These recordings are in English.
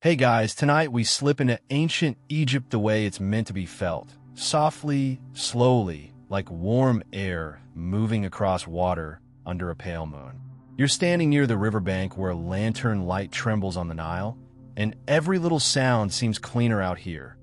Hey guys, tonight we slip into ancient Egypt the way it's meant to be felt. Softly, slowly, like warm air moving across water under a pale moon. You're standing near the riverbank where a lantern light trembles on the Nile, and every little sound seems cleaner out here.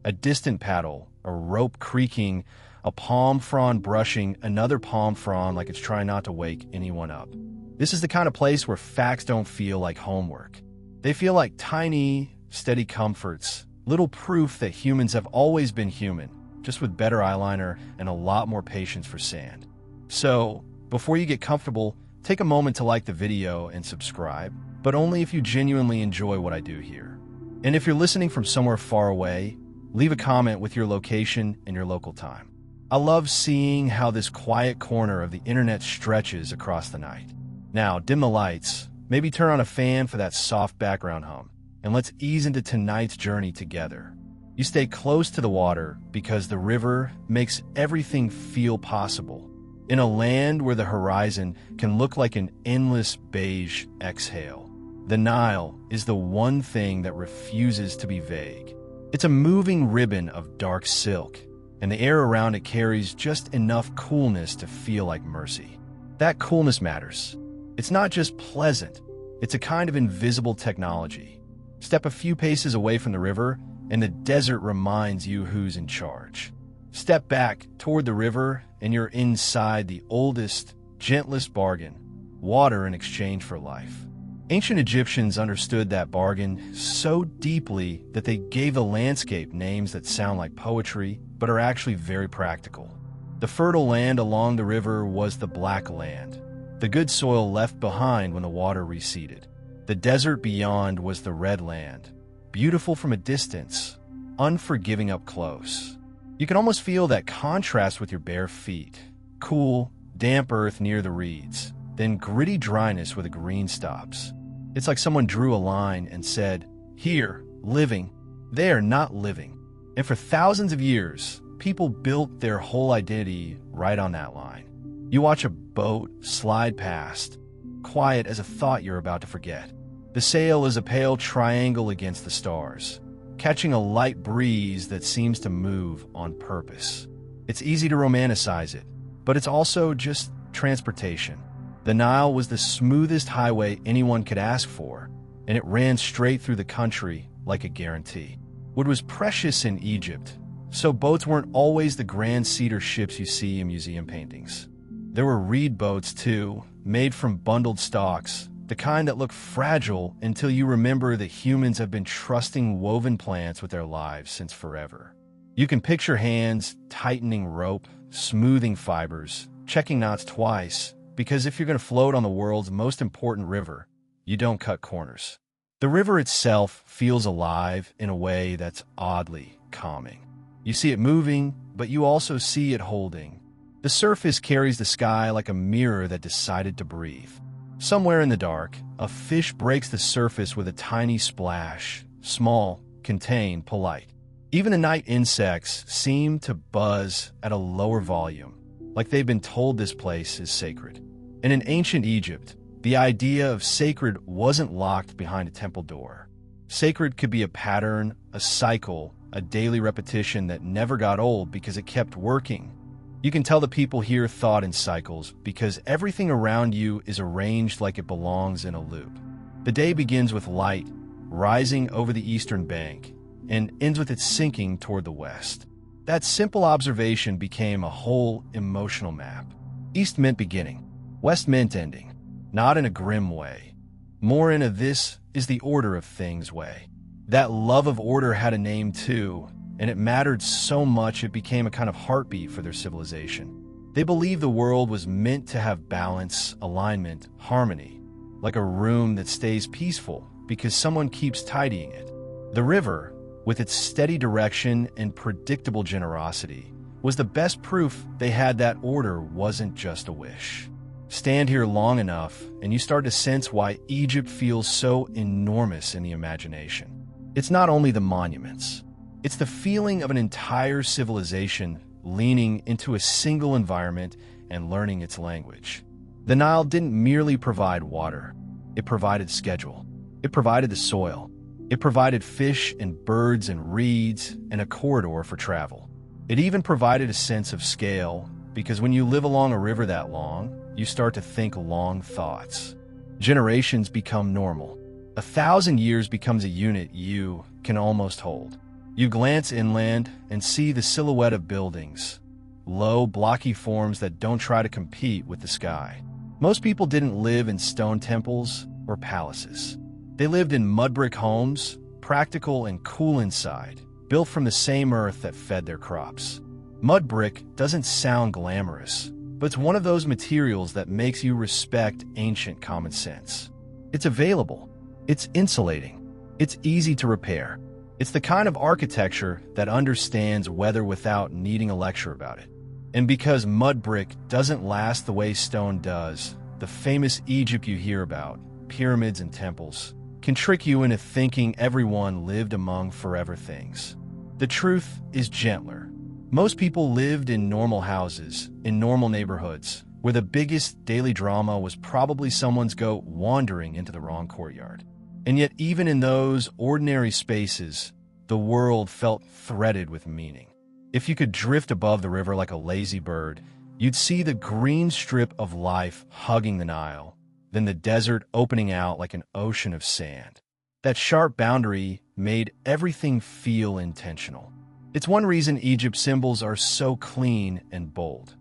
A distant paddle, a rope creaking, a palm frond brushing another palm frond like it's trying not to wake anyone up. This is the kind of place where facts don't feel like homework. They feel like tiny, steady comforts, little proof that humans have always been human, just with better eyeliner and a lot more patience for sand. So, before you get comfortable, take a moment to like the video and subscribe, but only if you genuinely enjoy what I do here. And if you're listening from somewhere far away, leave a comment with your location and your local time. I love seeing how this quiet corner of the internet stretches across the night. Now, dim the lights, maybe turn on a fan for that soft background hum, and let's ease into tonight's journey together. You stay close to the water because the river makes everything feel possible. In a land where the horizon can look like an endless beige exhale, the Nile is the one thing that refuses to be vague. It's a moving ribbon of dark silk, and the air around it carries just enough coolness to feel like mercy. That coolness matters. It's not just pleasant, it's a kind of invisible technology. Step a few paces away from the river, and the desert reminds you who's in charge. Step back toward the river, and you're inside the oldest, gentlest bargain, water in exchange for life. Ancient Egyptians understood that bargain so deeply that they gave the landscape names that sound like poetry, but are actually very practical. The fertile land along the river was the Black Land, the good soil left behind when the water receded. The desert beyond was the Red Land, beautiful from a distance, unforgiving up close. You can almost feel that contrast with your bare feet. Cool, damp earth near the reeds, then gritty dryness where the green stops. It's like someone drew a line and said, "Here, living, there, not living." And for thousands of years, people built their whole identity right on that line. You watch a boat slide past, quiet as a thought you're about to forget. The sail is a pale triangle against the stars, catching a light breeze that seems to move on purpose. It's easy to romanticize it, but it's also just transportation. The Nile was the smoothest highway anyone could ask for, and it ran straight through the country like a guarantee. Wood was precious in Egypt, so boats weren't always the grand cedar ships you see in museum paintings. There were reed boats, too, made from bundled stalks, the kind that look fragile until you remember that humans have been trusting woven plants with their lives since forever. You can picture hands tightening rope, smoothing fibers, checking knots twice, because if you're going to float on the world's most important river, you don't cut corners. The river itself feels alive in a way that's oddly calming. You see it moving, but you also see it holding. The surface carries the sky like a mirror that decided to breathe. Somewhere in the dark, a fish breaks the surface with a tiny splash, small, contained, polite. Even the night insects seem to buzz at a lower volume, like they've been told this place is sacred. And in ancient Egypt, the idea of sacred wasn't locked behind a temple door. Sacred could be a pattern, a cycle, a daily repetition that never got old because it kept working. You can tell the people here thought in cycles because everything around you is arranged like it belongs in a loop. The day begins with light rising over the eastern bank and ends with it sinking toward the west. That simple observation became a whole emotional map. East meant beginning, west meant ending, not in a grim way, more in a this is the order of things way. That love of order had a name too, and it mattered so much it became a kind of heartbeat for their civilization. They believed the world was meant to have balance, alignment, harmony, like a room that stays peaceful because someone keeps tidying it. The river, with its steady direction and predictable generosity, was the best proof they had that order wasn't just a wish. Stand here long enough, and you start to sense why Egypt feels so enormous in the imagination. It's not only the monuments. It's the feeling of an entire civilization leaning into a single environment and learning its language. The Nile didn't merely provide water. It provided schedule. It provided the soil. It provided fish and birds and reeds and a corridor for travel. It even provided a sense of scale, because when you live along a river that long, you start to think long thoughts. Generations become normal. 1,000 years becomes a unit you can almost hold. You glance inland and see the silhouette of buildings, low, blocky forms that don't try to compete with the sky. Most people didn't live in stone temples or palaces. They lived in mud brick homes, practical and cool inside, built from the same earth that fed their crops. Mud brick doesn't sound glamorous, but it's one of those materials that makes you respect ancient common sense. It's available. It's insulating. It's easy to repair. It's the kind of architecture that understands weather without needing a lecture about it. And because mud brick doesn't last the way stone does, the famous Egypt you hear about, pyramids and temples, can trick you into thinking everyone lived among forever things. The truth is gentler. Most people lived in normal houses, in normal neighborhoods, where the biggest daily drama was probably someone's goat wandering into the wrong courtyard. And yet, even in those ordinary spaces, the world felt threaded with meaning. If you could drift above the river like a lazy bird, you'd see the green strip of life hugging the Nile, then the desert opening out like an ocean of sand. That sharp boundary made everything feel intentional. It's one reason Egypt's symbols are so clean and bold.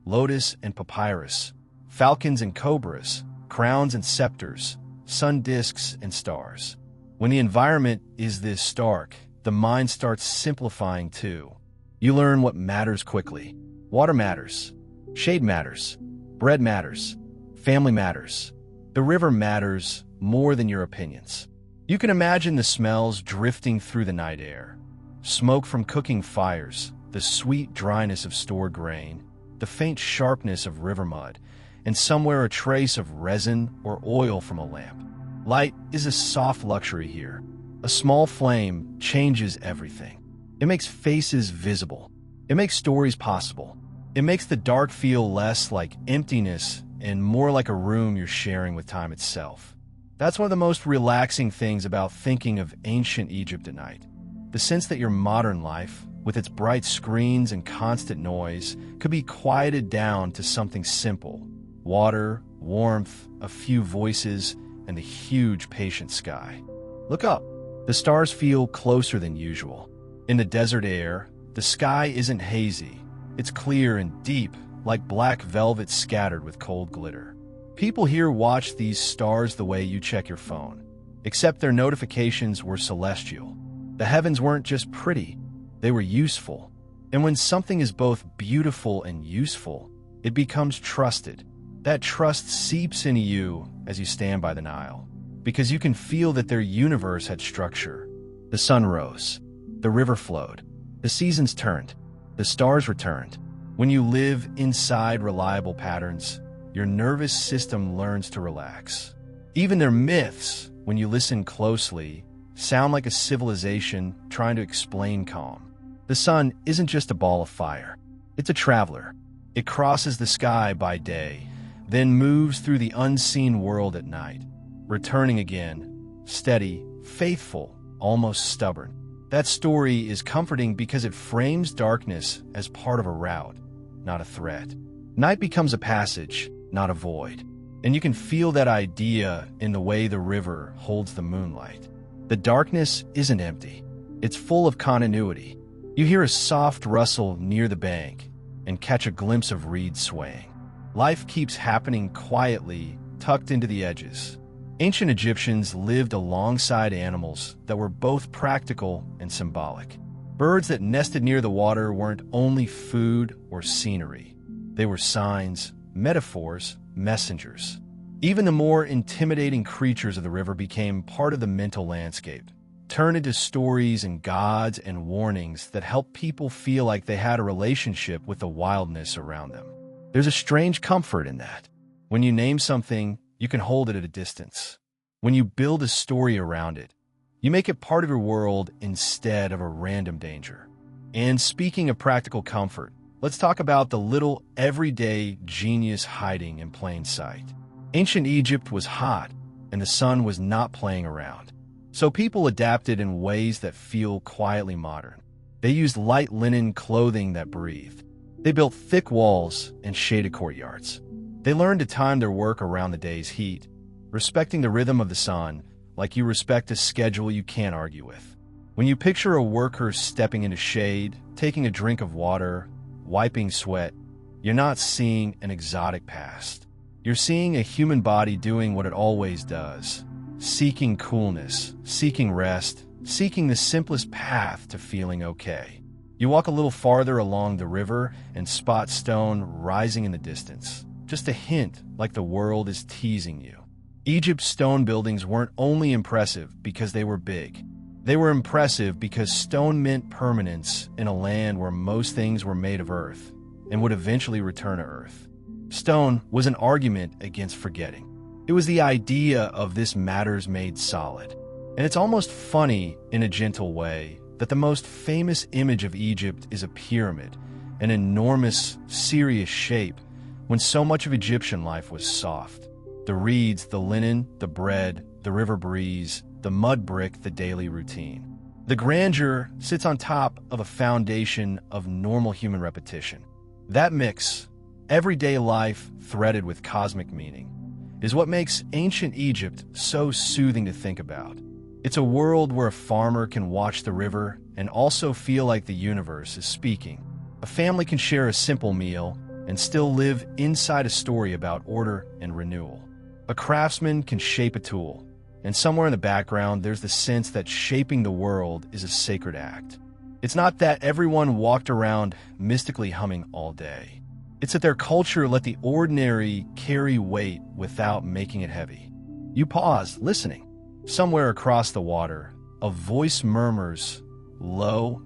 Lotus and papyrus, falcons and cobras, crowns and scepters, sun discs and stars. When the environment is this stark, the mind starts simplifying too. You learn what matters quickly. Water matters. Shade matters. Bread matters. Family matters. The river matters more than your opinions. You can imagine the smells drifting through the night air. Smoke from cooking fires, the sweet dryness of stored grain, the faint sharpness of river mud, and somewhere a trace of resin or oil from a lamp. Light is a soft luxury here. A small flame changes everything. It makes faces visible. It makes stories possible. It makes the dark feel less like emptiness and more like a room you're sharing with time itself. That's one of the most relaxing things about thinking of ancient Egypt at night. The sense that your modern life, with its bright screens and constant noise, could be quieted down to something simple. Water, warmth, a few voices, and the huge patient sky. Look up. The stars feel closer than usual. In the desert air, the sky isn't hazy. It's clear and deep, like black velvet scattered with cold glitter. People here watch these stars the way you check your phone, except their notifications were celestial. The heavens weren't just pretty, they were useful. And when something is both beautiful and useful, it becomes trusted. That trust seeps into you as you stand by the Nile, because you can feel that their universe had structure. The sun rose, the river flowed, the seasons turned, the stars returned. When you live inside reliable patterns, your nervous system learns to relax. Even their myths, when you listen closely, sound like a civilization trying to explain calm. The sun isn't just a ball of fire. It's a traveler. It crosses the sky by day, then moves through the unseen world at night, returning again, steady, faithful, almost stubborn. That story is comforting because it frames darkness as part of a route, not a threat. Night becomes a passage, not a void. And you can feel that idea in the way the river holds the moonlight. The darkness isn't empty. It's full of continuity. You hear a soft rustle near the bank and catch a glimpse of reeds swaying. Life keeps happening quietly, tucked into the edges. Ancient Egyptians lived alongside animals that were both practical and symbolic. Birds that nested near the water weren't only food or scenery. They were signs, metaphors, messengers. Even the more intimidating creatures of the river became part of the mental landscape, turned into stories and gods and warnings that helped people feel like they had a relationship with the wildness around them. There's a strange comfort in that. When you name something, you can hold it at a distance. When you build a story around it, you make it part of your world instead of a random danger. And speaking of practical comfort, let's talk about the little everyday genius hiding in plain sight. Ancient Egypt was hot, and the sun was not playing around. So people adapted in ways that feel quietly modern. They used light linen clothing that breathed. They built thick walls and shaded courtyards. They learned to time their work around the day's heat, respecting the rhythm of the sun like you respect a schedule you can't argue with. When you picture a worker stepping into shade, taking a drink of water, wiping sweat, you're not seeing an exotic past. You're seeing a human body doing what it always does, seeking coolness, seeking rest, seeking the simplest path to feeling okay. You walk a little farther along the river and spot stone rising in the distance, just a hint like the world is teasing you. Egypt's stone buildings weren't only impressive because they were big. They were impressive because stone meant permanence in a land where most things were made of earth and would eventually return to earth. Stone was an argument against forgetting. It was the idea of this matters made solid. And it's almost funny, in a gentle way, that the most famous image of Egypt is a pyramid, an enormous, serious shape, when so much of Egyptian life was soft. The reeds, the linen, the bread, the river breeze, the mud brick, the daily routine. The grandeur sits on top of a foundation of normal human repetition. That mix, everyday life threaded with cosmic meaning, is what makes ancient Egypt so soothing to think about. It's a world where a farmer can watch the river and also feel like the universe is speaking. A family can share a simple meal and still live inside a story about order and renewal. A craftsman can shape a tool, and somewhere in the background there's the sense that shaping the world is a sacred act. It's not that everyone walked around mystically humming all day. It's that their culture let the ordinary carry weight without making it heavy. You pause, listening. Somewhere across the water, a voice murmurs, low,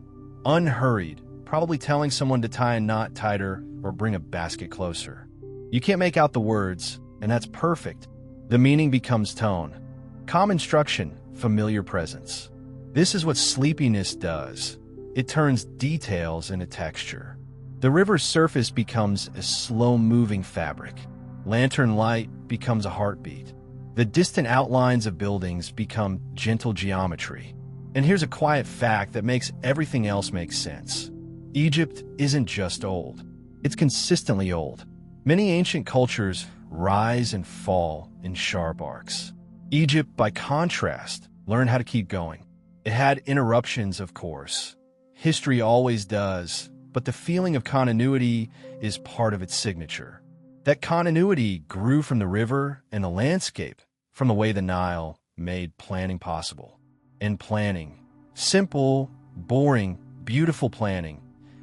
unhurried, probably telling someone to tie a knot tighter or bring a basket closer. You can't make out the words, and that's perfect. The meaning becomes tone. Calm instruction, familiar presence. This is what sleepiness does. It turns details into texture. The river's surface becomes a slow-moving fabric. Lantern light becomes a heartbeat. The distant outlines of buildings become gentle geometry. And here's a quiet fact that makes everything else make sense. Egypt isn't just old. It's consistently old. Many ancient cultures rise and fall in sharp arcs. Egypt, by contrast, learned how to keep going. It had interruptions, of course. History always does, but the feeling of continuity is part of its signature. That continuity grew from the river and the landscape, from the way the Nile made planning possible. And planning, simple, boring, beautiful planning,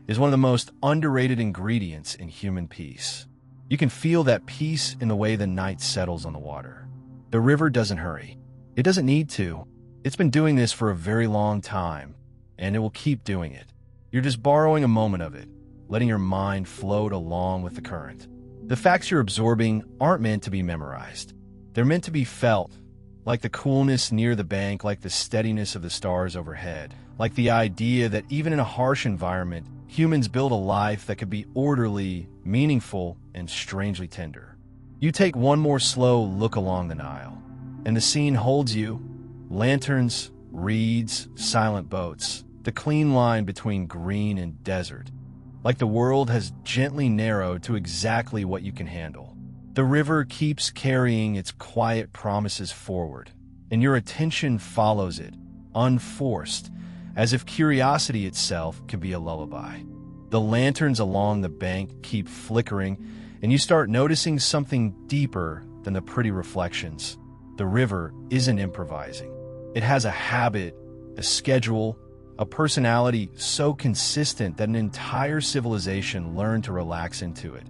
is one of the most underrated ingredients in human peace. You can feel that peace in the way the night settles on the water. The river doesn't hurry. It doesn't need to. It's been doing this for a very long time, and it will keep doing it. You're just borrowing a moment of it, letting your mind float along with the current. The facts you're absorbing aren't meant to be memorized. They're meant to be felt, like the coolness near the bank, like the steadiness of the stars overhead, like the idea that even in a harsh environment, humans build a life that could be orderly, meaningful, and strangely tender. You take one more slow look along the Nile, and the scene holds you. Lanterns, reeds, silent boats, the clean line between green and desert. Like the world has gently narrowed to exactly what you can handle. The river keeps carrying its quiet promises forward, and your attention follows it, unforced, as if curiosity itself could be a lullaby. The lanterns along the bank keep flickering, and you start noticing something deeper than the pretty reflections. The river isn't improvising. It has a habit, a schedule, a personality so consistent that an entire civilization learned to relax into it.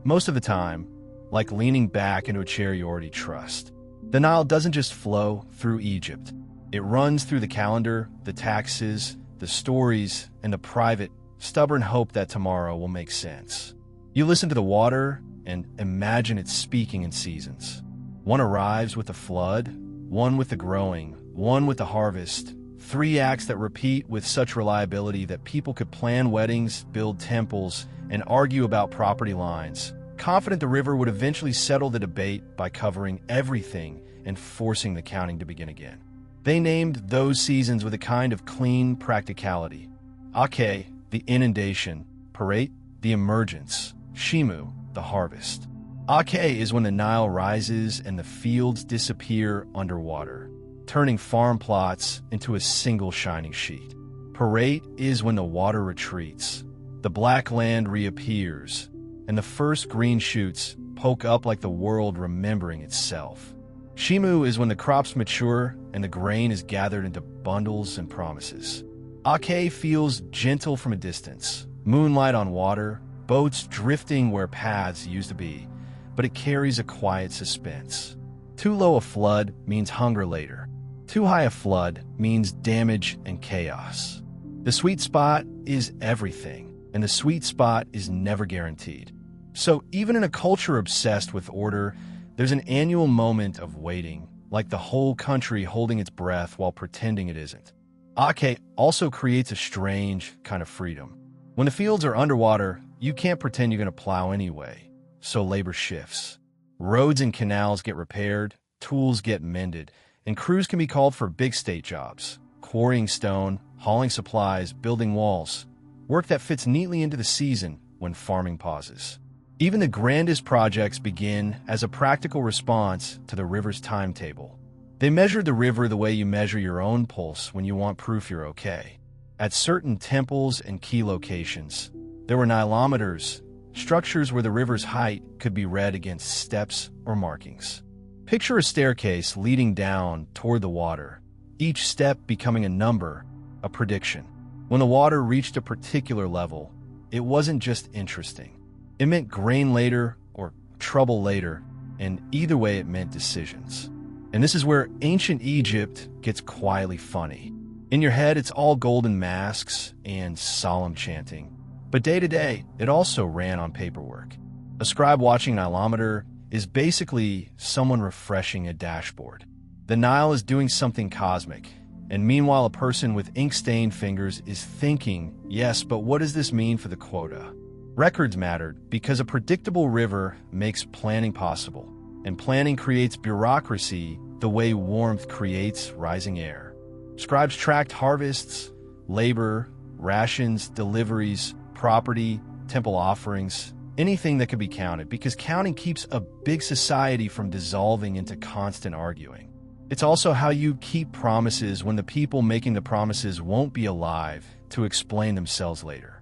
Most of the time, like leaning back into a chair you already trust. The Nile doesn't just flow through Egypt. It runs through the calendar, the taxes, the stories, and the private, stubborn hope that tomorrow will make sense. You listen to the water and imagine it speaking in seasons. One arrives with the flood, one with the growing, one with the harvest. 3 acts that repeat with such reliability that people could plan weddings, build temples, and argue about property lines, confident the river would eventually settle the debate by covering everything and forcing the counting to begin again. They named those seasons with a kind of clean practicality. Ake, the inundation; Parate, the emergence; Shimu, the harvest. Ake is when the Nile rises and the fields disappear underwater, turning farm plots into a single shining sheet. Parate is when the water retreats, the black land reappears, and the first green shoots poke up like the world remembering itself. Shimu is when the crops mature and the grain is gathered into bundles and promises. Ake feels gentle from a distance, moonlight on water, boats drifting where paths used to be, but it carries a quiet suspense. Too low a flood means hunger later. Too high a flood means damage and chaos. The sweet spot is everything, and the sweet spot is never guaranteed. So even in a culture obsessed with order, there's an annual moment of waiting, like the whole country holding its breath while pretending it isn't. Ake also creates a strange kind of freedom. When the fields are underwater, you can't pretend you're going to plow anyway. So labor shifts. Roads and canals get repaired, tools get mended, and crews can be called for big state jobs: quarrying stone, hauling supplies, building walls. Work that fits neatly into the season when farming pauses. Even the grandest projects begin as a practical response to the river's timetable. They measured the river the way you measure your own pulse when you want proof you're okay. At certain temples and key locations, there were nilometers, structures where the river's height could be read against steps or markings. Picture a staircase leading down toward the water, each step becoming a number, a prediction. When the water reached a particular level, it wasn't just interesting. It meant grain later or trouble later, and either way it meant decisions. And this is where ancient Egypt gets quietly funny. In your head, it's all golden masks and solemn chanting. But day to day, it also ran on paperwork. A scribe watching an nilometer is basically someone refreshing a dashboard. The Nile is doing something cosmic, and meanwhile a person with ink-stained fingers is thinking, yes, but what does this mean for the quota? Records mattered because a predictable river makes planning possible, and planning creates bureaucracy the way warmth creates rising air. Scribes tracked harvests, labor, rations, deliveries, property, temple offerings, anything that could be counted, because counting keeps a big society from dissolving into constant arguing. It's also how you keep promises when the people making the promises won't be alive to explain themselves later.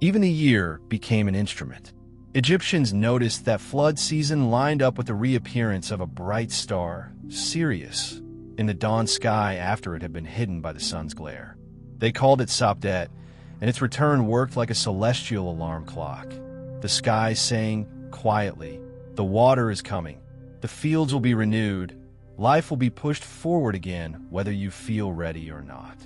Even the year became an instrument. Egyptians noticed that flood season lined up with the reappearance of a bright star, Sirius, in the dawn sky after it had been hidden by the sun's glare. They called it Sapdet, and its return worked like a celestial alarm clock. The sky sang quietly, "The water is coming. The fields will be renewed. Life will be pushed forward again, whether you feel ready or not."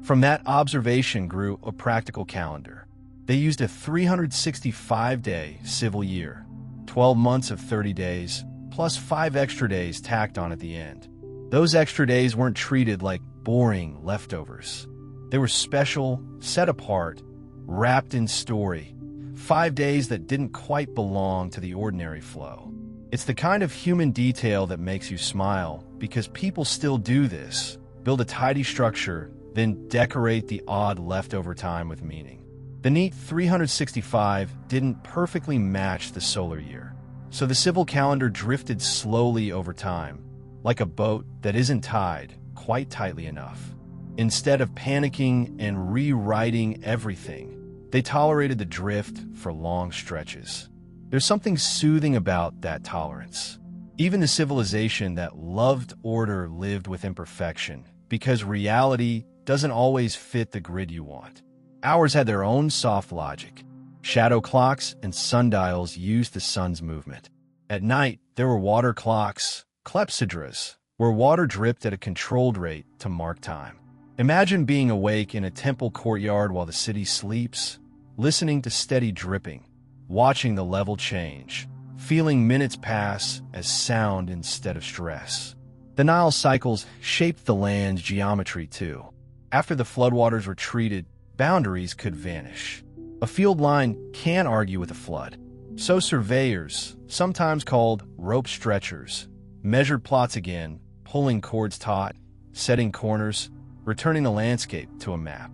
From that observation grew a practical calendar. They used a 365-day civil year, 12 months of 30 days, plus 5 extra days tacked on at the end. Those extra days weren't treated like boring leftovers. They were special, set apart, wrapped in story. 5 days that didn't quite belong to the ordinary flow. It's the kind of human detail that makes you smile, because people still do this. Build a tidy structure, then decorate the odd leftover time with meaning. The neat 365 didn't perfectly match the solar year, so the civil calendar drifted slowly over time, like a boat that isn't tied quite tightly enough. Instead of panicking and rewriting everything, they tolerated the drift for long stretches. There's something soothing about that tolerance. Even the civilization that loved order lived with imperfection, because reality doesn't always fit the grid you want. Ours had their own soft logic. Shadow clocks and sundials used the sun's movement. At night, there were water clocks, clepsydras, where water dripped at a controlled rate to mark time. Imagine being awake in a temple courtyard while the city sleeps, listening to steady dripping, watching the level change, feeling minutes pass as sound instead of stress. The Nile cycles shaped the land's geometry too. After the floodwaters retreated, boundaries could vanish. A field line can argue with a flood. So surveyors, sometimes called rope stretchers, measured plots again, pulling cords taut, setting corners, returning the landscape to a map.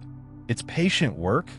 It's patient work,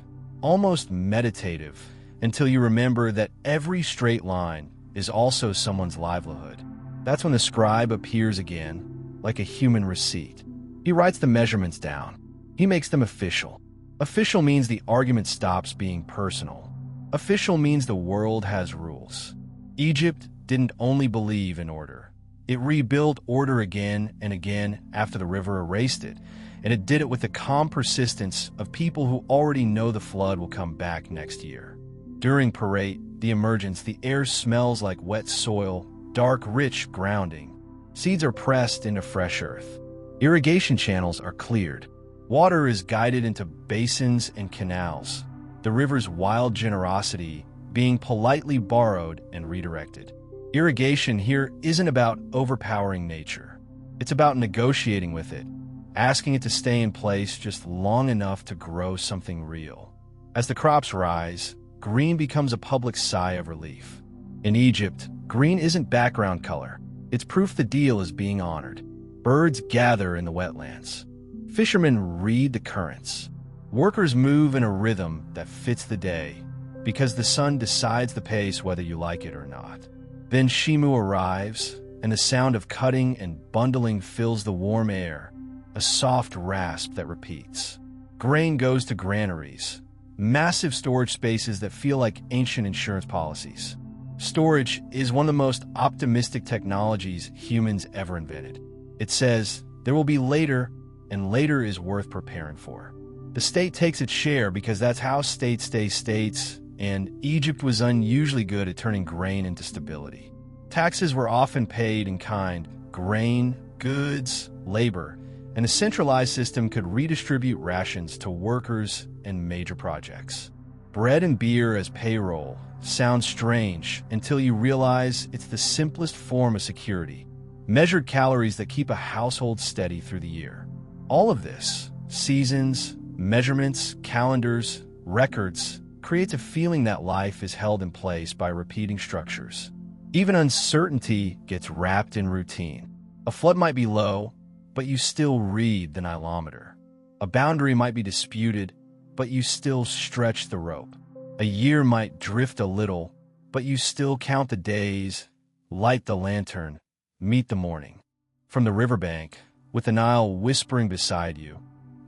almost meditative, until you remember that every straight line is also someone's livelihood. That's when the scribe appears again, like a human receipt. He writes the measurements down. He makes them official. Official means the argument stops being personal. Official means the world has rules. Egypt didn't only believe in order. It rebuilt order again and again after the river erased it, and it did it with the calm persistence of people who already know the flood will come back next year. During parade, the emergence, the air smells like wet soil, dark, rich grounding. Seeds are pressed into fresh earth. Irrigation channels are cleared. Water is guided into basins and canals, the river's wild generosity being politely borrowed and redirected. Irrigation here isn't about overpowering nature. It's about negotiating with it, asking it to stay in place just long enough to grow something real. As the crops rise, green becomes a public sigh of relief. In Egypt, green isn't background color. It's proof the deal is being honored. Birds gather in the wetlands. Fishermen read the currents. Workers move in a rhythm that fits the day, because the sun decides the pace whether you like it or not. Then Shimu arrives, and the sound of cutting and bundling fills the warm air, a soft rasp that repeats. Grain goes to granaries, massive storage spaces that feel like ancient insurance policies. Storage is one of the most optimistic technologies humans ever invented. It says, there will be later, and later is worth preparing for. The state takes its share because that's how states stay states, and Egypt was unusually good at turning grain into stability. Taxes were often paid in kind, grain, goods, labor, and a centralized system could redistribute rations to workers and major projects. Bread and beer as payroll sounds strange until you realize it's the simplest form of security, measured calories that keep a household steady through the year. All of this, seasons, measurements, calendars, records, creates a feeling that life is held in place by repeating structures. Even uncertainty gets wrapped in routine. A flood might be low, but you still read the Nilometer. A boundary might be disputed, but you still stretch the rope. A year might drift a little, but you still count the days, light the lantern, meet the morning. From the riverbank, with the Nile whispering beside you,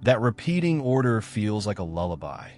that repeating order feels like a lullaby.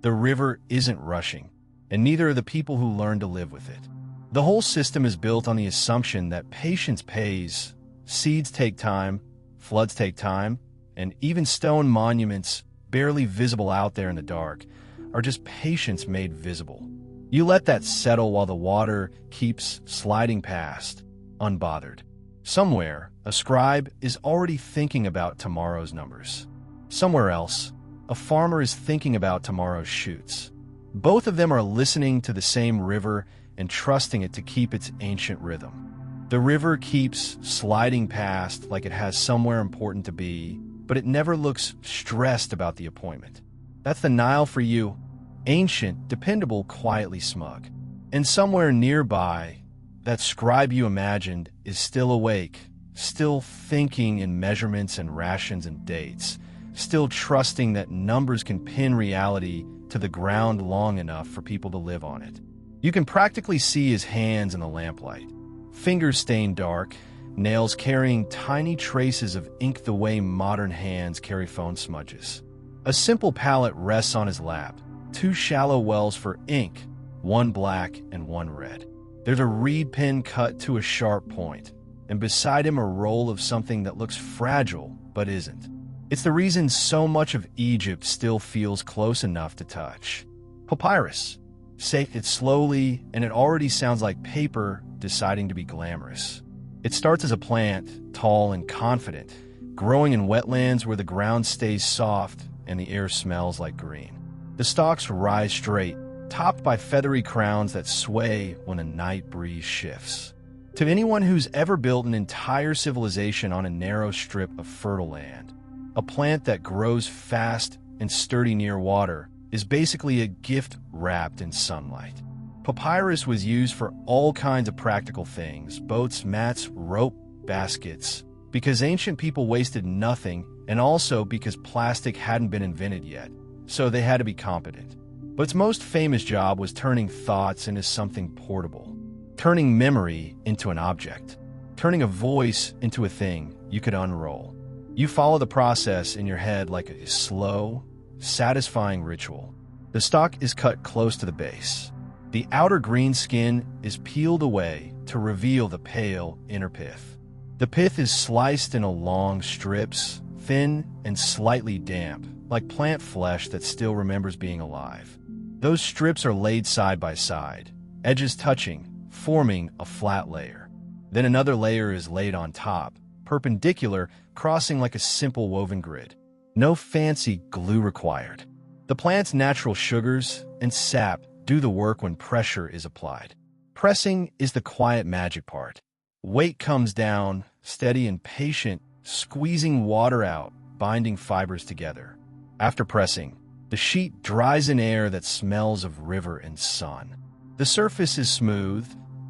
The river isn't rushing, and neither are the people who learn to live with it. The whole system is built on the assumption that patience pays, seeds take time, floods take time, and even stone monuments, barely visible out there in the dark, are just patience made visible. You let that settle while the water keeps sliding past, unbothered. Somewhere, a scribe is already thinking about tomorrow's numbers. Somewhere else, a farmer is thinking about tomorrow's shoots. Both of them are listening to the same river and trusting it to keep its ancient rhythm. The river keeps sliding past like it has somewhere important to be, but it never looks stressed about the appointment. That's the Nile for you, ancient, dependable, quietly smug. And somewhere nearby, that scribe you imagined is still awake, still thinking in measurements and rations and dates, still trusting that numbers can pin reality to the ground long enough for people to live on it. You can practically see his hands in the lamplight, fingers stained dark, nails carrying tiny traces of ink the way modern hands carry phone smudges. A simple palette rests on his lap, two shallow wells for ink, one black and one red. There's a reed pen cut to a sharp point, and beside him a roll of something that looks fragile but isn't. It's the reason so much of Egypt still feels close enough to touch. Papyrus. Say it slowly, and it already sounds like paper deciding to be glamorous. It starts as a plant, tall and confident, growing in wetlands where the ground stays soft and the air smells like green. The stalks rise straight, topped by feathery crowns that sway when a night breeze shifts. To anyone who's ever built an entire civilization on a narrow strip of fertile land, a plant that grows fast and sturdy near water is basically a gift wrapped in sunlight. Papyrus was used for all kinds of practical things: boats, mats, rope, baskets, because ancient people wasted nothing, and also because plastic hadn't been invented yet, so they had to be competent. But its most famous job was turning thoughts into something portable, turning memory into an object, turning a voice into a thing you could unroll. You follow the process in your head like a slow, satisfying ritual. The stalk is cut close to the base. The outer green skin is peeled away to reveal the pale inner pith. The pith is sliced into long strips, thin and slightly damp, like plant flesh that still remembers being alive. Those strips are laid side by side, edges touching, forming a flat layer. Then another layer is laid on top, perpendicular, crossing like a simple woven grid. No fancy glue required. The plant's natural sugars and sap do the work when pressure is applied. Pressing is the quiet magic part. Weight comes down, steady and patient, squeezing water out, binding fibers together. After pressing, the sheet dries in air that smells of river and sun. The surface is smooth,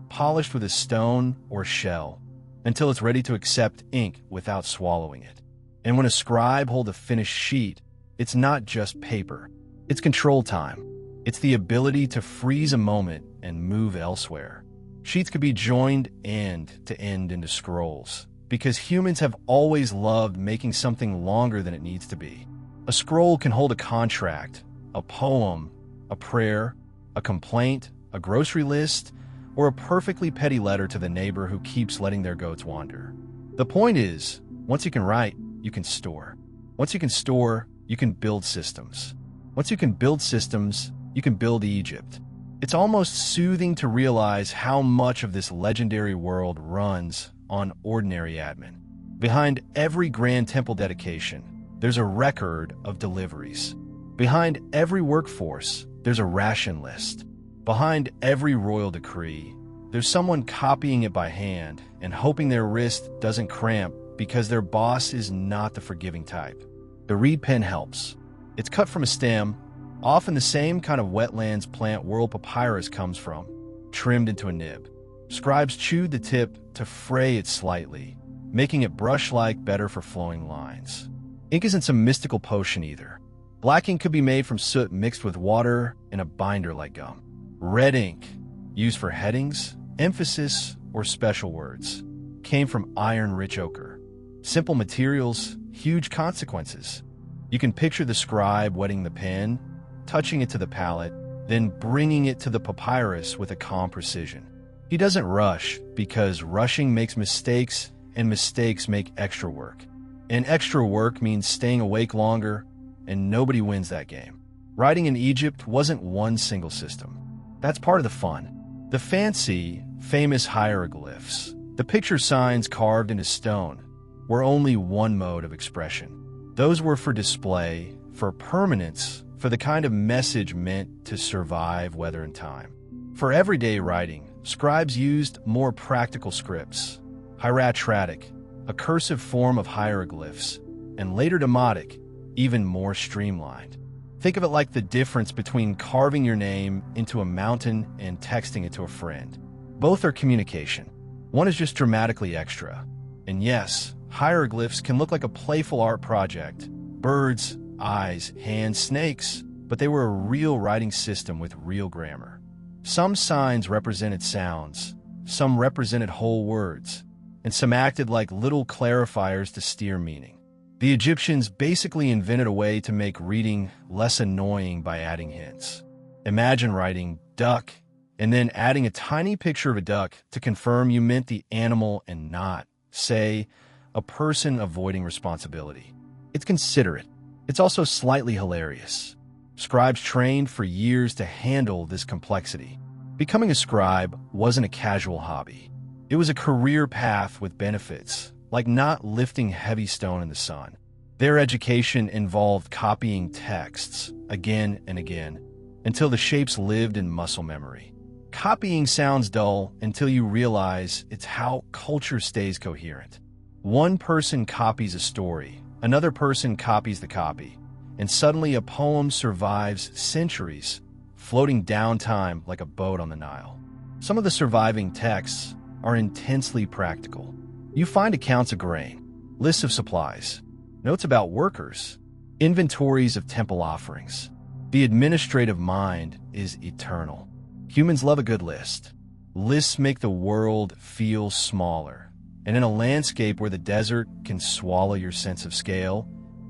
polished with a stone or shell, until it's ready to accept ink without swallowing it. And when a scribe holds a finished sheet, it's not just paper. It's control time. It's the ability to freeze a moment and move elsewhere. Sheets could be joined end to end into scrolls, because humans have always loved making something longer than it needs to be. A scroll can hold a contract, a poem, a prayer, a complaint, a grocery list, or a perfectly petty letter to the neighbor who keeps letting their goats wander. The point is, once you can write, you can store. Once you can store, you can build systems. Once you can build systems, you can build Egypt. It's almost soothing to realize how much of this legendary world runs on ordinary admin. Behind every grand temple dedication, there's a record of deliveries. Behind every workforce, there's a ration list. Behind every royal decree, there's someone copying it by hand and hoping their wrist doesn't cramp because their boss is not the forgiving type. The reed pen helps. It's cut from a stem, often the same kind of wetlands plant world papyrus comes from, trimmed into a nib. Scribes chewed the tip to fray it slightly, making it brush-like, better for flowing lines. Ink isn't some mystical potion either. Black ink could be made from soot mixed with water in a binder like gum. Red ink, used for headings, emphasis, or special words, came from iron-rich ochre. Simple materials, huge consequences. You can picture the scribe wetting the pen, touching it to the palette, then bringing it to the papyrus with a calm precision. He doesn't rush, because rushing makes mistakes, and mistakes make extra work. And extra work means staying awake longer, and nobody wins that game. Writing in Egypt wasn't one single system. That's part of the fun. The fancy, famous hieroglyphs, the picture signs carved into stone, were only one mode of expression. Those were for display, for permanence, for the kind of message meant to survive weather and time. For everyday writing, scribes used more practical scripts, hieratic, a cursive form of hieroglyphs, and later demotic, even more streamlined. Think of it like the difference between carving your name into a mountain and texting it to a friend. Both are communication. One is just dramatically extra. And yes, hieroglyphs can look like a playful art project. Birds, eyes, hands, snakes, but they were a real writing system with real grammar. Some signs represented sounds, some represented whole words, and some acted like little clarifiers to steer meaning. The Egyptians basically invented a way to make reading less annoying by adding hints. Imagine writing duck and then adding a tiny picture of a duck to confirm you meant the animal and not, say, a person avoiding responsibility. It's considerate. It's also slightly hilarious. Scribes trained for years to handle this complexity. Becoming a scribe wasn't a casual hobby. It was a career path with benefits, like not lifting heavy stone in the sun. Their education involved copying texts again and again until the shapes lived in muscle memory. Copying sounds dull until you realize it's how culture stays coherent. One person copies a story, another person copies the copy, and suddenly a poem survives centuries, floating down time like a boat on the Nile. Some of the surviving texts are intensely practical. You find accounts of grain, lists of supplies, notes about workers, inventories of temple offerings. The administrative mind is eternal. Humans love a good list. Lists make the world feel smaller. And in a landscape where the desert can swallow your sense of scale,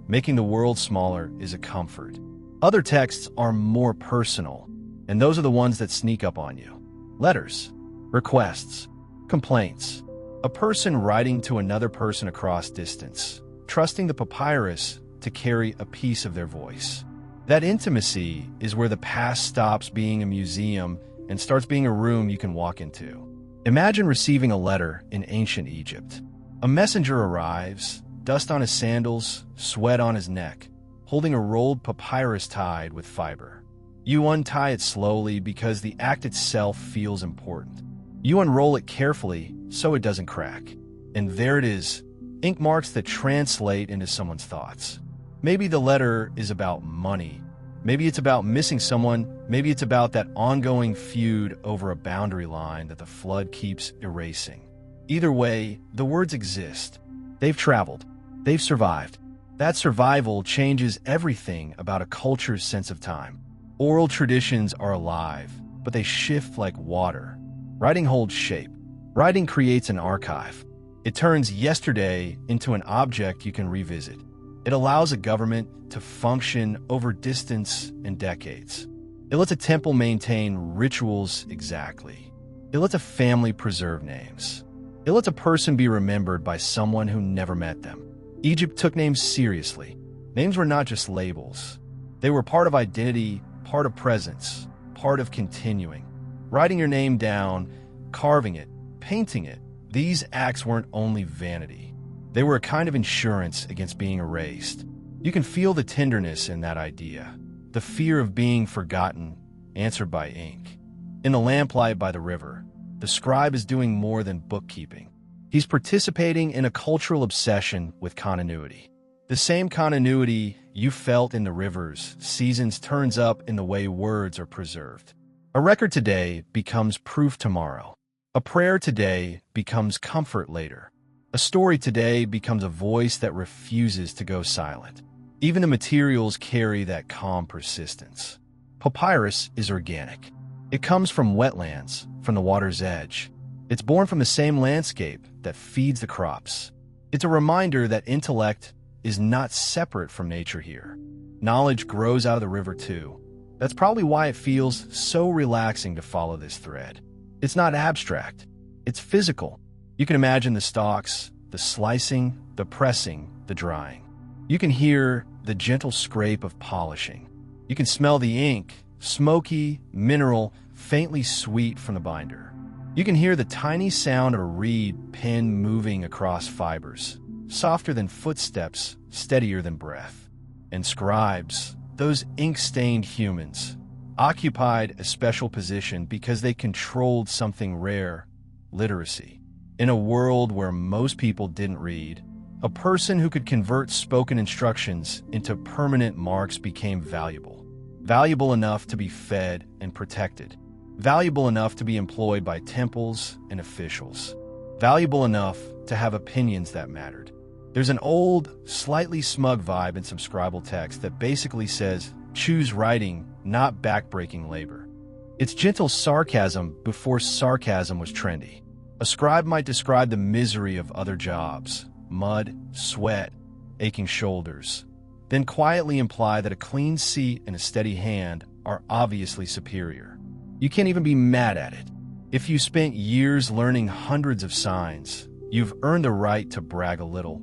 making the world smaller is a comfort. Other texts are more personal, and those are the ones that sneak up on you. Letters, requests, complaints. A person writing to another person across distance, trusting the papyrus to carry a piece of their voice. That intimacy is where the past stops being a museum and starts being a room you can walk into. Imagine receiving a letter in ancient Egypt. A messenger arrives, dust on his sandals, sweat on his neck, holding a rolled papyrus tied with fiber. You untie it slowly because the act itself feels important. You unroll it carefully so it doesn't crack. And there it is, ink marks that translate into someone's thoughts. Maybe the letter is about money. Maybe it's about missing someone. Maybe it's about that ongoing feud over a boundary line that the flood keeps erasing. Either way, the words exist. They've traveled. They've survived. That survival changes everything about a culture's sense of time. Oral traditions are alive, but they shift like water. Writing holds shape. Writing creates an archive. It turns yesterday into an object you can revisit. It allows a government to function over distance and decades. It lets a temple maintain rituals exactly. It lets a family preserve names. It lets a person be remembered by someone who never met them. Egypt took names seriously. Names were not just labels. They were part of identity, part of presence, part of continuing. Writing your name down, carving it, painting it, these acts weren't only vanity. They were a kind of insurance against being erased. You can feel the tenderness in that idea, the fear of being forgotten, answered by ink. In the lamplight by the river, the scribe is doing more than bookkeeping. He's participating in a cultural obsession with continuity. The same continuity you felt in the river's seasons turns up in the way words are preserved. A record today becomes proof tomorrow. A prayer today becomes comfort later. A story today becomes a voice that refuses to go silent. Even the materials carry that calm persistence. Papyrus is organic. It comes from wetlands, from the water's edge. It's born from the same landscape that feeds the crops. It's a reminder that intellect is not separate from nature here. Knowledge grows out of the river too. That's probably why it feels so relaxing to follow this thread. It's not abstract. It's physical. You can imagine the stalks, the slicing, the pressing, the drying. You can hear the gentle scrape of polishing. You can smell the ink, smoky, mineral, faintly sweet from the binder. You can hear the tiny sound of a reed pen moving across fibers, softer than footsteps, steadier than breath. And scribes, those ink-stained humans, occupied a special position because they controlled something rare, literacy. In a world where most people didn't read, a person who could convert spoken instructions into permanent marks became valuable. Valuable enough to be fed and protected. Valuable enough to be employed by temples and officials. Valuable enough to have opinions that mattered. There's an old, slightly smug vibe in some scribal text that basically says, choose writing, not backbreaking labor. It's gentle sarcasm before sarcasm was trendy. A scribe might describe the misery of other jobs, mud, sweat, aching shoulders, then quietly imply that a clean seat and a steady hand are obviously superior. You can't even be mad at it. If you spent years learning hundreds of signs, you've earned the right to brag a little,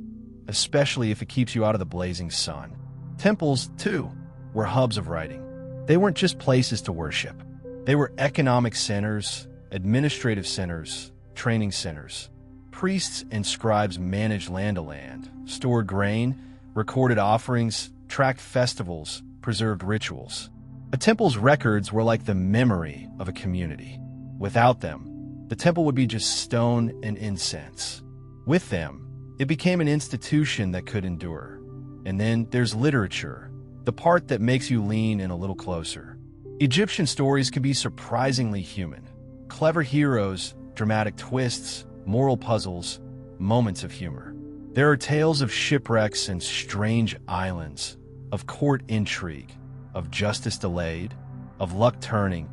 especially if it keeps you out of the blazing sun. Temples, too, were hubs of writing. They weren't just places to worship. They were economic centers, administrative centers, training centers. Priests and scribes managed land to land, stored grain, recorded offerings, tracked festivals, preserved rituals. A temple's records were like the memory of a community. Without them, the temple would be just stone and incense. With them, it became an institution that could endure. And then there's literature, the part that makes you lean in a little closer. Egyptian stories can be surprisingly human. Clever heroes, dramatic twists, moral puzzles, moments of humor. There are tales of shipwrecks and strange islands, of court intrigue, of justice delayed, of luck turning,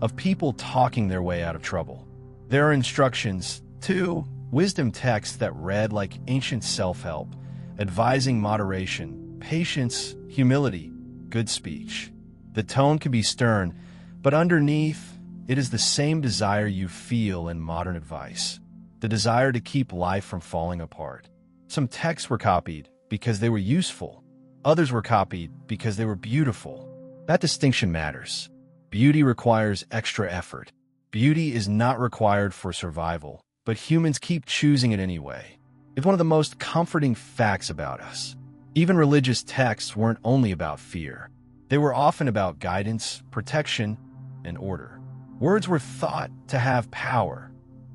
of people talking their way out of trouble. There are instructions, too, wisdom texts that read like ancient self-help, advising moderation, patience, humility, good speech. The tone can be stern, but underneath, it is the same desire you feel in modern advice, the desire to keep life from falling apart. Some texts were copied because they were useful. Others were copied because they were beautiful. That distinction matters. Beauty requires extra effort. Beauty is not required for survival, but humans keep choosing it anyway. It's one of the most comforting facts about us. Even religious texts weren't only about fear. They were often about guidance, protection, and order. Words were thought to have power,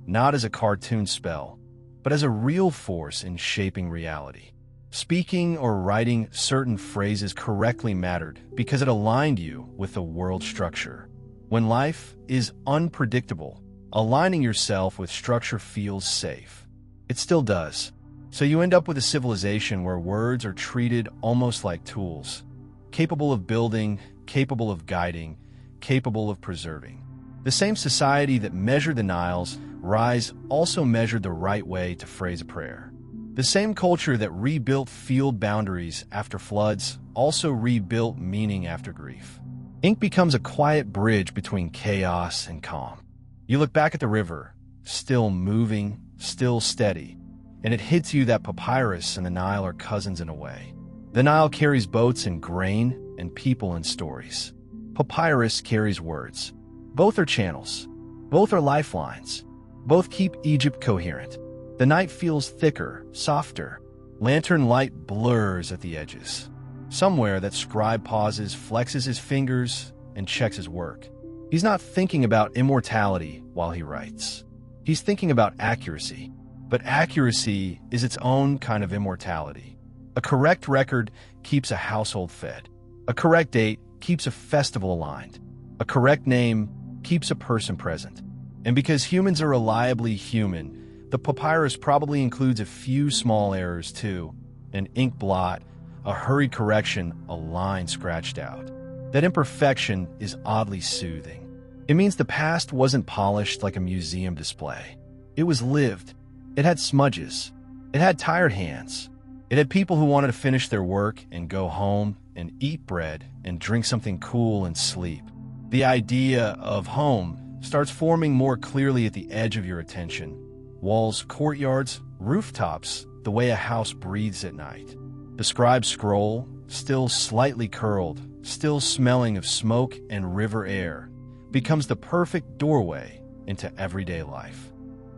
not as a cartoon spell, but as a real force in shaping reality. Speaking or writing certain phrases correctly mattered because it aligned you with the world structure. When life is unpredictable, aligning yourself with structure feels safe. It still does. So you end up with a civilization where words are treated almost like tools, capable of building, capable of guiding, capable of preserving. The same society that measured the Nile's rise also measured the right way to phrase a prayer. The same culture that rebuilt field boundaries after floods also rebuilt meaning after grief. Ink becomes a quiet bridge between chaos and calm. You look back at the river, still moving, still steady, and it hits you that papyrus and the Nile are cousins in a way. The Nile carries boats and grain and people and stories. Papyrus carries words. Both are channels. Both are lifelines. Both keep Egypt coherent. The night feels thicker, softer. Lantern light blurs at the edges. Somewhere that scribe pauses, flexes his fingers, and checks his work. He's not thinking about immortality while he writes. He's thinking about accuracy. But accuracy is its own kind of immortality. A correct record keeps a household fed. A correct date keeps a festival aligned. A correct name keeps a person present. And because humans are reliably human, the papyrus probably includes a few small errors too. An ink blot, a hurried correction, a line scratched out. That imperfection is oddly soothing. It means the past wasn't polished like a museum display. It was lived. It had smudges. It had tired hands. It had people who wanted to finish their work and go home and eat bread and drink something cool and sleep. The idea of home starts forming more clearly at the edge of your attention. Walls, courtyards, rooftops, the way a house breathes at night. The scribe's scroll, still slightly curled, still smelling of smoke and river air, becomes the perfect doorway into everyday life.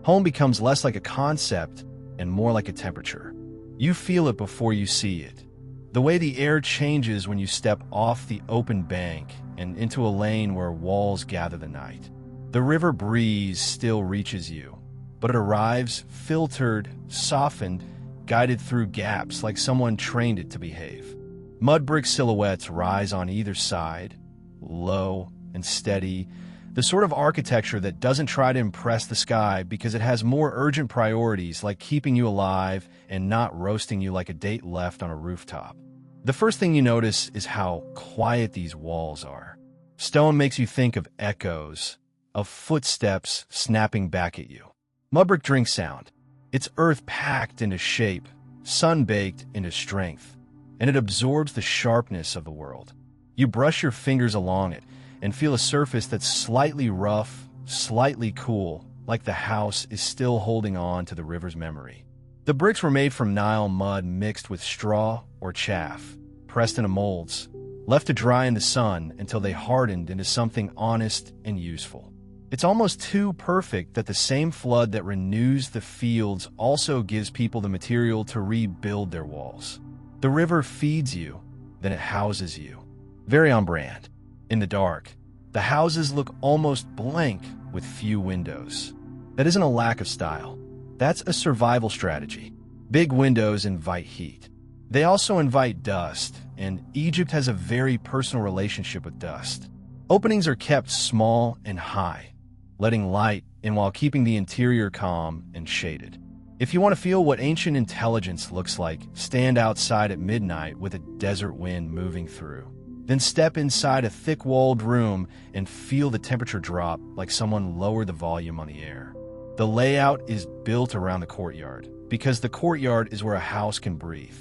Home becomes less like a concept and more like a temperature. You feel it before you see it. The way the air changes when you step off the open bank and into a lane where walls gather the night. The river breeze still reaches you, but it arrives filtered, softened, guided through gaps like someone trained it to behave. Mud brick silhouettes rise on either side, low and steady, the sort of architecture that doesn't try to impress the sky because it has more urgent priorities like keeping you alive and not roasting you like a date left on a rooftop. The first thing you notice is how quiet these walls are. Stone makes you think of echoes, of footsteps snapping back at you. Mudbrick drink sound. It's earth packed into shape, sun-baked into strength, and it absorbs the sharpness of the world. You brush your fingers along it and feel a surface that's slightly rough, slightly cool, like the house is still holding on to the river's memory. The bricks were made from Nile mud mixed with straw or chaff, pressed into molds, left to dry in the sun until they hardened into something honest and useful. It's almost too perfect that the same flood that renews the fields also gives people the material to rebuild their walls. The river feeds you, then it houses you. Very on brand. In the dark, the houses look almost blank with few windows. That isn't a lack of style. That's a survival strategy. Big windows invite heat. They also invite dust, and Egypt has a very personal relationship with dust. Openings are kept small and high, letting light in while keeping the interior calm and shaded. If you want to feel what ancient intelligence looks like, stand outside at midnight with a desert wind moving through. Then step inside a thick-walled room and feel the temperature drop like someone lowered the volume on the air. The layout is built around the courtyard, because the courtyard is where a house can breathe.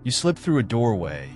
You slip through a doorway,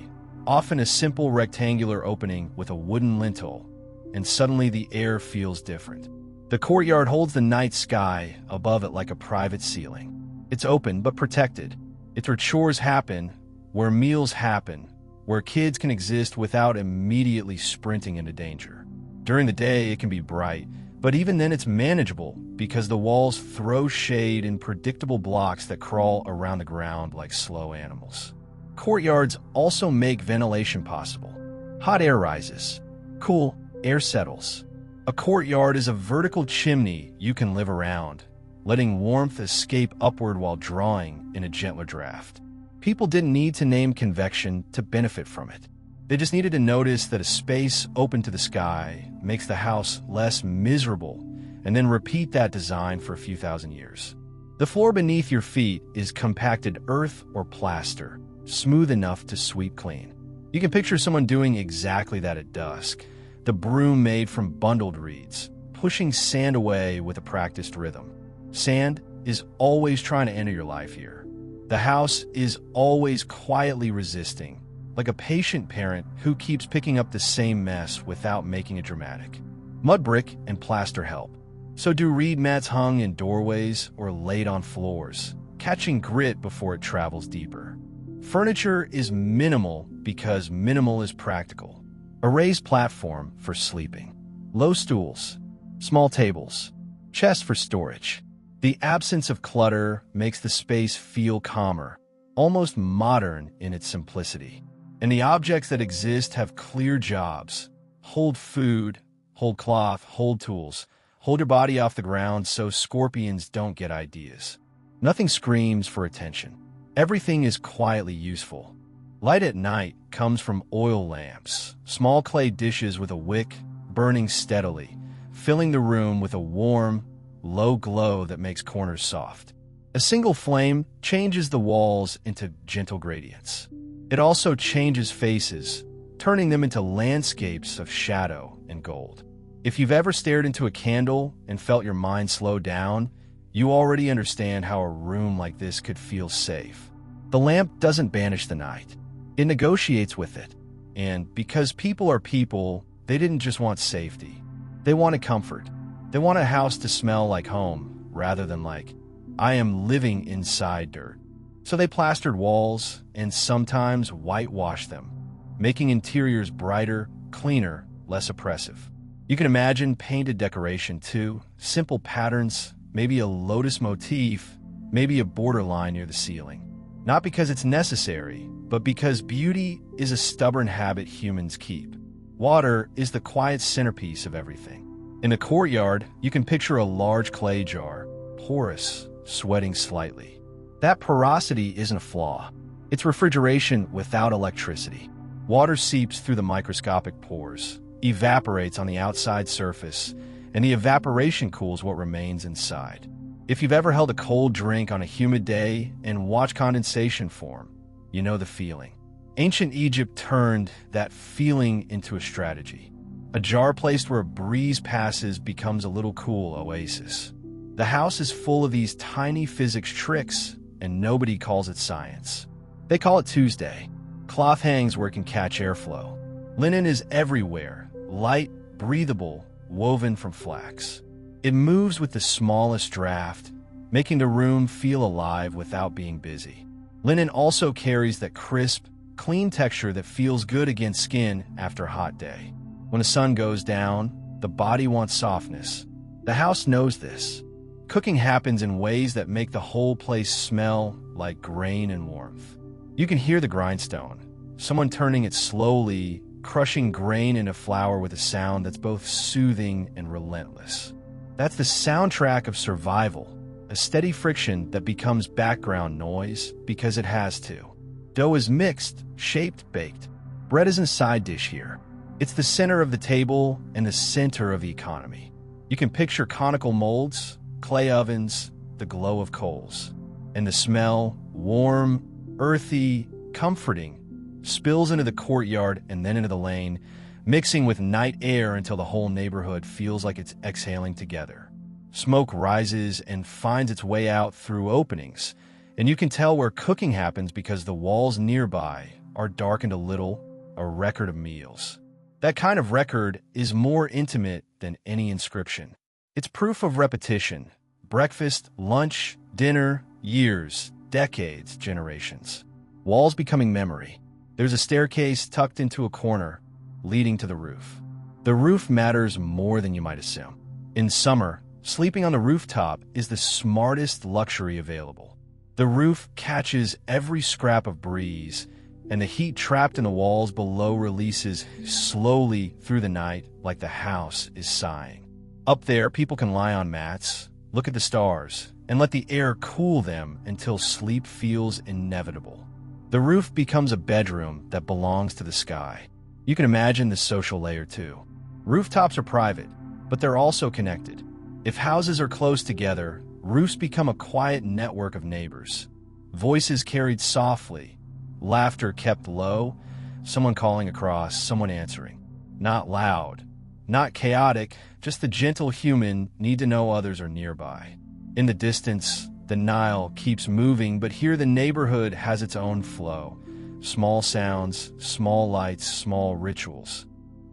often a simple rectangular opening with a wooden lintel, and suddenly the air feels different. The courtyard holds the night sky above it like a private ceiling. It's open but protected. It's where chores happen, where meals happen, where kids can exist without immediately sprinting into danger. During the day, it can be bright, but even then it's manageable because the walls throw shade in predictable blocks that crawl around the ground like slow animals. Courtyards also make ventilation possible. Hot air rises. Cool air settles. A courtyard is a vertical chimney you can live around, letting warmth escape upward while drawing in a gentler draft. People didn't need to name convection to benefit from it. They just needed to notice that a space open to the sky makes the house less miserable, and then repeat that design for a few thousand years. The floor beneath your feet is compacted earth or plaster, smooth enough to sweep clean. You can picture someone doing exactly that at dusk, the broom made from bundled reeds, pushing sand away with a practiced rhythm. Sand is always trying to enter your life here. The house is always quietly resisting, like a patient parent who keeps picking up the same mess without making it dramatic. Mud brick and plaster help. So do reed mats hung in doorways or laid on floors, catching grit before it travels deeper. Furniture is minimal because minimal is practical. A raised platform for sleeping. Low stools. Small tables. Chests for storage. The absence of clutter makes the space feel calmer, almost modern in its simplicity. And the objects that exist have clear jobs. Hold food, hold cloth, hold tools. Hold your body off the ground so scorpions don't get ideas. Nothing screams for attention. Everything is quietly useful. Light at night comes from oil lamps, small clay dishes with a wick burning steadily, filling the room with a warm, low glow that makes corners soft. A single flame changes the walls into gentle gradients. It also changes faces, turning them into landscapes of shadow and gold. If you've ever stared into a candle and felt your mind slow down, you already understand how a room like this could feel safe. The lamp doesn't banish the night. It negotiates with it. And because people are people, they didn't just want safety. They wanted comfort. They want a house to smell like home, rather than like, I am living inside dirt. So they plastered walls and sometimes whitewashed them, making interiors brighter, cleaner, less oppressive. You can imagine painted decoration too, simple patterns, maybe a lotus motif, maybe a borderline near the ceiling. Not because it's necessary, but because beauty is a stubborn habit humans keep. Water is the quiet centerpiece of everything. In the courtyard, you can picture a large clay jar, porous, sweating slightly. That porosity isn't a flaw. It's refrigeration without electricity. Water seeps through the microscopic pores, evaporates on the outside surface, and the evaporation cools what remains inside. If you've ever held a cold drink on a humid day and watched condensation form, you know the feeling. Ancient Egypt turned that feeling into a strategy. A jar placed where a breeze passes becomes a little cool oasis. The house is full of these tiny physics tricks, and nobody calls it science. They call it Tuesday. Cloth hangs where it can catch airflow. Linen is everywhere, light, breathable, woven from flax. It moves with the smallest draft, making the room feel alive without being busy. Linen also carries that crisp, clean texture that feels good against skin after a hot day. When the sun goes down, the body wants softness. The house knows this. Cooking happens in ways that make the whole place smell like grain and warmth. You can hear the grindstone, someone turning it slowly, crushing grain into flour with a sound that's both soothing and relentless. That's the soundtrack of survival, a steady friction that becomes background noise because it has to. Dough is mixed, shaped, baked. Bread is a side dish here. It's the center of the table and the center of the economy. You can picture conical molds, clay ovens, the glow of coals. and the smell, warm, earthy, comforting, spills into the courtyard and then into the lane, mixing with night air until the whole neighborhood feels like it's exhaling together. Smoke rises and finds its way out through openings, and you can tell where cooking happens because the walls nearby are darkened a little, a record of meals. That kind of record is more intimate than any inscription. It's proof of repetition. Breakfast, lunch, dinner, years, decades, generations. Walls becoming memory. There's a staircase tucked into a corner, leading to the roof. The roof matters more than you might assume. In summer, sleeping on the rooftop is the smartest luxury available. The roof catches every scrap of breeze, and the heat trapped in the walls below releases slowly through the night like the house is sighing. Up there, people can lie on mats, look at the stars, and let the air cool them until sleep feels inevitable. The roof becomes a bedroom that belongs to the sky. You can imagine the social layer too. Rooftops are private, but they're also connected. If houses are close together, roofs become a quiet network of neighbors. Voices carried softly, laughter kept low, someone calling across, someone answering. Not loud, not chaotic, just the gentle human need to know others are nearby. In the distance, the Nile keeps moving, but here the neighborhood has its own flow. Small sounds, small lights, small rituals.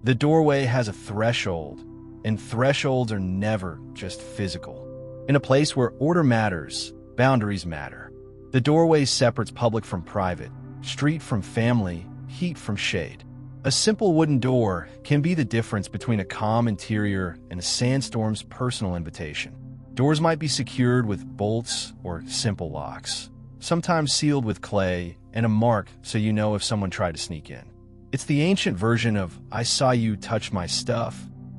The doorway has a threshold, and thresholds are never just physical. In a place where order matters, boundaries matter. The doorway separates public from private, street from family, heat from shade. A simple wooden door can be the difference between a calm interior and a sandstorm's personal invitation. Doors might be secured with bolts or simple locks, sometimes sealed with clay and a mark so you know if someone tried to sneak in. It's the ancient version of "I saw you touch my stuff,"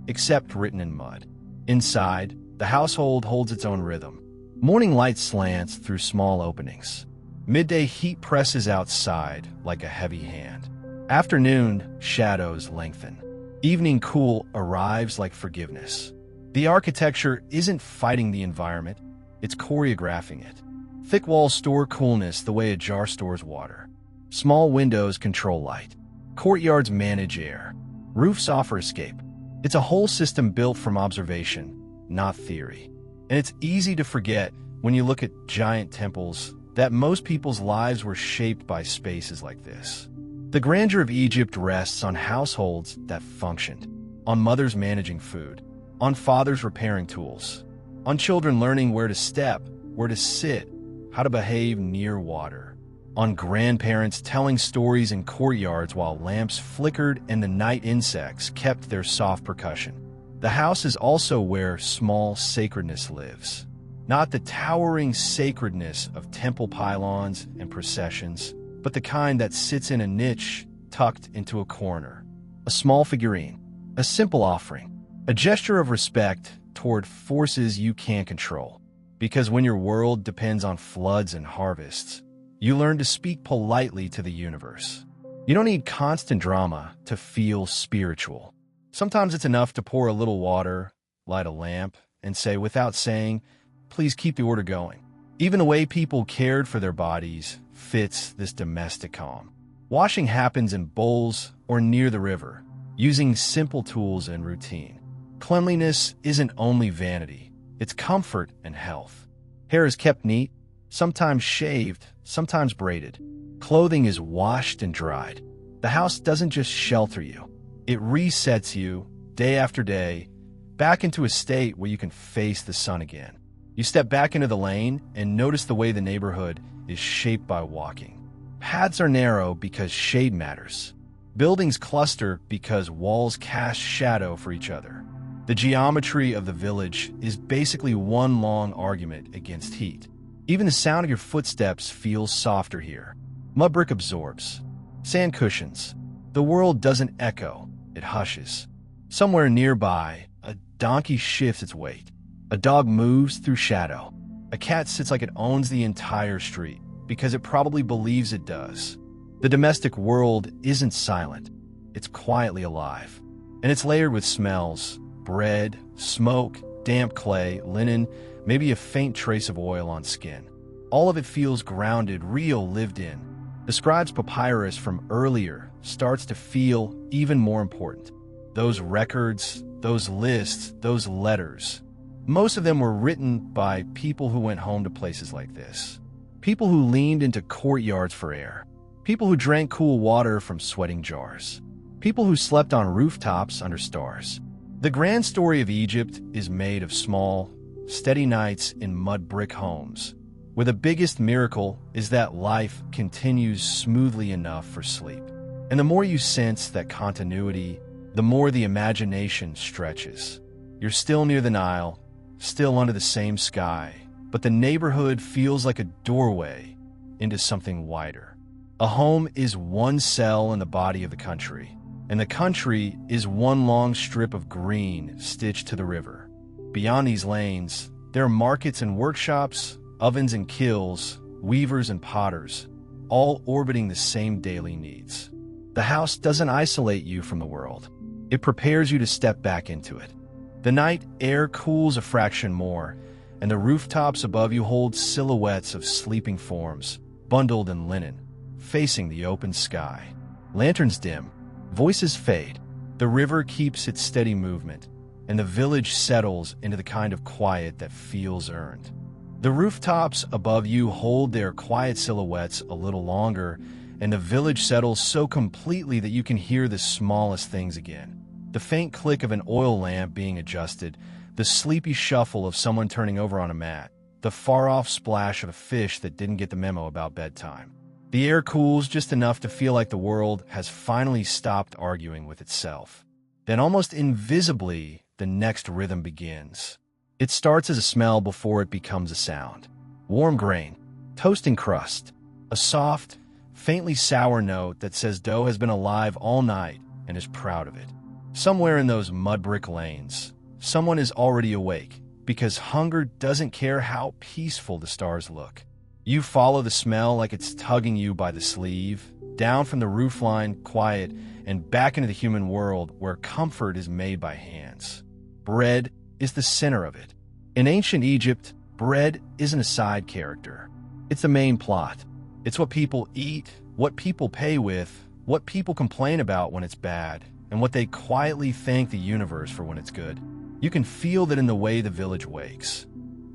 except written in mud. Inside, the household holds its own rhythm. Morning light slants through small openings. Midday heat presses outside like a heavy hand. Afternoon, shadows lengthen. Evening cool arrives like forgiveness. The architecture isn't fighting the environment, it's choreographing it. Thick walls store coolness the way a jar stores water. Small windows control light. Courtyards manage air. Roofs offer escape. It's a whole system built from observation, not theory. And it's easy to forget when you look at giant temples that most people's lives were shaped by spaces like this. The grandeur of Egypt rests on households that functioned, on mothers managing food, on fathers repairing tools, on children learning where to step, where to sit, how to behave near water, on grandparents telling stories in courtyards while lamps flickered and the night insects kept their soft percussion. The house is also where small sacredness lives. Not the towering sacredness of temple pylons and processions, but the kind that sits in a niche tucked into a corner. A small figurine, a simple offering, a gesture of respect toward forces you can't control. Because when your world depends on floods and harvests, you learn to speak politely to the universe. You don't need constant drama to feel spiritual. Sometimes it's enough to pour a little water, light a lamp, and say without saying, "Please keep the order going." Even the way people cared for their bodies fits this domestic calm. Washing happens in bowls or near the river, using simple tools and routine. Cleanliness isn't only vanity, it's comfort and health. Hair is kept neat, sometimes shaved, sometimes braided. Clothing is washed and dried. The house doesn't just shelter you, it resets you, day after day, back into a state where you can face the sun again. You step back into the lane and notice the way the neighborhood is shaped by walking. Paths are narrow because shade matters. Buildings cluster because walls cast shadow for each other. The geometry of the village is basically one long argument against heat. Even the sound of your footsteps feels softer here. Mud brick absorbs. Sand cushions. The world doesn't echo, it hushes. Somewhere nearby, a donkey shifts its weight. A dog moves through shadow. A cat sits like it owns the entire street, because it probably believes it does. The domestic world isn't silent. It's quietly alive. And it's layered with smells: bread, smoke, damp clay, linen, maybe a faint trace of oil on skin. All of it feels grounded, real, lived in. The scribe's papyrus from earlier starts to feel even more important. Those records, those lists, those letters. Most of them were written by people who went home to places like this. People who leaned into courtyards for air. People who drank cool water from sweating jars. People who slept on rooftops under stars. The grand story of Egypt is made of small, steady nights in mud brick homes, where the biggest miracle is that life continues smoothly enough for sleep. And the more you sense that continuity, the more the imagination stretches. You're still near the Nile, still under the same sky, but the neighborhood feels like a doorway into something wider. A home is one cell in the body of the country, and the country is one long strip of green stitched to the river. Beyond these lanes, there are markets and workshops, ovens and kilns, weavers and potters, all orbiting the same daily needs. The house doesn't isolate you from the world. It prepares you to step back into it. The night air cools a fraction more, and the rooftops above you hold silhouettes of sleeping forms, bundled in linen, facing the open sky. Lanterns dim, voices fade. The river keeps its steady movement, and the village settles into the kind of quiet that feels earned. The rooftops above you hold their quiet silhouettes a little longer, and the village settles so completely that you can hear the smallest things again. The faint click of an oil lamp being adjusted, the sleepy shuffle of someone turning over on a mat, the far-off splash of a fish that didn't get the memo about bedtime. The air cools just enough to feel like the world has finally stopped arguing with itself. Then almost invisibly, the next rhythm begins. It starts as a smell before it becomes a sound. Warm grain, toasting crust, a soft, faintly sour note that says dough has been alive all night and is proud of it. Somewhere in those mud brick lanes, someone is already awake because hunger doesn't care how peaceful the stars look. You follow the smell like it's tugging you by the sleeve, down from the roofline, quiet, and back into the human world where comfort is made by hands. Bread is the center of it. In ancient Egypt, bread isn't a side character. It's the main plot. It's what people eat, what people pay with, what people complain about when it's bad, and what they quietly thank the universe for when it's good. You can feel that in the way the village wakes.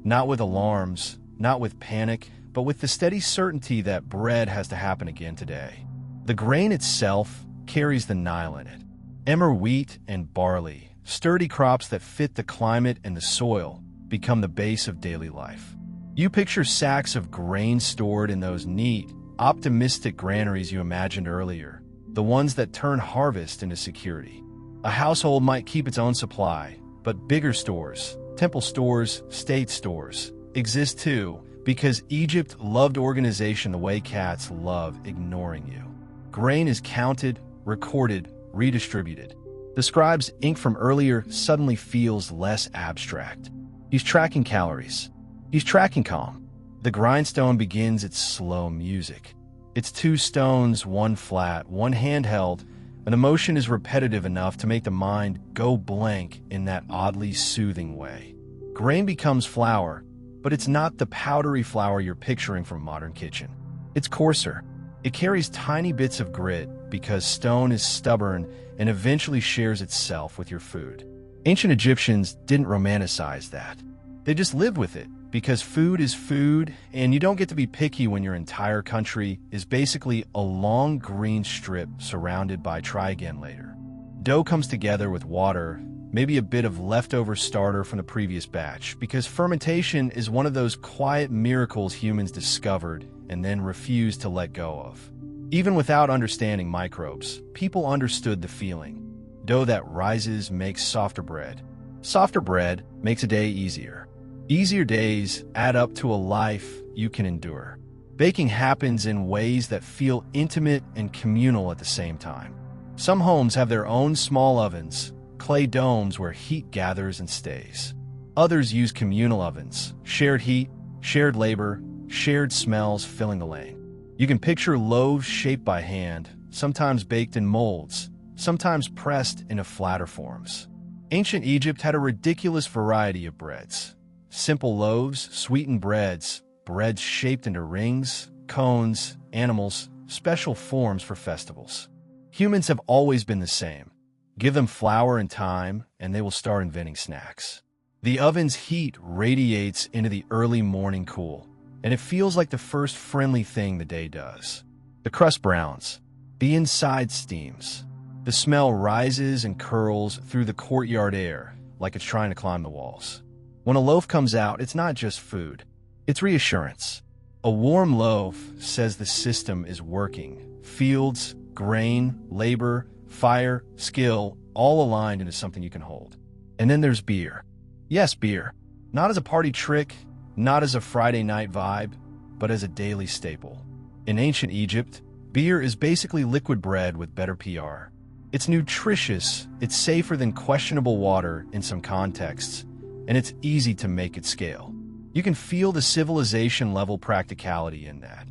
Not with alarms, not with panic, but with the steady certainty that bread has to happen again today. The grain itself carries the Nile in it. Emmer wheat and barley, sturdy crops that fit the climate and the soil, become the base of daily life. You picture sacks of grain stored in those neat, optimistic granaries you imagined earlier, the ones that turn harvest into security. A household might keep its own supply, but bigger stores, temple stores, state stores, exist too, because Egypt loved organization the way cats love ignoring you. Grain is counted, recorded, redistributed. The scribe's ink from earlier suddenly feels less abstract. He's tracking calories. He's tracking calm. The grindstone begins its slow music. It's 2 stones, one flat, one handheld, and the motion is repetitive enough to make the mind go blank in that oddly soothing way. Grain becomes flour, but it's not the powdery flour you're picturing from a modern kitchen. It's coarser. It carries tiny bits of grit because stone is stubborn and eventually shares itself with your food. Ancient Egyptians didn't romanticize that. They just lived with it because food is food, and you don't get to be picky when your entire country is basically a long green strip surrounded by try again later. Dough comes together with water, maybe a bit of leftover starter from the previous batch, because fermentation is one of those quiet miracles humans discovered and then refused to let go of. Even without understanding microbes, people understood the feeling. Dough that rises makes softer bread. Softer bread makes a day easier. Easier days add up to a life you can endure. Baking happens in ways that feel intimate and communal at the same time. Some homes have their own small ovens, clay domes where heat gathers and stays. Others use communal ovens, shared heat, shared labor, shared smells filling the lane. You can picture loaves shaped by hand, sometimes baked in molds, sometimes pressed into flatter forms. Ancient Egypt had a ridiculous variety of breads. Simple loaves, sweetened breads, breads shaped into rings, cones, animals, special forms for festivals. Humans have always been the same. Give them flour and time, and they will start inventing snacks. The oven's heat radiates into the early morning cool, and it feels like the first friendly thing the day does. The crust browns. The inside steams. The smell rises and curls through the courtyard air like it's trying to climb the walls. When a loaf comes out, it's not just food. It's reassurance. A warm loaf says the system is working. Fields, grain, labor, fire, skill, all aligned into something you can hold. And then there's beer. Yes, beer. Not as a party trick, not as a Friday night vibe, but as a daily staple. In ancient Egypt, beer is basically liquid bread with better PR. It's nutritious, it's safer than questionable water in some contexts, and it's easy to make at scale. You can feel the civilization-level practicality in that.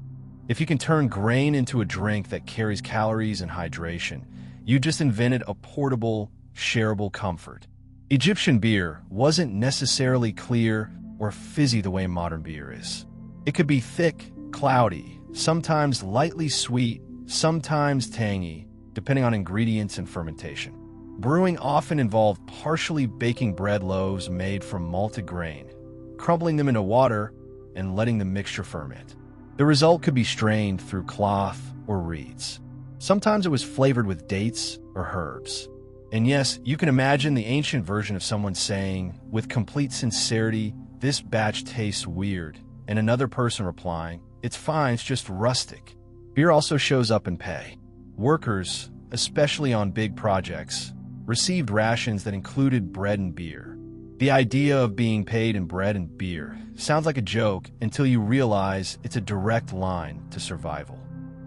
If you can turn grain into a drink that carries calories and hydration, you just invented a portable, shareable comfort. Egyptian beer wasn't necessarily clear or fizzy the way modern beer is. It could be thick, cloudy, sometimes lightly sweet, sometimes tangy, depending on ingredients and fermentation. Brewing often involved partially baking bread loaves made from malted grain, crumbling them into water, and letting the mixture ferment. The result could be strained through cloth or reeds. Sometimes it was flavored with dates or herbs. And yes, you can imagine the ancient version of someone saying, with complete sincerity, "This batch tastes weird," and another person replying, "It's fine, it's just rustic." Beer also shows up in pay. Workers, especially on big projects, received rations that included bread and beer. The idea of being paid in bread and beer sounds like a joke until you realize it's a direct line to survival.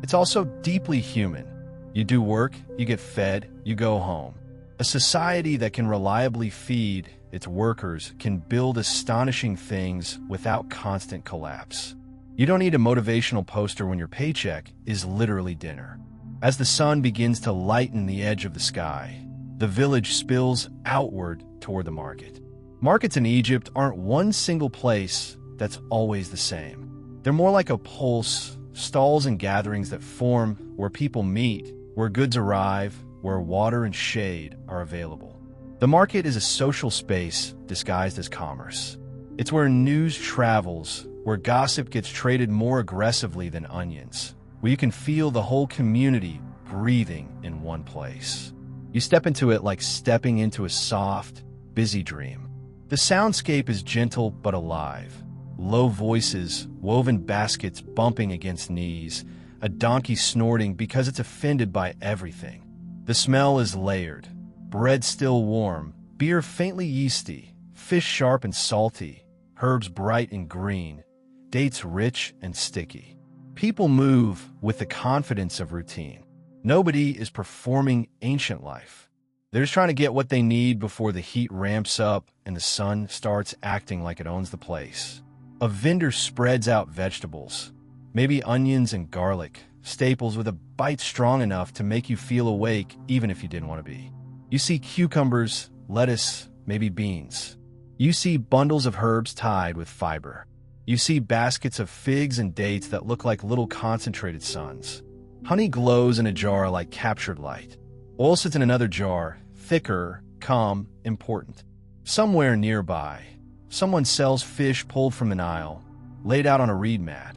It's also deeply human. You do work, you get fed, you go home. A society that can reliably feed its workers can build astonishing things without constant collapse. You don't need a motivational poster when your paycheck is literally dinner. As the sun begins to lighten the edge of the sky, the village spills outward toward the market. Markets in Egypt aren't one single place that's always the same. They're more like a pulse, stalls and gatherings that form where people meet, where goods arrive, where water and shade are available. The market is a social space disguised as commerce. It's where news travels, where gossip gets traded more aggressively than onions, where you can feel the whole community breathing in one place. You step into it like stepping into a soft, busy dream. The soundscape is gentle but alive. Low voices, woven baskets bumping against knees, a donkey snorting because it's offended by everything. The smell is layered. Bread still warm, beer faintly yeasty, fish sharp and salty, herbs bright and green, dates rich and sticky. People move with the confidence of routine. Nobody is performing ancient life. They're just trying to get what they need before the heat ramps up and the sun starts acting like it owns the place. A vendor spreads out vegetables, maybe onions and garlic, staples with a bite strong enough to make you feel awake even if you didn't want to be. You see cucumbers, lettuce, maybe beans. You see bundles of herbs tied with fiber. You see baskets of figs and dates that look like little concentrated suns. Honey glows in a jar like captured light. Oil sits in another jar, thicker, calm, important. Somewhere nearby, someone sells fish pulled from the Nile, laid out on a reed mat.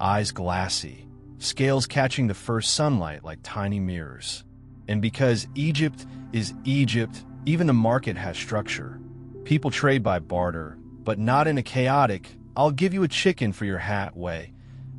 Eyes glassy, scales catching the first sunlight like tiny mirrors. And because Egypt is Egypt, even the market has structure. People trade by barter, but not in a chaotic, "I'll give you a chicken for your hat" way.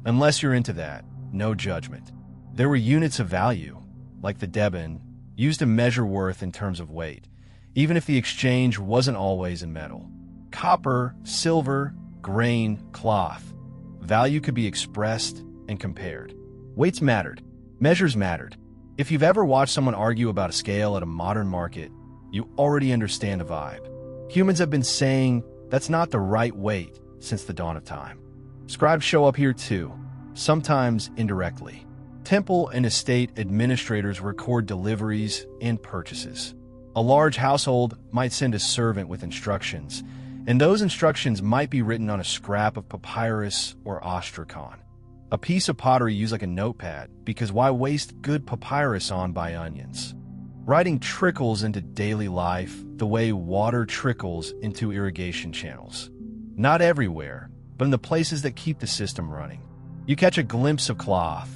Unless you're into that, no judgment. There were units of value, like the deben, used to measure worth in terms of weight, even if the exchange wasn't always in metal. Copper, silver, grain, cloth. Value could be expressed and compared. Weights mattered. Measures mattered. If you've ever watched someone argue about a scale at a modern market, you already understand the vibe. Humans have been saying that's not the right weight since the dawn of time. Scribes show up here too, sometimes indirectly. Temple and estate administrators record deliveries and purchases. A large household might send a servant with instructions, And those instructions might be written on a scrap of papyrus or ostrakhan. A piece of pottery used like a notepad, because why waste good papyrus on by onions? Writing trickles into daily life the way water trickles into irrigation channels. Not everywhere, but in the places that keep the system running. You catch a glimpse of cloth,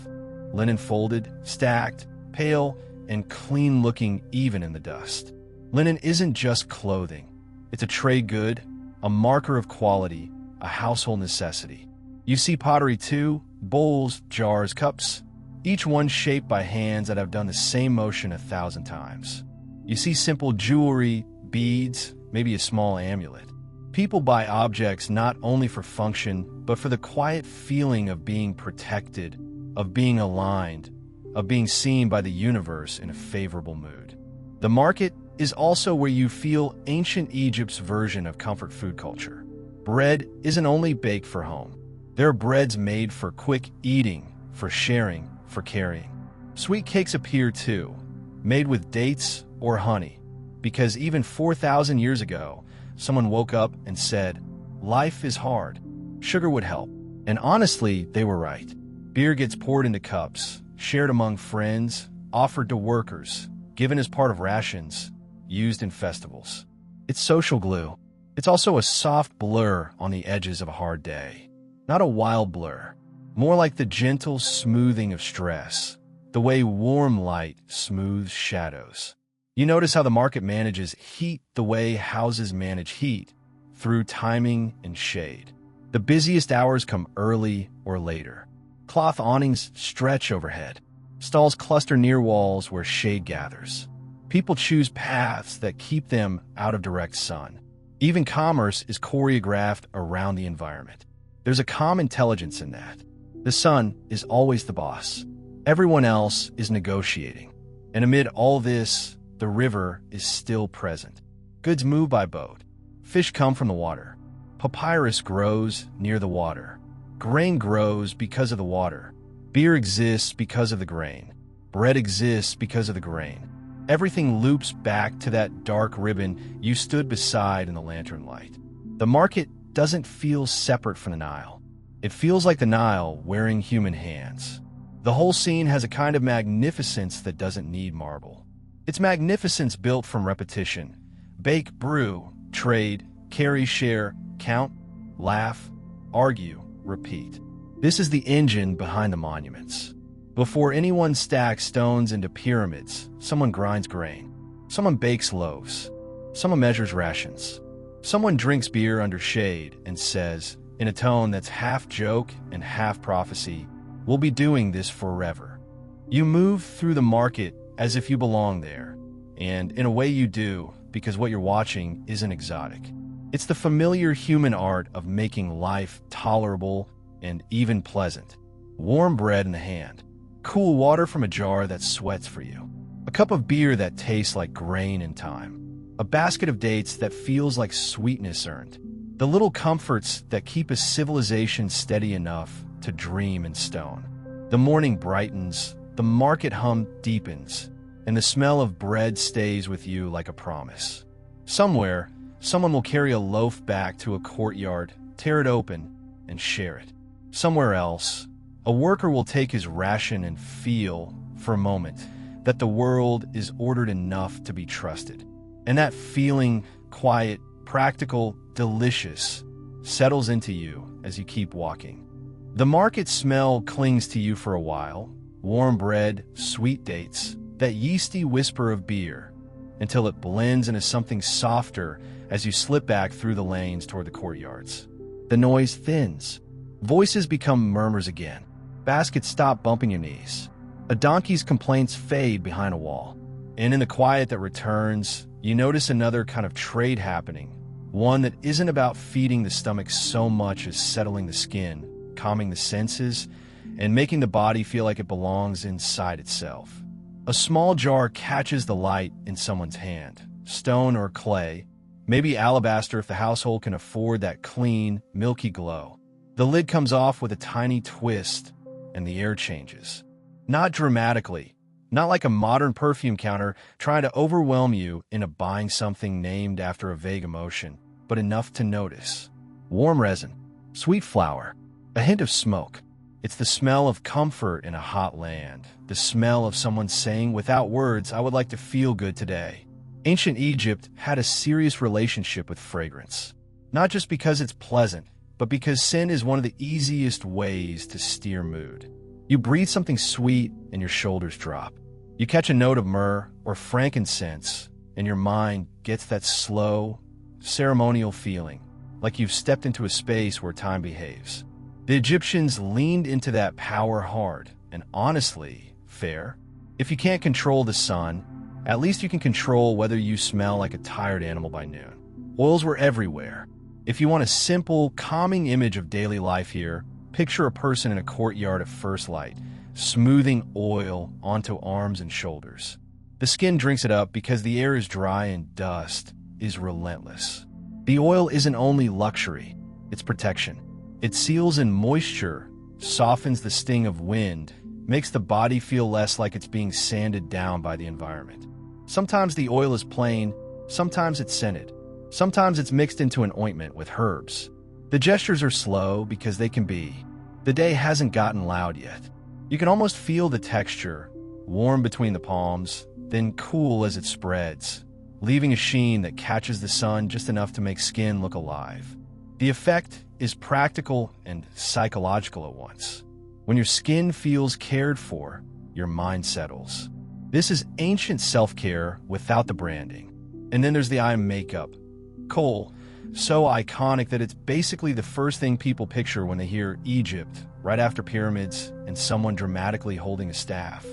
linen folded, stacked, pale, and clean-looking even in the dust. Linen isn't just clothing. It's a trade good, a marker of quality, a household necessity. You see pottery too, bowls, jars, cups, each one shaped by hands that have done the same motion 1,000 times. You see simple jewelry, beads, maybe a small amulet. People buy objects not only for function, but for the quiet feeling of being protected, of being aligned, of being seen by the universe in a favorable mood. The market is also where you feel ancient Egypt's version of comfort food culture. Bread isn't only baked for home. There are breads made for quick eating, for sharing, for carrying. Sweet cakes appear too, made with dates or honey, because even 4,000 years ago, someone woke up and said, "Life is hard. Sugar would help." And honestly, they were right. Beer gets poured into cups, shared among friends, offered to workers, given as part of rations, used in festivals. It's social glue. It's also a soft blur on the edges of a hard day. Not a wild blur, more like the gentle smoothing of stress, the way warm light smooths shadows. You notice how the market manages heat the way houses manage heat, through timing and shade. The busiest hours come early or later. Cloth awnings stretch overhead. Stalls cluster near walls where shade gathers. People choose paths that keep them out of direct sun. Even commerce is choreographed around the environment. There's a calm intelligence in that. The sun is always the boss. Everyone else is negotiating. And amid all this, the river is still present. Goods move by boat. Fish come from the water. Papyrus grows near the water. Grain grows because of the water. Beer exists because of the grain. Bread exists because of the grain. Everything loops back to that dark ribbon you stood beside in the lantern light. The market doesn't feel separate from the Nile. It feels like the Nile wearing human hands. The whole scene has a kind of magnificence that doesn't need marble. It's magnificence built from repetition. Bake, brew, trade, carry, share, count, laugh, argue, repeat. This is the engine behind the monuments. Before anyone stacks stones into pyramids, someone grinds grain. Someone bakes loaves. Someone measures rations. Someone drinks beer under shade and says, in a tone that's half joke and half prophecy, "We'll be doing this forever." You move through the market as if you belong there, and in a way you do, because what you're watching isn't exotic. It's the familiar human art of making life tolerable and even pleasant. Warm bread in the hand. Cool water from a jar that sweats for you. A cup of beer that tastes like grain in time. A basket of dates that feels like sweetness earned. The little comforts that keep a civilization steady enough to dream in stone. The morning brightens, the market hum deepens, and the smell of bread stays with you like a promise. Somewhere, someone will carry a loaf back to a courtyard, tear it open, and share it. Somewhere else, a worker will take his ration and feel, for a moment, that the world is ordered enough to be trusted. And that feeling, quiet, practical, delicious, settles into you as you keep walking. The market smell clings to you for a while. Warm bread, sweet dates, that yeasty whisper of beer, until it blends into something softer as you slip back through the lanes toward the courtyards. The noise thins. Voices become murmurs again. Baskets stop bumping your knees. A donkey's complaints fade behind a wall. And in the quiet that returns, you notice another kind of trade happening. One that isn't about feeding the stomach so much as settling the skin, calming the senses, and making the body feel like it belongs inside itself. A small jar catches the light in someone's hand, stone or clay, maybe alabaster if the household can afford that clean, milky glow. The lid comes off with a tiny twist, and the air changes. Not dramatically, not like a modern perfume counter trying to overwhelm you into buying something named after a vague emotion. but enough to notice. Warm resin, sweet flower, a hint of smoke. It's the smell of comfort in a hot land, the smell of someone saying without words, "I would like to feel good today." Ancient Egypt had a serious relationship with fragrance, not just because it's pleasant, but because scent is one of the easiest ways to steer mood. You breathe something sweet and your shoulders drop. You catch a note of myrrh or frankincense and your mind gets that slow, ceremonial feeling, like you've stepped into a space where time behaves. The Egyptians leaned into that power hard and honestly fair. If you can't control the sun, at least you can control whether you smell like a tired animal by noon. Oils were everywhere. If you want a simple, calming image of daily life here, picture a person in a courtyard at first light, smoothing oil onto arms and shoulders. The skin drinks it up because the air is dry and dust is relentless. The oil isn't only luxury, it's protection. It seals in moisture, softens the sting of wind, makes the body feel less like it's being sanded down by the environment. Sometimes the oil is plain, sometimes it's scented, sometimes it's mixed into an ointment with herbs. The gestures are slow because they can be. The day hasn't gotten loud yet. You can almost feel the texture, warm between the palms, then cool as it spreads, leaving a sheen that catches the sun just enough to make skin look alive. The effect is practical and psychological at once. When your skin feels cared for, your mind settles. This is ancient self-care without the branding. And then there's the eye makeup. Kohl, so iconic that it's basically the first thing people picture when they hear Egypt, right after pyramids and someone dramatically holding a staff.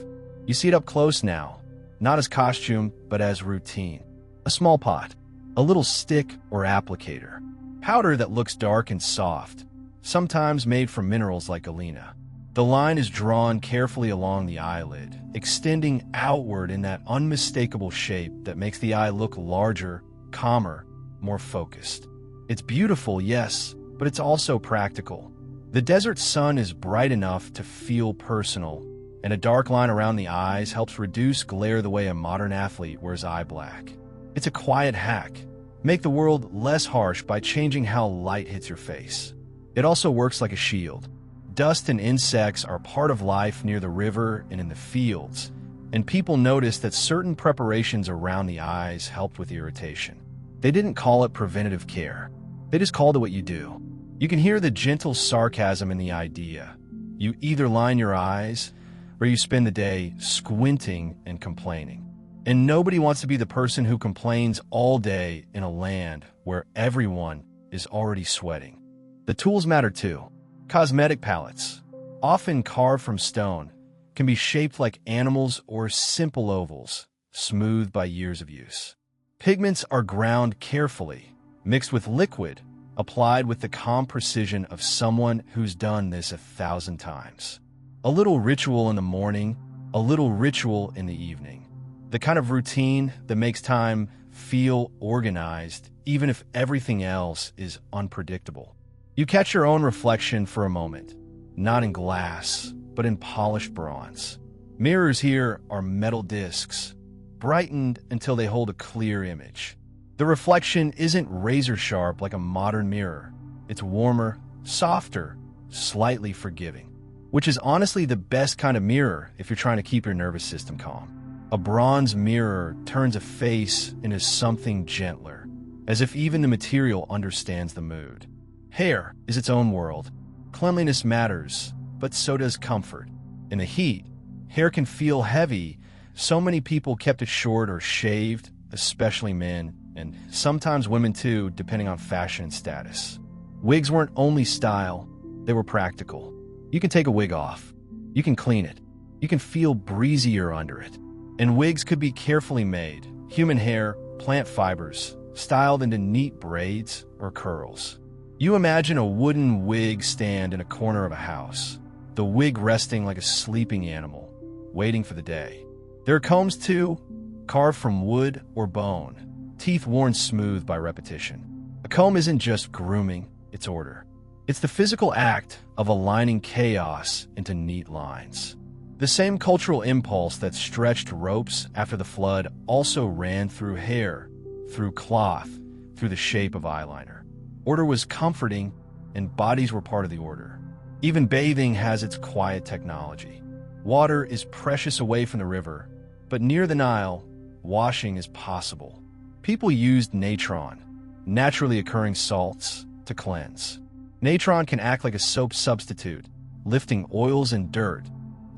You see it up close now, not as costume, but as routine. A small pot, a little stick or applicator, powder that looks dark and soft, sometimes made from minerals like galena. The line is drawn carefully along the eyelid, extending outward in that unmistakable shape that makes the eye look larger, calmer, more focused. It's beautiful, yes, but it's also practical. The desert sun is bright enough to feel personal, and a dark line around the eyes helps reduce glare the way a modern athlete wears eye black. It's a quiet hack. Make the world less harsh by changing how light hits your face. It also works like a shield. Dust and insects are part of life near the river and in the fields, and people noticed that certain preparations around the eyes helped with irritation. They didn't call it preventative care. They just called it what you do. You can hear the gentle sarcasm in the idea. You either line your eyes, or you spend the day squinting and complaining. And nobody wants to be the person who complains all day in a land where everyone is already sweating. The tools matter too. Cosmetic palettes, often carved from stone, can be shaped like animals or simple ovals, smoothed by years of use. Pigments are ground carefully, mixed with liquid, applied with the calm precision of someone who's done this 1,000 times. A little ritual in the morning, a little ritual in the evening. The kind of routine that makes time feel organized, even if everything else is unpredictable. You catch your own reflection for a moment, not in glass, but in polished bronze. Mirrors here are metal discs, brightened until they hold a clear image. The reflection isn't razor sharp like a modern mirror. It's warmer, softer, slightly forgiving, which is honestly the best kind of mirror if you're trying to keep your nervous system calm. A bronze mirror turns a face into something gentler, as if even the material understands the mood. Hair is its own world. Cleanliness matters, but so does comfort. In the heat, hair can feel heavy. So many people kept it short or shaved, especially men, and sometimes women too, depending on fashion and status. Wigs weren't only style, they were practical. You can take a wig off. You can clean it. You can feel breezier under it. And wigs could be carefully made, human hair, plant fibers, styled into neat braids or curls. You imagine a wooden wig stand in a corner of a house, the wig resting like a sleeping animal, waiting for the day. There are combs too, carved from wood or bone, teeth worn smooth by repetition. A comb isn't just grooming, it's order. It's the physical act of aligning chaos into neat lines. The same cultural impulse that stretched ropes after the flood also ran through hair, through cloth, through through the shape of eyeliner. Order was comforting, and bodies were part of the order. Even bathing has its quiet technology. Water is precious away from the river, but near the Nile, washing is possible. People used natron, naturally occurring salts, to cleanse. Natron can act like a soap substitute, lifting oils and dirt,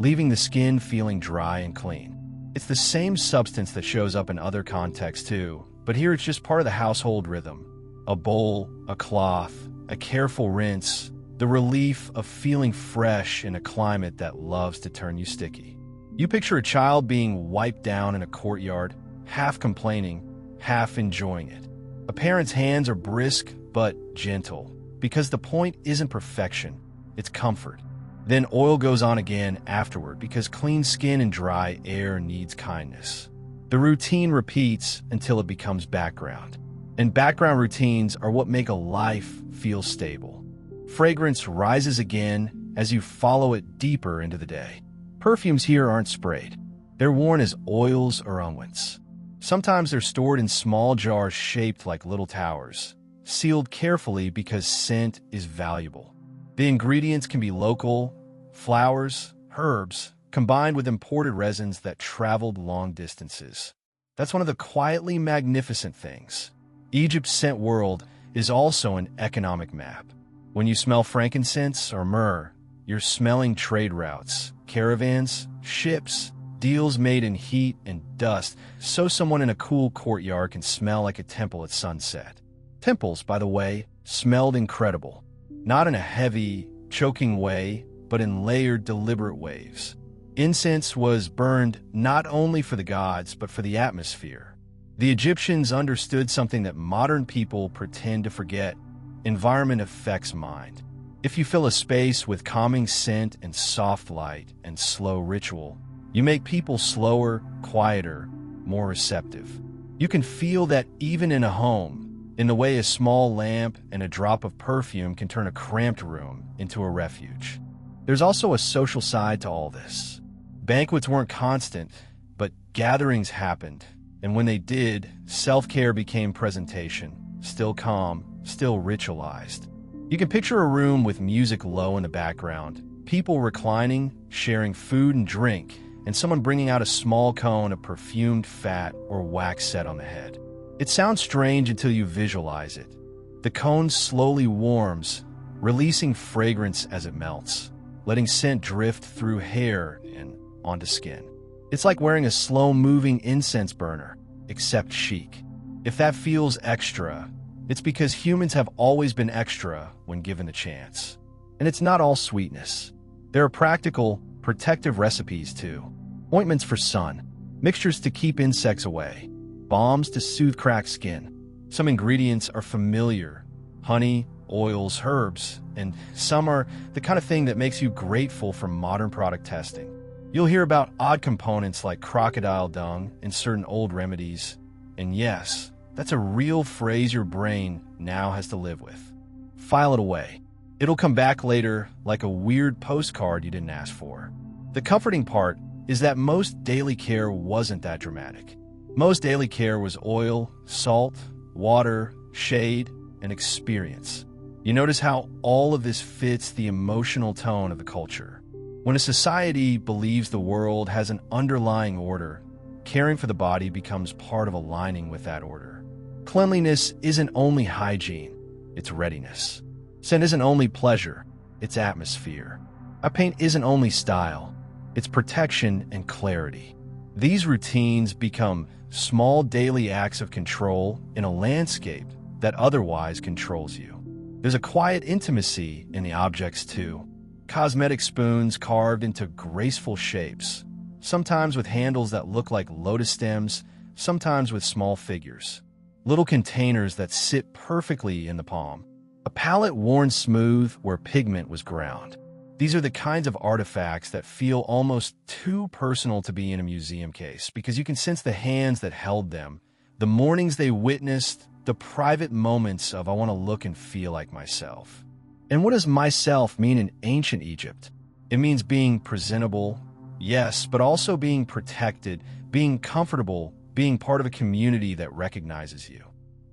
leaving the skin feeling dry and clean. It's the same substance that shows up in other contexts too, but here it's just part of the household rhythm. A bowl, a cloth, a careful rinse, the relief of feeling fresh in a climate that loves to turn you sticky. You picture a child being wiped down in a courtyard, half complaining, half enjoying it. A parent's hands are brisk but gentle, because the point isn't perfection, it's comfort. Then oil goes on again afterward because clean skin and dry air needs kindness. The routine repeats until it becomes background. And background routines are what make a life feel stable. Fragrance rises again as you follow it deeper into the day. Perfumes here aren't sprayed. They're worn as oils or unguents. Sometimes they're stored in small jars shaped like little towers, sealed carefully because scent is valuable. The ingredients can be local, flowers, herbs, combined with imported resins that traveled long distances. That's one of the quietly magnificent things. Egypt's scent world is also an economic map. When you smell frankincense or myrrh, you're smelling trade routes, caravans, ships, deals made in heat and dust, so someone in a cool courtyard can smell like a temple at sunset. Temples, by the way, smelled incredible. Not in a heavy, choking way, but in layered, deliberate waves. Incense was burned not only for the gods, but for the atmosphere. The Egyptians understood something that modern people pretend to forget. Environment affects mind. If you fill a space with calming scent and soft light and slow ritual, you make people slower, quieter, more receptive. You can feel that even in a home, in the way a small lamp and a drop of perfume can turn a cramped room into a refuge. There's also a social side to all this. Banquets weren't constant, but gatherings happened. And when they did, self-care became presentation, still calm, still ritualized. You can picture a room with music low in the background, people reclining, sharing food and drink, and someone bringing out a small cone of perfumed fat or wax set on the head. It sounds strange until you visualize it. The cone slowly warms, releasing fragrance as it melts, letting scent drift through hair and onto skin. It's like wearing a slow-moving incense burner, except chic. If that feels extra, it's because humans have always been extra when given the chance. And it's not all sweetness. There are practical, protective recipes too. Ointments for sun, mixtures to keep insects away, balms to soothe cracked skin. Some ingredients are familiar: honey, oils, herbs, and some are the kind of thing that makes you grateful for modern product testing. You'll hear about odd components like crocodile dung in certain old remedies. And yes, that's a real phrase your brain now has to live with. File it away. It'll come back later like a weird postcard you didn't ask for. The comforting part is that most daily care wasn't that dramatic. Most daily care was oil, salt, water, shade, and experience. You notice how all of this fits the emotional tone of the culture. When a society believes the world has an underlying order, caring for the body becomes part of aligning with that order. Cleanliness isn't only hygiene, it's readiness. Scent isn't only pleasure, it's atmosphere. A paint isn't only style, it's protection and clarity. These routines become small daily acts of control in a landscape that otherwise controls you. There's a quiet intimacy in the objects too. Cosmetic spoons carved into graceful shapes, sometimes with handles that look like lotus stems, sometimes with small figures. Little containers that sit perfectly in the palm. A palette worn smooth where pigment was ground. These are the kinds of artifacts that feel almost too personal to be in a museum case because you can sense the hands that held them, the mornings they witnessed, the private moments of I want to look and feel like myself. And what does myself mean in ancient Egypt? It means being presentable, yes, but also being protected, being comfortable, being part of a community that recognizes you.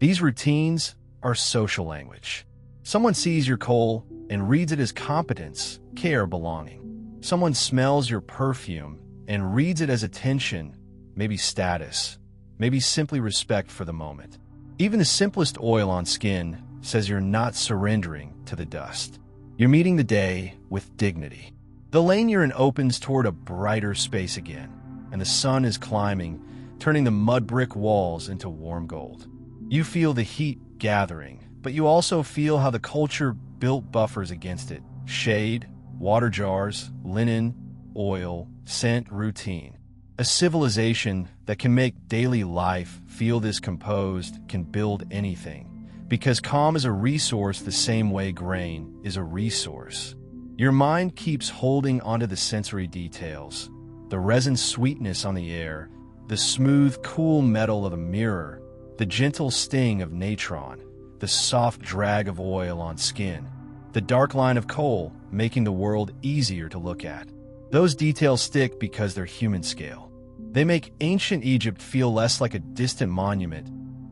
These routines are social language. Someone sees your coal and reads it as competence, care, belonging. Someone smells your perfume and reads it as attention, maybe status, maybe simply respect for the moment. Even the simplest oil on skin says you're not surrendering to the dust. You're meeting the day with dignity. The lane you're in opens toward a brighter space again, and the sun is climbing, turning the mud brick walls into warm gold. You feel the heat gathering, but you also feel how the culture built buffers against it. Shade, water jars, linen, oil, scent, routine. A civilization that can make daily life feel this composed can build anything. Because calm is a resource the same way grain is a resource. Your mind keeps holding onto the sensory details, the resin sweetness on the air, the smooth, cool metal of a mirror, the gentle sting of natron, the soft drag of oil on skin, the dark line of coal making the world easier to look at. Those details stick because they're human scale. They make ancient Egypt feel less like a distant monument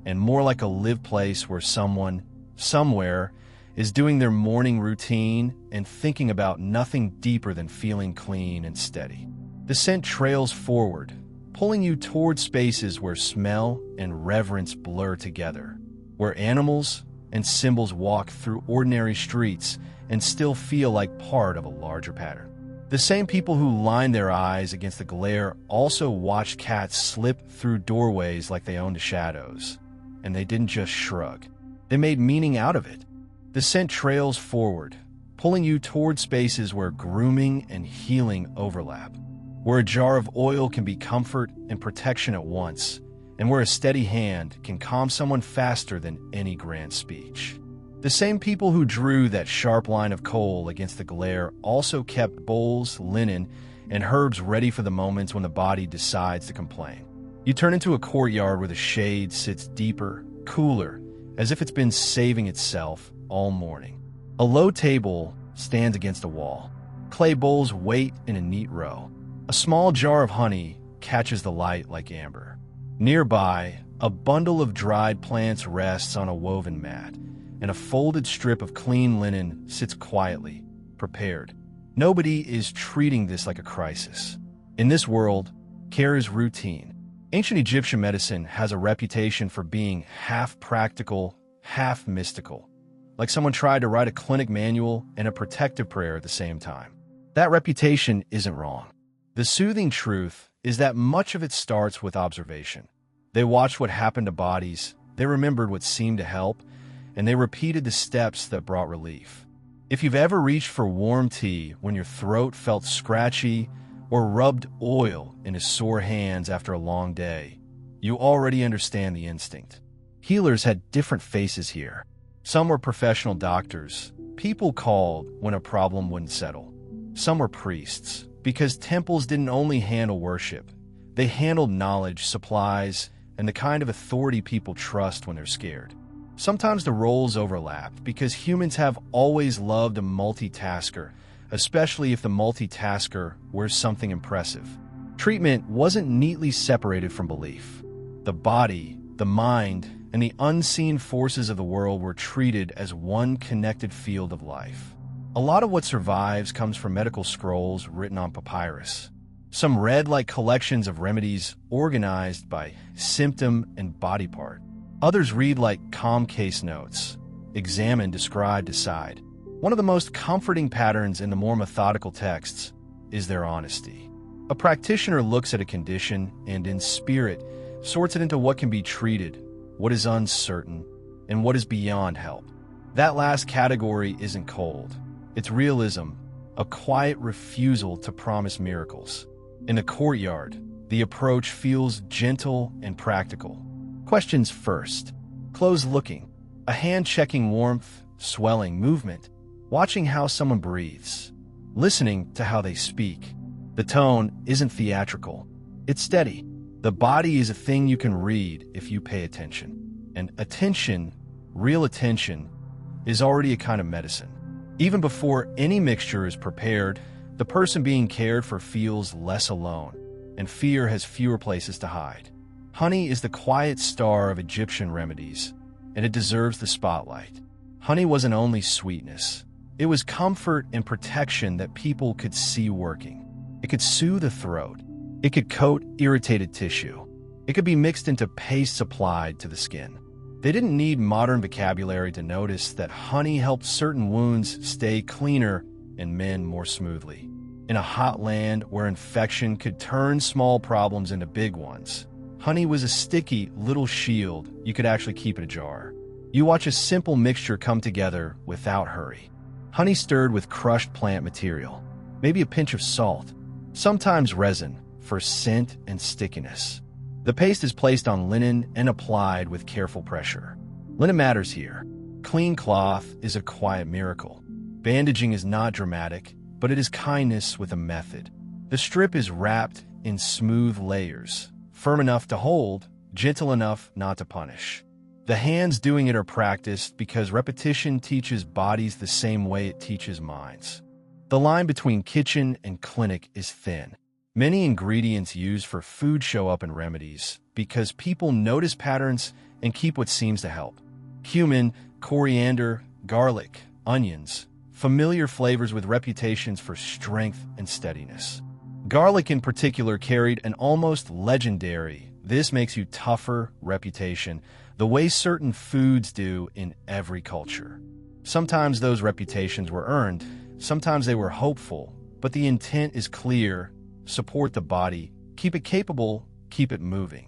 and more like a lived place where someone, somewhere, is doing their morning routine and thinking about nothing deeper than feeling clean and steady. The scent trails forward, pulling you toward spaces where smell and reverence blur together, where animals and symbols walk through ordinary streets and still feel like part of a larger pattern. The same people who line their eyes against the glare also watched cats slip through doorways like they owned the shadows. And they didn't just shrug. They made meaning out of it. The scent trails forward, pulling you toward spaces where grooming and healing overlap, where a jar of oil can be comfort and protection at once, and where a steady hand can calm someone faster than any grand speech. The same people who drew that sharp line of coal against the glare also kept bowls, linen, and herbs ready for the moments when the body decides to complain. You turn into a courtyard where the shade sits deeper, cooler, as if it's been saving itself all morning. A low table stands against a wall. Clay bowls wait in a neat row. A small jar of honey catches the light like amber. Nearby, a bundle of dried plants rests on a woven mat, and a folded strip of clean linen sits quietly, prepared. Nobody is treating this like a crisis. In this world, care is routine. Ancient Egyptian medicine has a reputation for being half practical, half mystical, like someone tried to write a clinic manual and a protective prayer at the same time. That reputation isn't wrong. The soothing truth is that much of it starts with observation. They watched what happened to bodies, they remembered what seemed to help, and they repeated the steps that brought relief. If you've ever reached for warm tea when your throat felt scratchy, or rubbed oil in his sore hands after a long day, you already understand the instinct. Healers had different faces here. Some were professional doctors, people called when a problem wouldn't settle. Some were priests, because temples didn't only handle worship. They handled knowledge, supplies, and the kind of authority people trust when they're scared. Sometimes the roles overlapped because humans have always loved a multitasker, especially if the multitasker wears something impressive. Treatment wasn't neatly separated from belief. The body, the mind, and the unseen forces of the world were treated as one connected field of life. A lot of what survives comes from medical scrolls written on papyrus. Some read like collections of remedies organized by symptom and body part. Others read like calm case notes, examine, describe, decide. One of the most comforting patterns in the more methodical texts is their honesty. A practitioner looks at a condition and, in spirit, sorts it into what can be treated, what is uncertain, and what is beyond help. That last category isn't cold. It's realism, a quiet refusal to promise miracles. In the courtyard, the approach feels gentle and practical. Questions first. Close looking. A hand checking warmth, swelling, movement. Watching how someone breathes, listening to how they speak. The tone isn't theatrical, it's steady. The body is a thing you can read if you pay attention. And attention, real attention, is already a kind of medicine. Even before any mixture is prepared, the person being cared for feels less alone, and fear has fewer places to hide. Honey is the quiet star of Egyptian remedies. and it deserves the spotlight. Honey wasn't only sweetness. It was comfort and protection that people could see working. It could soothe the throat. It could coat irritated tissue. It could be mixed into pastes applied to the skin. They didn't need modern vocabulary to notice that honey helped certain wounds stay cleaner and mend more smoothly. In a hot land where infection could turn small problems into big ones, honey was a sticky little shield you could actually keep in a jar. You watch a simple mixture come together without hurry. Honey stirred with crushed plant material, maybe a pinch of salt, sometimes resin for scent and stickiness. The paste is placed on linen and applied with careful pressure. Linen matters here. Clean cloth is a quiet miracle. Bandaging is not dramatic, but it is kindness with a method. The strip is wrapped in smooth layers, firm enough to hold, gentle enough not to punish. The hands doing it are practiced because repetition teaches bodies the same way it teaches minds. The line between kitchen and clinic is thin. Many ingredients used for food show up in remedies because people notice patterns and keep what seems to help. Cumin, coriander, garlic, onions, familiar flavors with reputations for strength and steadiness. Garlic in particular carried an almost legendary "this makes you tougher" reputation, the way certain foods do in every culture. Sometimes those reputations were earned, sometimes they were hopeful, but the intent is clear: support the body, keep it capable, keep it moving.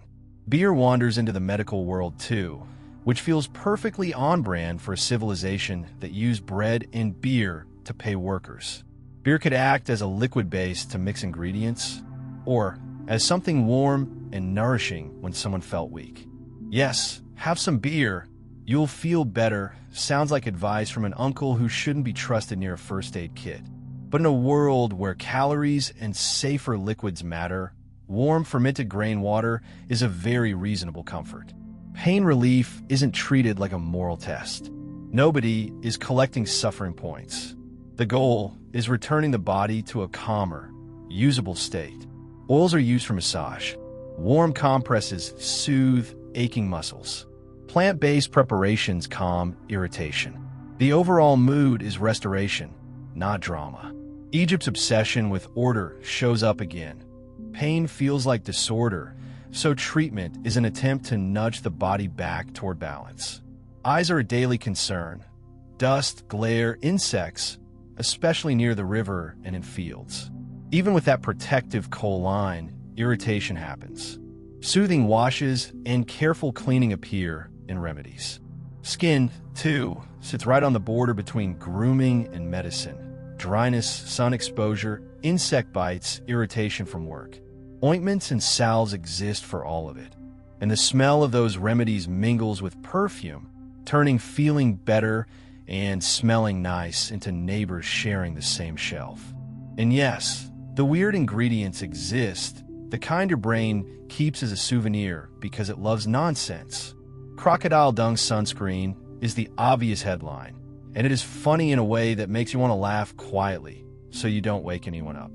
Beer wanders into the medical world too, which feels perfectly on brand for a civilization that used bread and beer to pay workers. Beer could act as a liquid base to mix ingredients, or as something warm and nourishing when someone felt weak. Yes, have some beer, you'll feel better, sounds like advice from an uncle who shouldn't be trusted near a first aid kit. But in a world where calories and safer liquids matter, warm fermented grain water is a very reasonable comfort. Pain relief isn't treated like a moral test. Nobody is collecting suffering points. The goal is returning the body to a calmer, usable state. Oils are used for massage. Warm compresses soothe aching muscles. Plant-based preparations calm irritation. The overall mood is restoration, not drama. Egypt's obsession with order shows up again. Pain feels like disorder, so treatment is an attempt to nudge the body back toward balance. Eyes are a daily concern. Dust, glare, insects, especially near the river and in fields. Even with that protective coal line, irritation happens. Soothing washes and careful cleaning appear in remedies. Skin, too, sits right on the border between grooming and medicine. Dryness, sun exposure, insect bites, irritation from work. Ointments and salves exist for all of it. And the smell of those remedies mingles with perfume, turning feeling better and smelling nice into neighbors sharing the same shelf. And yes, the weird ingredients exist, the kind your brain keeps as a souvenir because it loves nonsense. Crocodile dung sunscreen is the obvious headline, and it is funny in a way that makes you want to laugh quietly so you don't wake anyone up.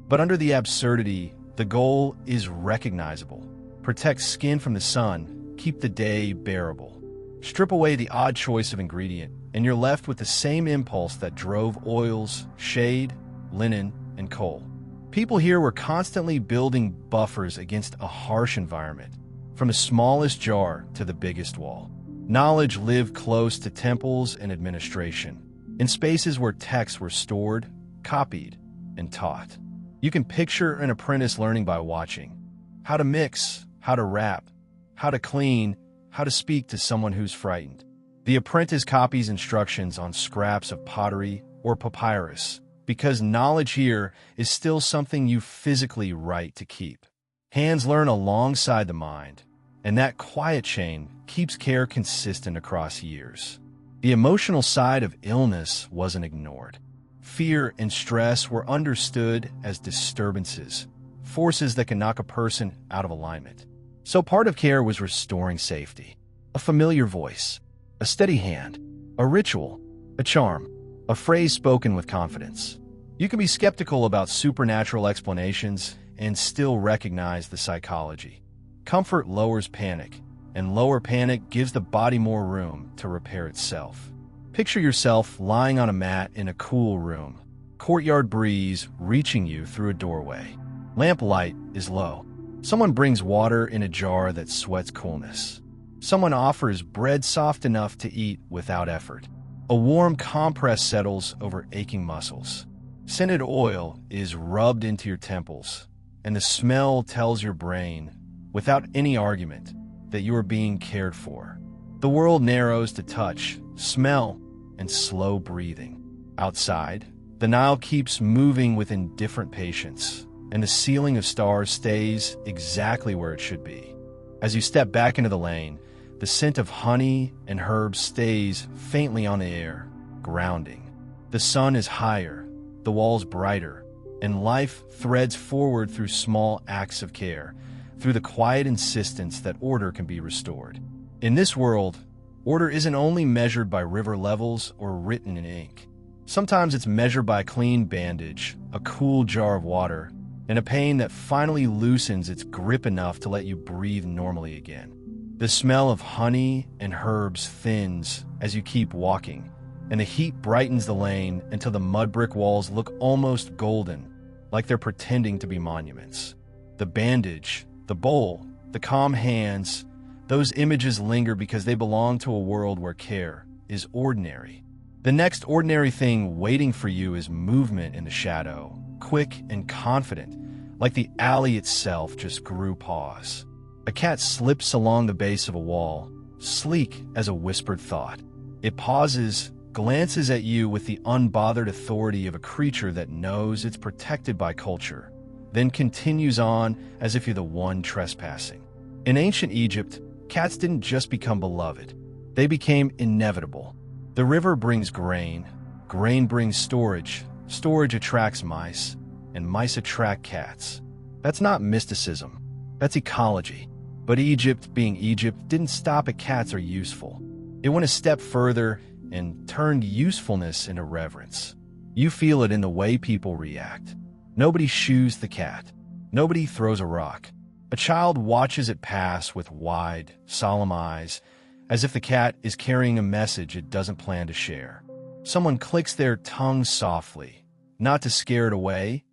But under the absurdity, the goal is recognizable. Protect skin from the sun, keep the day bearable. Strip away the odd choice of ingredient, and you're left with the same impulse that drove oils, shade, linen, and coal. People here were constantly building buffers against a harsh environment, from the smallest jar to the biggest wall. Knowledge lived close to temples and administration, in spaces where texts were stored, copied, and taught. You can picture an apprentice learning by watching. How to mix, how to wrap, how to clean, how to speak to someone who's frightened. The apprentice copies instructions on scraps of pottery or papyrus, because knowledge here is still something you physically write to keep. Hands learn alongside the mind, and that quiet chain keeps care consistent across years. The emotional side of illness wasn't ignored. Fear and stress were understood as disturbances, forces that can knock a person out of alignment. So part of care was restoring safety. A familiar voice, a steady hand, a ritual, a charm, a phrase spoken with confidence. You can be skeptical about supernatural explanations and still recognize the psychology. Comfort lowers panic, and lower panic gives the body more room to repair itself. Picture yourself lying on a mat in a cool room, courtyard breeze reaching you through a doorway. Lamplight is low. Someone brings water in a jar that sweats coolness. Someone offers bread soft enough to eat without effort. A warm compress settles over aching muscles. Scented oil is rubbed into your temples, and the smell tells your brain, without any argument, that you are being cared for. The world narrows to touch, smell, and slow breathing. Outside, the Nile keeps moving with indifferent patience, and the ceiling of stars stays exactly where it should be. As you step back into the lane, the scent of honey and herbs stays faintly on the air, grounding. The sun is higher, the walls brighter, and life threads forward through small acts of care, through the quiet insistence that order can be restored. In this world, order isn't only measured by river levels or written in ink. Sometimes it's measured by a clean bandage, a cool jar of water, and a pain that finally loosens its grip enough to let you breathe normally again. The smell of honey and herbs thins as you keep walking, and the heat brightens the lane until the mud brick walls look almost golden, like they're pretending to be monuments. The bandage, the bowl, the calm hands, those images linger because they belong to a world where care is ordinary. The next ordinary thing waiting for you is movement in the shadow, quick and confident, like the alley itself just grew pause. A cat slips along the base of a wall, sleek as a whispered thought. It pauses, glances at you with the unbothered authority of a creature that knows it's protected by culture, then continues on as if you're the one trespassing. In ancient Egypt, cats didn't just become beloved. They became inevitable. The river brings grain, grain brings storage, storage attracts mice, and mice attract cats. That's not mysticism. That's ecology. But Egypt, being Egypt, didn't stop at cats are useful. It went a step further and turned usefulness into reverence. You feel it in the way people react. Nobody shoos the cat. Nobody throws a rock. A child watches it pass with wide, solemn eyes, as if the cat is carrying a message it doesn't plan to share. Someone clicks their tongue softly, not to scare it away,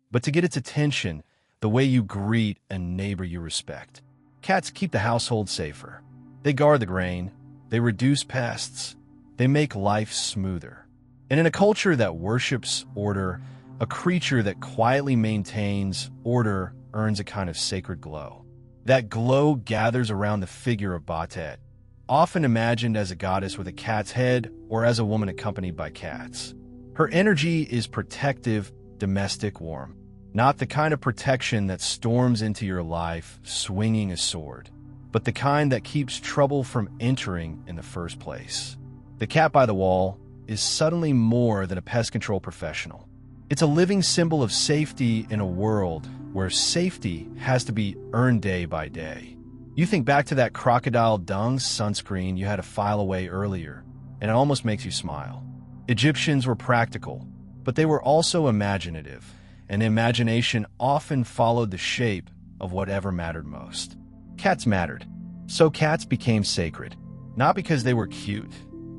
but to get its attention, the way you greet a neighbor you respect. Cats keep the household safer. They guard the grain. They reduce pests. They make life smoother. And in a culture that worships order, a creature that quietly maintains order earns a kind of sacred glow. That glow gathers around the figure of Batet, often imagined as a goddess with a cat's head or as a woman accompanied by cats. Her energy is protective, domestic, warm. Not the kind of protection that storms into your life swinging a sword, but the kind that keeps trouble from entering in the first place. The cat by the wall is suddenly more than a pest control professional. It's a living symbol of safety in a world where safety has to be earned day by day. You think back to that crocodile dung sunscreen you had to file away earlier, and it almost makes you smile. Egyptians were practical, but they were also imaginative, and imagination often followed the shape of whatever mattered most. Cats mattered, so cats became sacred. Not because they were cute,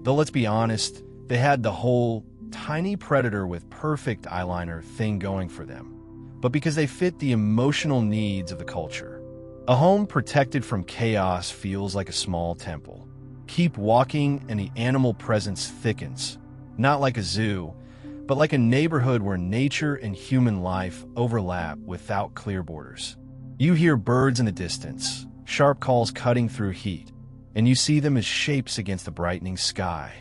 though let's be honest, they had the whole tiny predator with perfect eyeliner thing going for them, but because they fit the emotional needs of the culture. A home protected from chaos feels like a small temple. Keep walking and the animal presence thickens, not like a zoo, but like a neighborhood where nature and human life overlap without clear borders. You hear birds in the distance, sharp calls cutting through heat, and you see them as shapes against the brightening sky.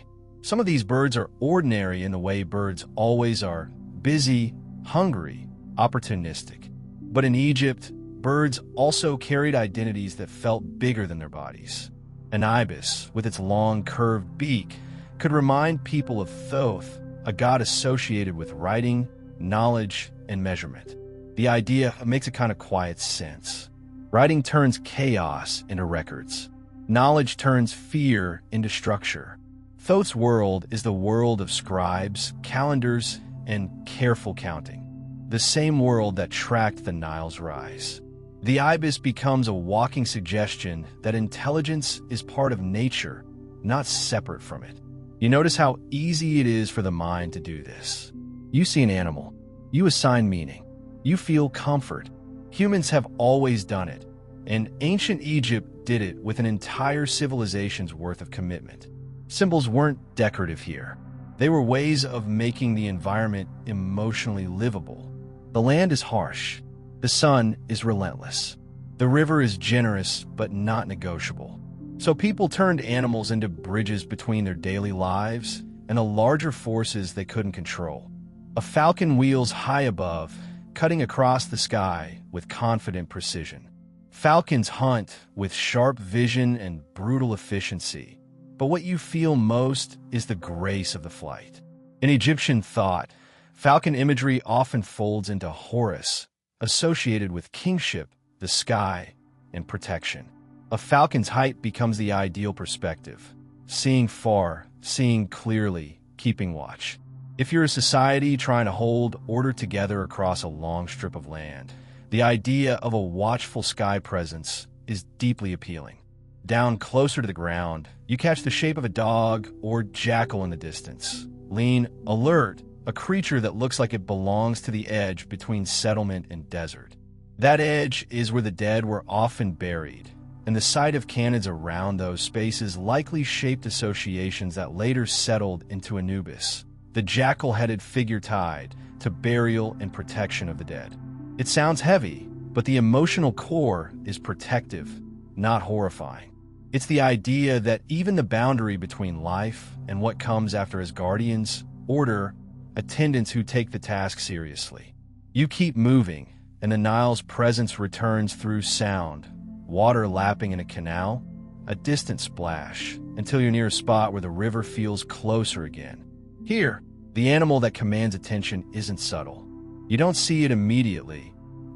Some of these birds are ordinary in the way birds always are: busy, hungry, opportunistic. But in Egypt, birds also carried identities that felt bigger than their bodies. An ibis, with its long, curved beak, could remind people of Thoth, a god associated with writing, knowledge, and measurement. The idea makes a kind of quiet sense. Writing turns chaos into records. Knowledge turns fear into structure. Thoth's world is the world of scribes, calendars, and careful counting. The same world that tracked the Nile's rise. The ibis becomes a walking suggestion that intelligence is part of nature, not separate from it. You notice how easy it is for the mind to do this. You see an animal. You assign meaning. You feel comfort. Humans have always done it, and ancient Egypt did it with an entire civilization's worth of commitment. Symbols weren't decorative here. They were ways of making the environment emotionally livable. The land is harsh. The sun is relentless. The river is generous but not negotiable. So people turned animals into bridges between their daily lives and the larger forces they couldn't control. A falcon wheels high above, cutting across the sky with confident precision. Falcons hunt with sharp vision and brutal efficiency. But what you feel most is the grace of the flight. In Egyptian thought, falcon imagery often folds into Horus, associated with kingship, the sky, and protection. A falcon's height becomes the ideal perspective, seeing far, seeing clearly, keeping watch. If you're a society trying to hold order together across a long strip of land, the idea of a watchful sky presence is deeply appealing. Down closer to the ground, you catch the shape of a dog or jackal in the distance. Lean, alert, a creature that looks like it belongs to the edge between settlement and desert. That edge is where the dead were often buried, and the sight of canids around those spaces likely shaped associations that later settled into Anubis, the jackal-headed figure tied to burial and protection of the dead. It sounds heavy, but the emotional core is protective, not horrifying. It's the idea that even the boundary between life and what comes after has guardians, order, attendants who take the task seriously. You keep moving, and the Nile's presence returns through sound, water lapping in a canal, a distant splash, until you're near a spot where the river feels closer again. Here, the animal that commands attention isn't subtle. You don't see it immediately,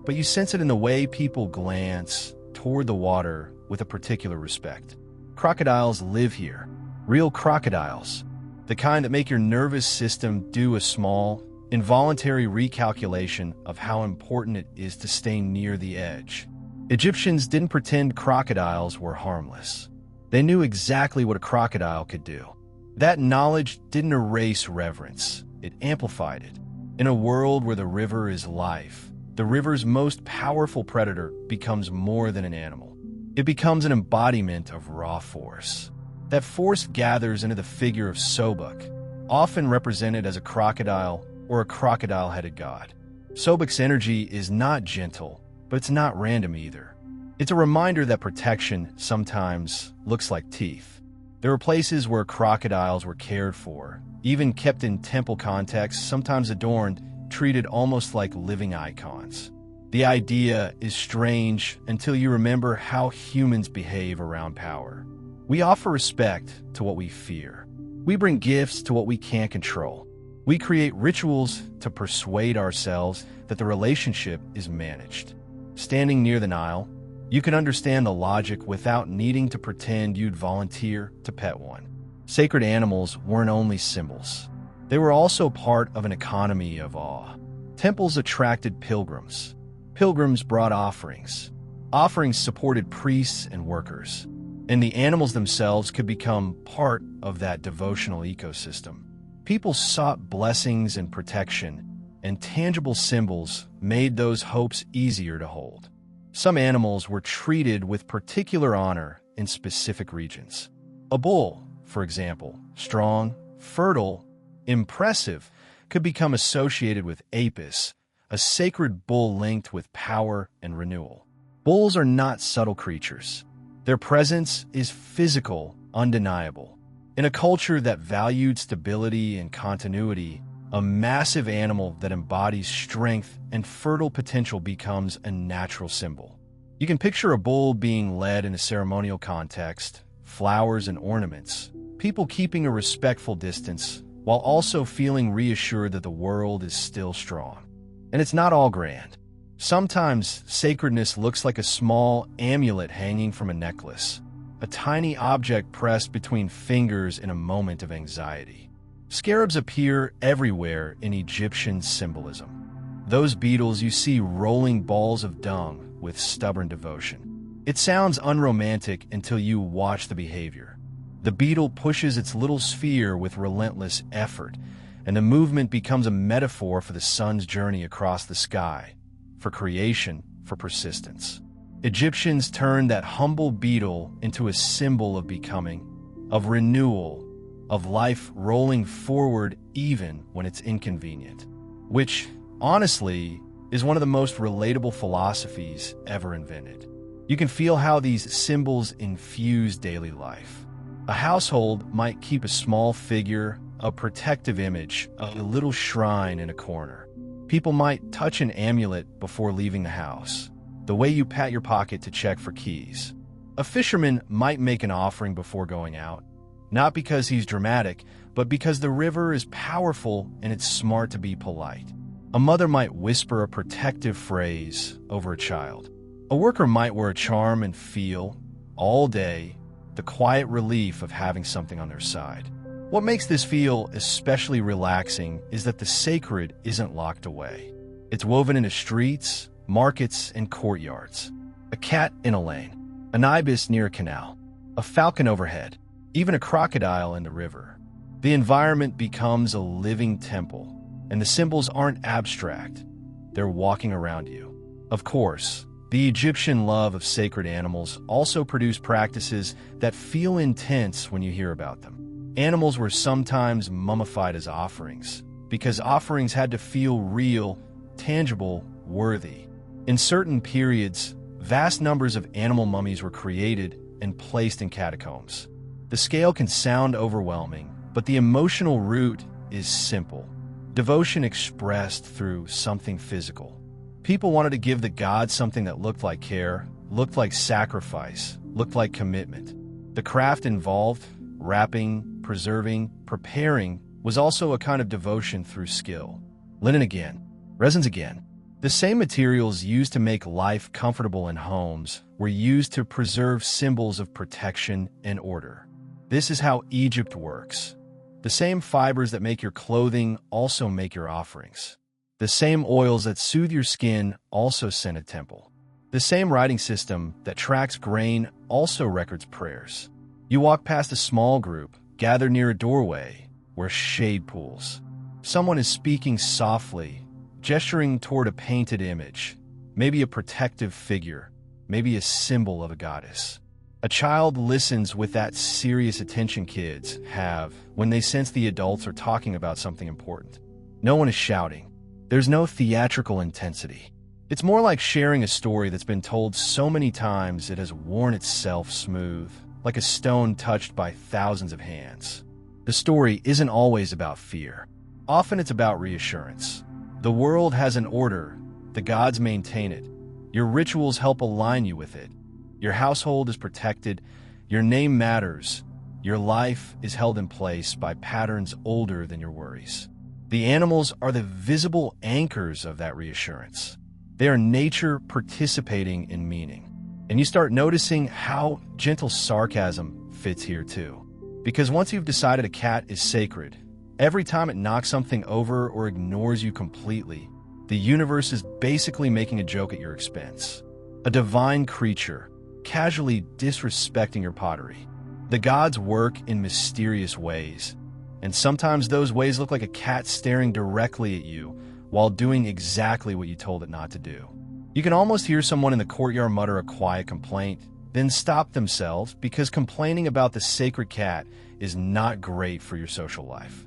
but you sense it in the way people glance toward the water with a particular respect. Crocodiles live here. Real crocodiles. The kind that make your nervous system do a small, involuntary recalculation of how important it is to stay near the edge. Egyptians didn't pretend crocodiles were harmless. They knew exactly what a crocodile could do. That knowledge didn't erase reverence, it amplified it. In a world where the river is life, the river's most powerful predator becomes more than an animal. It becomes an embodiment of raw force. That force gathers into the figure of Sobek, often represented as a crocodile or a crocodile-headed god. Sobek's energy is not gentle, but it's not random either. It's a reminder that protection sometimes looks like teeth. There were places where crocodiles were cared for, even kept in temple contexts, sometimes adorned, treated almost like living icons. The idea is strange until you remember how humans behave around power. We offer respect to what we fear. We bring gifts to what we can't control. We create rituals to persuade ourselves that the relationship is managed. Standing near the Nile, you can understand the logic without needing to pretend you'd volunteer to pet one. Sacred animals weren't only symbols. They were also part of an economy of awe. Temples attracted pilgrims. Pilgrims brought offerings. Offerings supported priests and workers. And the animals themselves could become part of that devotional ecosystem. People sought blessings and protection, and tangible symbols made those hopes easier to hold. Some animals were treated with particular honor in specific regions. A bull, for example, strong, fertile, impressive, could become associated with Apis, a sacred bull linked with power and renewal. Bulls are not subtle creatures. Their presence is physical, undeniable. In a culture that valued stability and continuity, a massive animal that embodies strength and fertile potential becomes a natural symbol. You can picture a bull being led in a ceremonial context, flowers and ornaments, people keeping a respectful distance, while also feeling reassured that the world is still strong. And it's not all grand. Sometimes sacredness looks like a small amulet hanging from a necklace, a tiny object pressed between fingers in a moment of anxiety. Scarabs appear everywhere in Egyptian symbolism. Those beetles you see rolling balls of dung with stubborn devotion. It sounds unromantic until you watch the behavior. The beetle pushes its little sphere with relentless effort, and the movement becomes a metaphor for the sun's journey across the sky, for creation, for persistence. Egyptians turned that humble beetle into a symbol of becoming, of renewal, of life rolling forward even when it's inconvenient. Which, honestly, is one of the most relatable philosophies ever invented. You can feel how these symbols infuse daily life. A household might keep a small figure, a protective image, a little shrine in a corner. People might touch an amulet before leaving the house, the way you pat your pocket to check for keys. A fisherman might make an offering before going out, not because he's dramatic, but because the river is powerful and it's smart to be polite. A mother might whisper a protective phrase over a child. A worker might wear a charm and feel, all day, the quiet relief of having something on their side. What makes this feel especially relaxing is that the sacred isn't locked away. It's woven into streets, markets, and courtyards. A cat in a lane, an ibis near a canal, a falcon overhead, even a crocodile in the river. The environment becomes a living temple, and the symbols aren't abstract. They're walking around you. Of course, the Egyptian love of sacred animals also produced practices that feel intense when you hear about them. Animals were sometimes mummified as offerings, because offerings had to feel real, tangible, worthy. In certain periods, vast numbers of animal mummies were created and placed in catacombs. The scale can sound overwhelming, but the emotional root is simple. Devotion expressed through something physical. People wanted to give the gods something that looked like care, looked like sacrifice, looked like commitment. The craft involved, wrapping, preserving, preparing, was also a kind of devotion through skill. Linen again, resins again. The same materials used to make life comfortable in homes were used to preserve symbols of protection and order. This is how Egypt works. The same fibers that make your clothing also make your offerings. The same oils that soothe your skin also send a temple. The same writing system that tracks grain also records prayers. You walk past a small group, gathered near a doorway, where shade pools. Someone is speaking softly, gesturing toward a painted image, maybe a protective figure, maybe a symbol of a goddess. A child listens with that serious attention kids have when they sense the adults are talking about something important. No one is shouting. There's no theatrical intensity. It's more like sharing a story that's been told so many times it has worn itself smooth, like a stone touched by thousands of hands. The story isn't always about fear. Often it's about reassurance. The world has an order. The gods maintain it. Your rituals help align you with it. Your household is protected. Your name matters. Your life is held in place by patterns older than your worries. The animals are the visible anchors of that reassurance. They are nature participating in meaning. And you start noticing how gentle sarcasm fits here too. Because once you've decided a cat is sacred, every time it knocks something over or ignores you completely, the universe is basically making a joke at your expense. A divine creature, casually disrespecting your pottery. The gods work in mysterious ways, and sometimes those ways look like a cat staring directly at you while doing exactly what you told it not to do. You can almost hear someone in the courtyard mutter a quiet complaint, then stop themselves because complaining about the sacred cat is not great for your social life.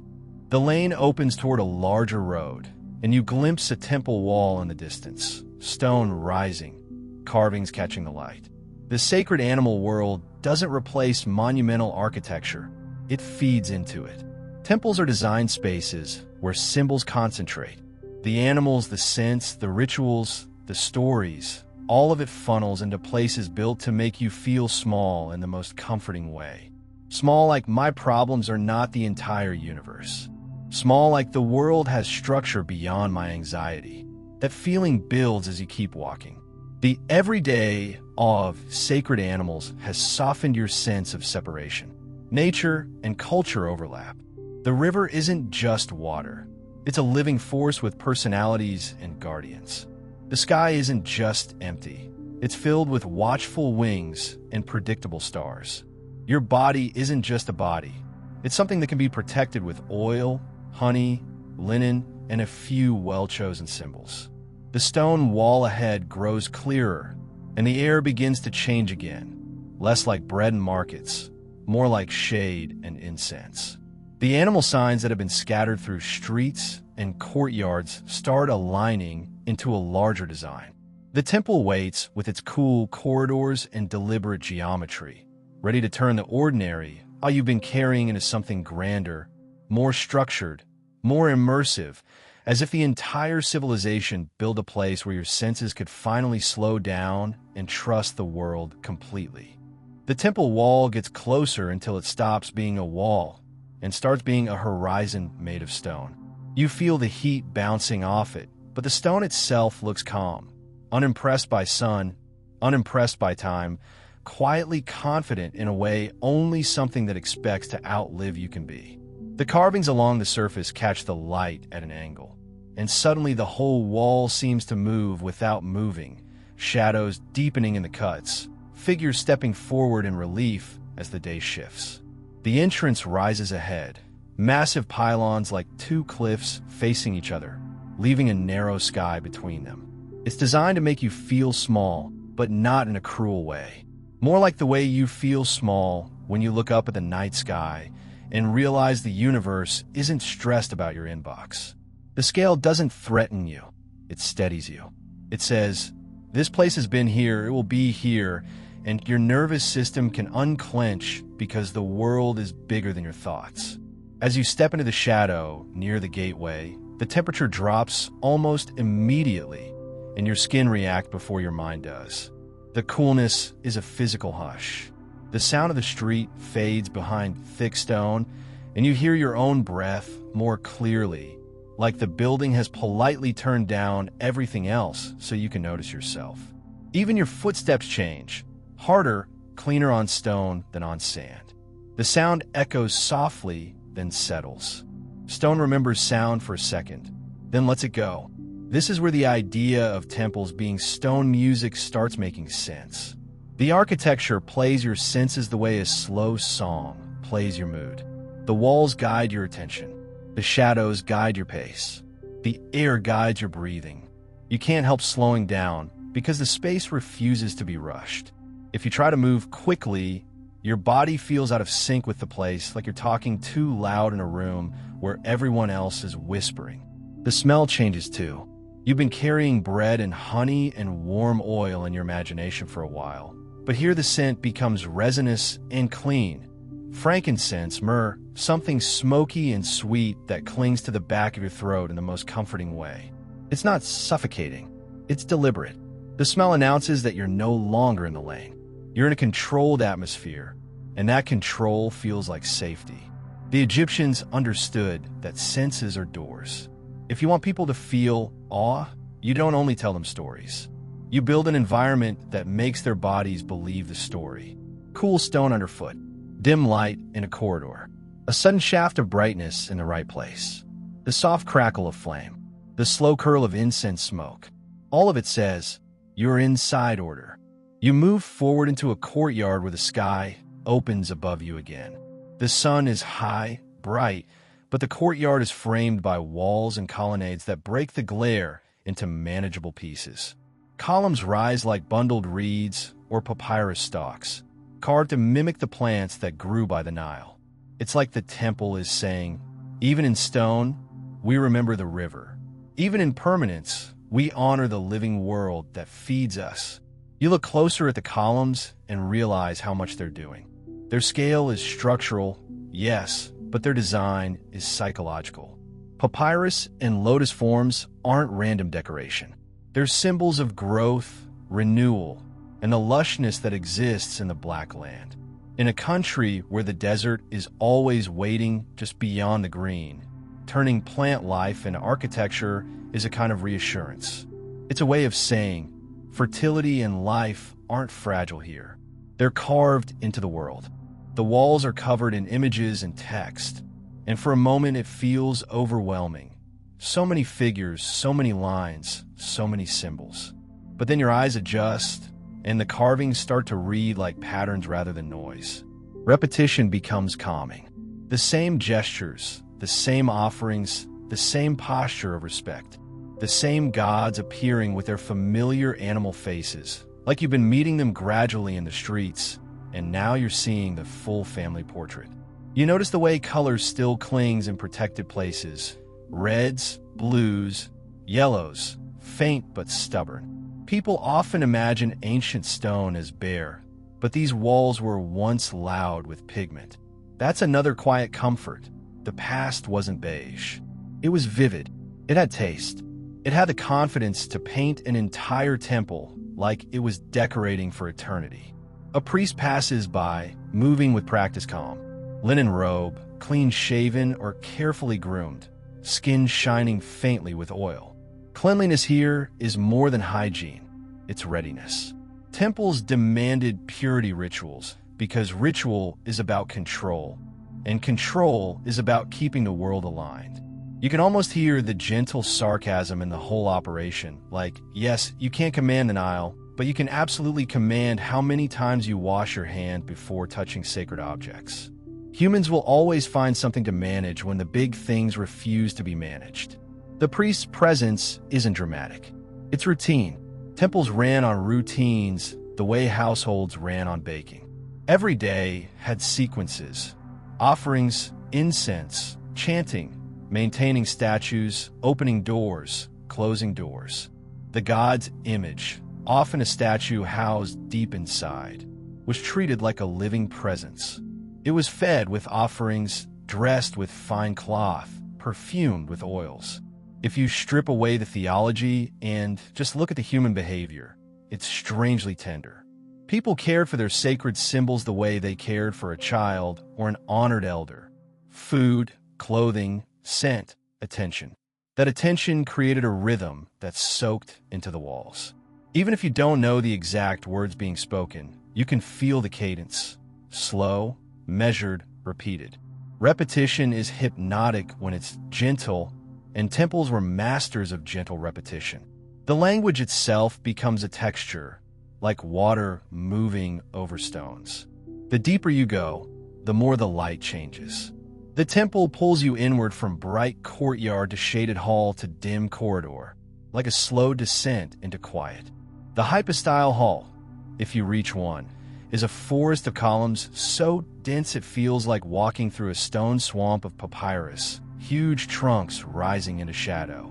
The lane opens toward a larger road, and you glimpse a temple wall in the distance, stone rising, carvings catching the light. The sacred animal world doesn't replace monumental architecture, it feeds into it. Temples are designed spaces where symbols concentrate. The animals, the scents, the rituals, the stories, all of it funnels into places built to make you feel small in the most comforting way. Small like my problems are not the entire universe. Small like the world has structure beyond my anxiety. That feeling builds as you keep walking. The everyday awe of sacred animals has softened your sense of separation. Nature and culture overlap. The river isn't just water. It's a living force with personalities and guardians. The sky isn't just empty. It's filled with watchful wings and predictable stars. Your body isn't just a body. It's something that can be protected with oil, honey, linen, and a few well-chosen symbols. The stone wall ahead grows clearer, and the air begins to change again, less like bread and markets, more like shade and incense. The animal signs that have been scattered through streets and courtyards start aligning into a larger design. The temple waits with its cool corridors and deliberate geometry, ready to turn the ordinary, all you've been carrying, into something grander, more structured, more immersive, as if the entire civilization built a place where your senses could finally slow down and trust the world completely. The temple wall gets closer until it stops being a wall and starts being a horizon made of stone. You feel the heat bouncing off it, but the stone itself looks calm, unimpressed by sun, unimpressed by time, quietly confident in a way only something that expects to outlive you can be. The carvings along the surface catch the light at an angle, and suddenly the whole wall seems to move without moving, shadows deepening in the cuts, figures stepping forward in relief as the day shifts. The entrance rises ahead, massive pylons like two cliffs facing each other, leaving a narrow sky between them. It's designed to make you feel small, but not in a cruel way. More like the way you feel small when you look up at the night sky and realize the universe isn't stressed about your inbox. The scale doesn't threaten you, it steadies you. It says, this place has been here, it will be here, and your nervous system can unclench because the world is bigger than your thoughts. As you step into the shadow near the gateway, the temperature drops almost immediately, and your skin reacts before your mind does. The coolness is a physical hush. The sound of the street fades behind thick stone, and you hear your own breath more clearly, like the building has politely turned down everything else so you can notice yourself. Even your footsteps change, harder, cleaner on stone than on sand. The sound echoes softly, then settles. Stone remembers sound for a second, then lets it go. This is where the idea of temples being stone music starts making sense. The architecture plays your senses the way a slow song plays your mood. The walls guide your attention. The shadows guide your pace. The air guides your breathing. You can't help slowing down because the space refuses to be rushed. If you try to move quickly, your body feels out of sync with the place, like you're talking too loud in a room where everyone else is whispering. The smell changes too. You've been carrying bread and honey and warm oil in your imagination for a while, but here the scent becomes resinous and clean. Frankincense, myrrh, something smoky and sweet that clings to the back of your throat in the most comforting way. It's not suffocating, it's deliberate. The smell announces that you're no longer in the lane. You're in a controlled atmosphere, and that control feels like safety. The Egyptians understood that senses are doors. If you want people to feel awe, you don't only tell them stories. You build an environment that makes their bodies believe the story. Cool stone underfoot, dim light in a corridor, a sudden shaft of brightness in the right place, the soft crackle of flame, the slow curl of incense smoke. All of it says, you're inside order. You move forward into a courtyard where the sky opens above you again. The sun is high, bright, but the courtyard is framed by walls and colonnades that break the glare into manageable pieces. Columns rise like bundled reeds or papyrus stalks, carved to mimic the plants that grew by the Nile. It's like the temple is saying, even in stone, we remember the river. Even in permanence, we honor the living world that feeds us. You look closer at the columns and realize how much they're doing. Their scale is structural, yes, but their design is psychological. Papyrus and lotus forms aren't random decoration. They're symbols of growth, renewal, and the lushness that exists in the Black Land. In a country where the desert is always waiting just beyond the green, turning plant life into architecture is a kind of reassurance. It's a way of saying, fertility and life aren't fragile here. They're carved into the world. The walls are covered in images and text, and for a moment it feels overwhelming. So many figures, so many lines, so many symbols. But then your eyes adjust, and the carvings start to read like patterns rather than noise. Repetition becomes calming. The same gestures, the same offerings, the same posture of respect. The same gods appearing with their familiar animal faces, like you've been meeting them gradually in the streets, and now you're seeing the full family portrait. You notice the way color still clings in protected places. Reds, blues, yellows, faint but stubborn. People often imagine ancient stone as bare, but these walls were once loud with pigment. That's another quiet comfort. The past wasn't beige. It was vivid. It had taste. It had the confidence to paint an entire temple like it was decorating for eternity. A priest passes by, moving with practiced calm. Linen robe, clean-shaven or carefully groomed, skin shining faintly with oil. Cleanliness here is more than hygiene. It's readiness. Temples demanded purity rituals because ritual is about control, and control is about keeping the world aligned. You can almost hear the gentle sarcasm in the whole operation, like, yes, you can't command the Nile, but you can absolutely command how many times you wash your hand before touching sacred objects. Humans will always find something to manage when the big things refuse to be managed. The priest's presence isn't dramatic. It's routine. Temples ran on routines the way households ran on baking. Every day had sequences, offerings, incense, chanting, maintaining statues, opening doors, closing doors. The god's image, often a statue housed deep inside, was treated like a living presence. It was fed with offerings, dressed with fine cloth, perfumed with oils. If you strip away the theology and just look at the human behavior, it's strangely tender. People cared for their sacred symbols the way they cared for a child or an honored elder. Food, clothing, scent, attention. That attention created a rhythm that soaked into the walls. Even if you don't know the exact words being spoken, you can feel the cadence. Slow, measured, repeated. Repetition is hypnotic when it's gentle, and temples were masters of gentle repetition. The language itself becomes a texture, like water moving over stones. The deeper you go, the more the light changes. The temple pulls you inward from bright courtyard to shaded hall to dim corridor, like a slow descent into quiet. The hypostyle hall, if you reach one, is a forest of columns so dense it feels like walking through a stone swamp of papyrus, huge trunks rising into shadow.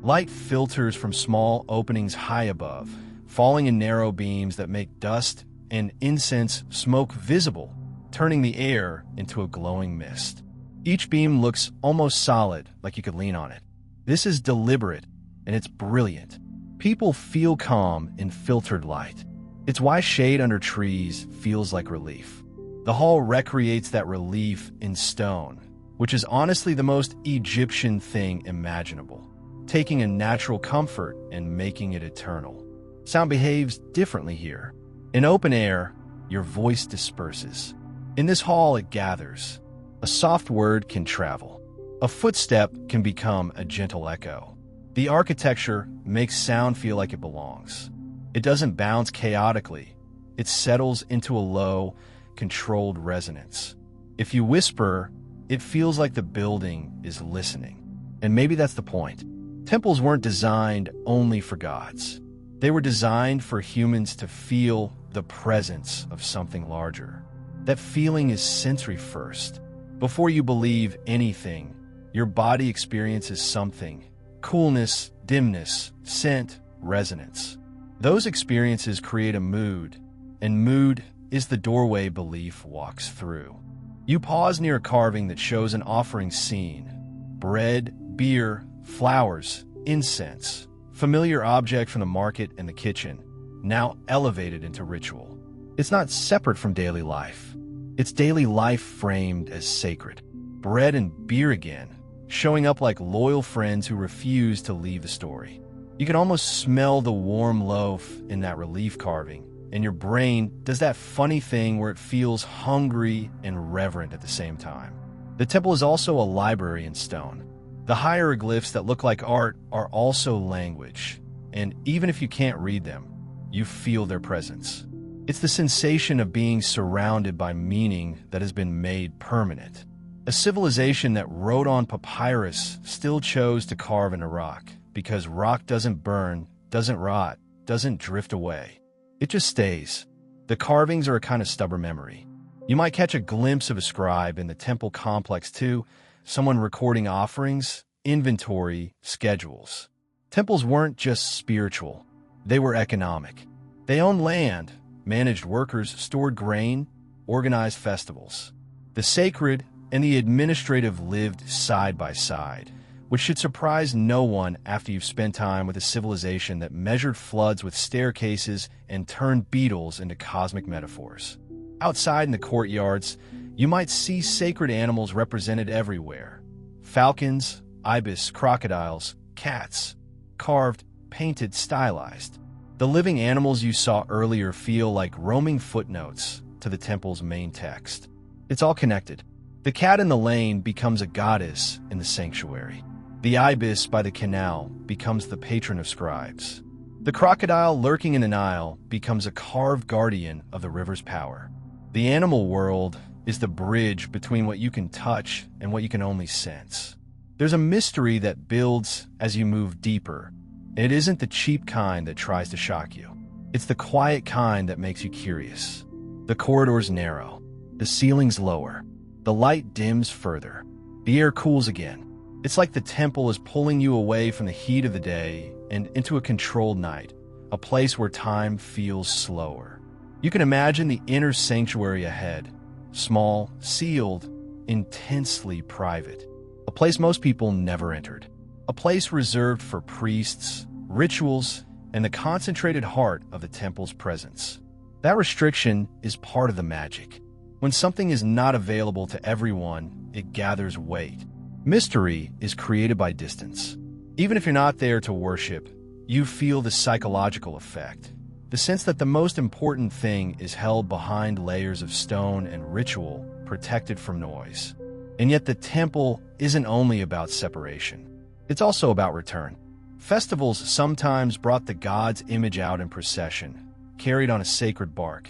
Light filters from small openings high above, falling in narrow beams that make dust and incense smoke visible, turning the air into a glowing mist. Each beam looks almost solid, like you could lean on it. This is deliberate, and it's brilliant. People feel calm in filtered light. It's why shade under trees feels like relief. The hall recreates that relief in stone, which is honestly the most Egyptian thing imaginable, taking a natural comfort and making it eternal. Sound behaves differently here. In open air, your voice disperses. In this hall, it gathers. A soft word can travel. A footstep can become a gentle echo. The architecture makes sound feel like it belongs. It doesn't bounce chaotically. It settles into a low, controlled resonance. If you whisper, it feels like the building is listening. And maybe that's the point. Temples weren't designed only for gods. They were designed for humans to feel the presence of something larger. That feeling is sensory first. Before you believe anything, your body experiences something. Coolness, dimness, scent, resonance. Those experiences create a mood, and mood is the doorway belief walks through. You pause near a carving that shows an offering scene. Bread, beer, flowers, incense. Familiar object from the market and the kitchen, now elevated into ritual. It's not separate from daily life. It's daily life framed as sacred. Bread and beer again, showing up like loyal friends who refuse to leave the story. You can almost smell the warm loaf in that relief carving, and your brain does that funny thing where it feels hungry and reverent at the same time. The temple is also a library in stone. The hieroglyphs that look like art are also language, and even if you can't read them, you feel their presence. It's the sensation of being surrounded by meaning that has been made permanent. A civilization that wrote on papyrus still chose to carve into rock, because rock doesn't burn, doesn't rot, doesn't drift away. It just stays. The carvings are a kind of stubborn memory. You might catch a glimpse of a scribe in the temple complex too, someone recording offerings, inventory, schedules. Temples weren't just spiritual, they were economic. They owned land, managed workers, stored grain, organized festivals. The sacred and the administrative lived side by side, which should surprise no one after you've spent time with a civilization that measured floods with staircases and turned beetles into cosmic metaphors. Outside in the courtyards, you might see sacred animals represented everywhere. Falcons, ibis, crocodiles, cats, carved, painted, stylized. The living animals you saw earlier feel like roaming footnotes to the temple's main text. It's all connected. The cat in the lane becomes a goddess in the sanctuary. The ibis by the canal becomes the patron of scribes. The crocodile lurking in the Nile becomes a carved guardian of the river's power. The animal world is the bridge between what you can touch and what you can only sense. There's a mystery that builds as you move deeper. It isn't the cheap kind that tries to shock you. It's the quiet kind that makes you curious. The corridors narrow. The ceilings lower. The light dims further. The air cools again. It's like the temple is pulling you away from the heat of the day and into a controlled night, a place where time feels slower. You can imagine the inner sanctuary ahead, small, sealed, intensely private, a place most people never entered, a place reserved for priests, rituals, and the concentrated heart of the temple's presence. That restriction is part of the magic. When something is not available to everyone, it gathers weight. Mystery is created by distance. Even if you're not there to worship, you feel the psychological effect. The sense that the most important thing is held behind layers of stone and ritual, protected from noise. And yet the temple isn't only about separation. It's also about return. Festivals sometimes brought the god's image out in procession, carried on a sacred bark,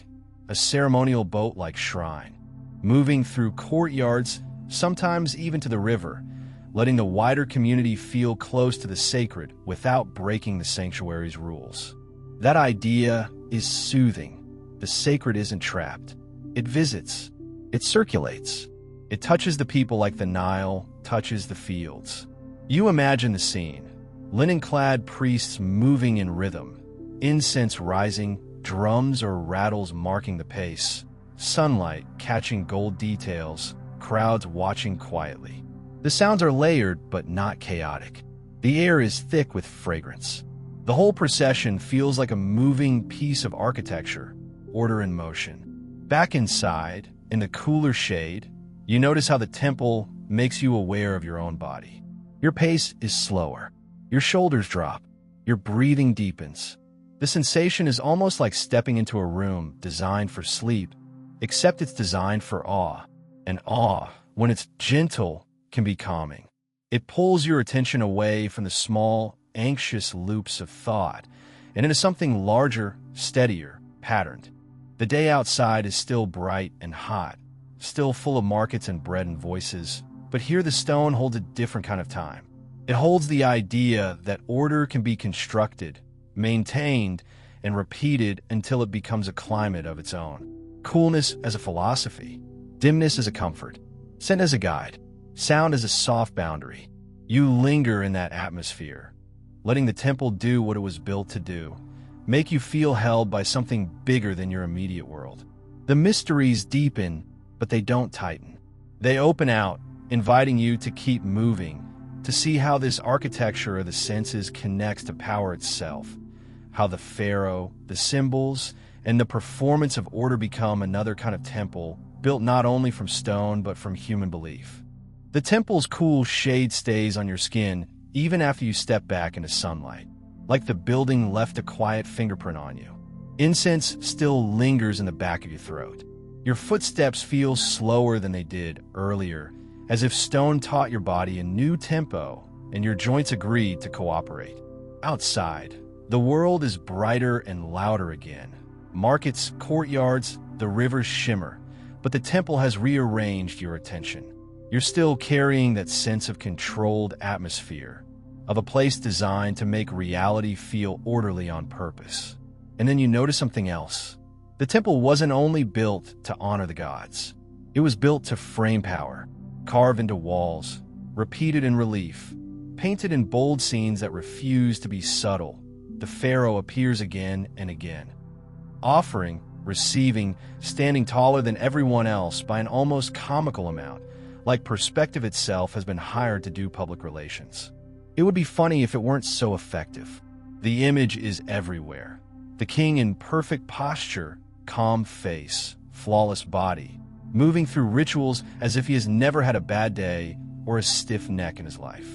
a ceremonial boat-like shrine, moving through courtyards, sometimes even to the river, letting the wider community feel close to the sacred without breaking the sanctuary's rules. That idea is soothing. The sacred isn't trapped. It visits. It circulates. It touches the people like the Nile touches the fields. You imagine the scene. Linen-clad priests moving in rhythm, incense rising, drums or rattles marking the pace, sunlight catching gold details, crowds watching quietly. The sounds are layered but not chaotic. The air is thick with fragrance. The whole procession feels like a moving piece of architecture, order in motion. Back inside, in the cooler shade, you notice how the temple makes you aware of your own body. Your pace is slower. Your shoulders drop. Your breathing deepens. The sensation is almost like stepping into a room designed for sleep, except it's designed for awe. And awe, when it's gentle, can be calming. It pulls your attention away from the small, anxious loops of thought and into something larger, steadier, patterned. The day outside is still bright and hot, still full of markets and bread and voices, but here the stone holds a different kind of time. It holds the idea that order can be constructed, maintained, and repeated until it becomes a climate of its own. Coolness as a philosophy, dimness as a comfort, scent as a guide, sound as a soft boundary. You linger in that atmosphere, letting the temple do what it was built to do, make you feel held by something bigger than your immediate world. The mysteries deepen, but they don't tighten. They open out, inviting you to keep moving, to see how this architecture of the senses connects to power itself, how the pharaoh, the symbols, and the performance of order become another kind of temple, built not only from stone but from human belief. The temple's cool shade stays on your skin even after you step back into sunlight, like the building left a quiet fingerprint on you. Incense still lingers in the back of your throat. Your footsteps feel slower than they did earlier, as if stone taught your body a new tempo and your joints agreed to cooperate. Outside, the world is brighter and louder again. Markets, courtyards, the rivers shimmer, but the temple has rearranged your attention. You're still carrying that sense of controlled atmosphere, of a place designed to make reality feel orderly on purpose. And then you notice something else. The temple wasn't only built to honor the gods. It was built to frame power, carved into walls, repeated in relief, painted in bold scenes that refuse to be subtle. The pharaoh appears again and again, offering, receiving, standing taller than everyone else by an almost comical amount, like perspective itself has been hired to do public relations. It would be funny if it weren't so effective. The image is everywhere. The king in perfect posture, calm face, flawless body, moving through rituals as if he has never had a bad day or a stiff neck in his life.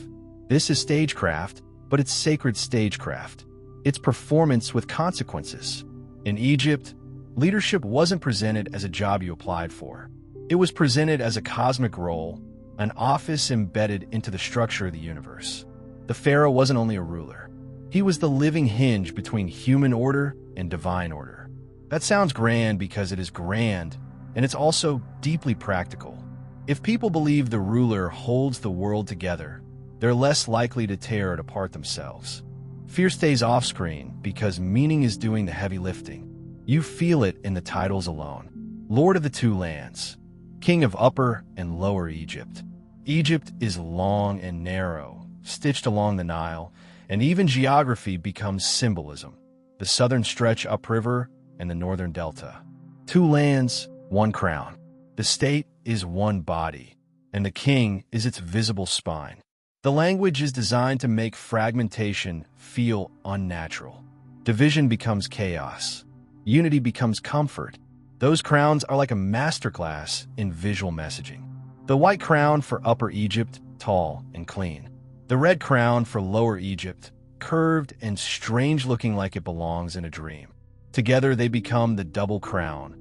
This is stagecraft, but it's sacred stagecraft. It's performance with consequences. In Egypt, leadership wasn't presented as a job you applied for. It was presented as a cosmic role, an office embedded into the structure of the universe. The pharaoh wasn't only a ruler. He was the living hinge between human order and divine order. That sounds grand because it is grand, and it's also deeply practical. If people believe the ruler holds the world together, they're less likely to tear it apart themselves. Fear stays off-screen because meaning is doing the heavy lifting. You feel it in the titles alone. Lord of the Two Lands, King of Upper and Lower Egypt. Egypt is long and narrow, stitched along the Nile, and even geography becomes symbolism. The southern stretch upriver and the northern delta. Two lands, one crown. The state is one body, and the king is its visible spine. The language is designed to make fragmentation feel unnatural. Division becomes chaos. Unity becomes comfort. Those crowns are like a masterclass in visual messaging. The white crown for Upper Egypt, tall and clean. The red crown for Lower Egypt, curved and strange looking like it belongs in a dream. Together they become the double crown,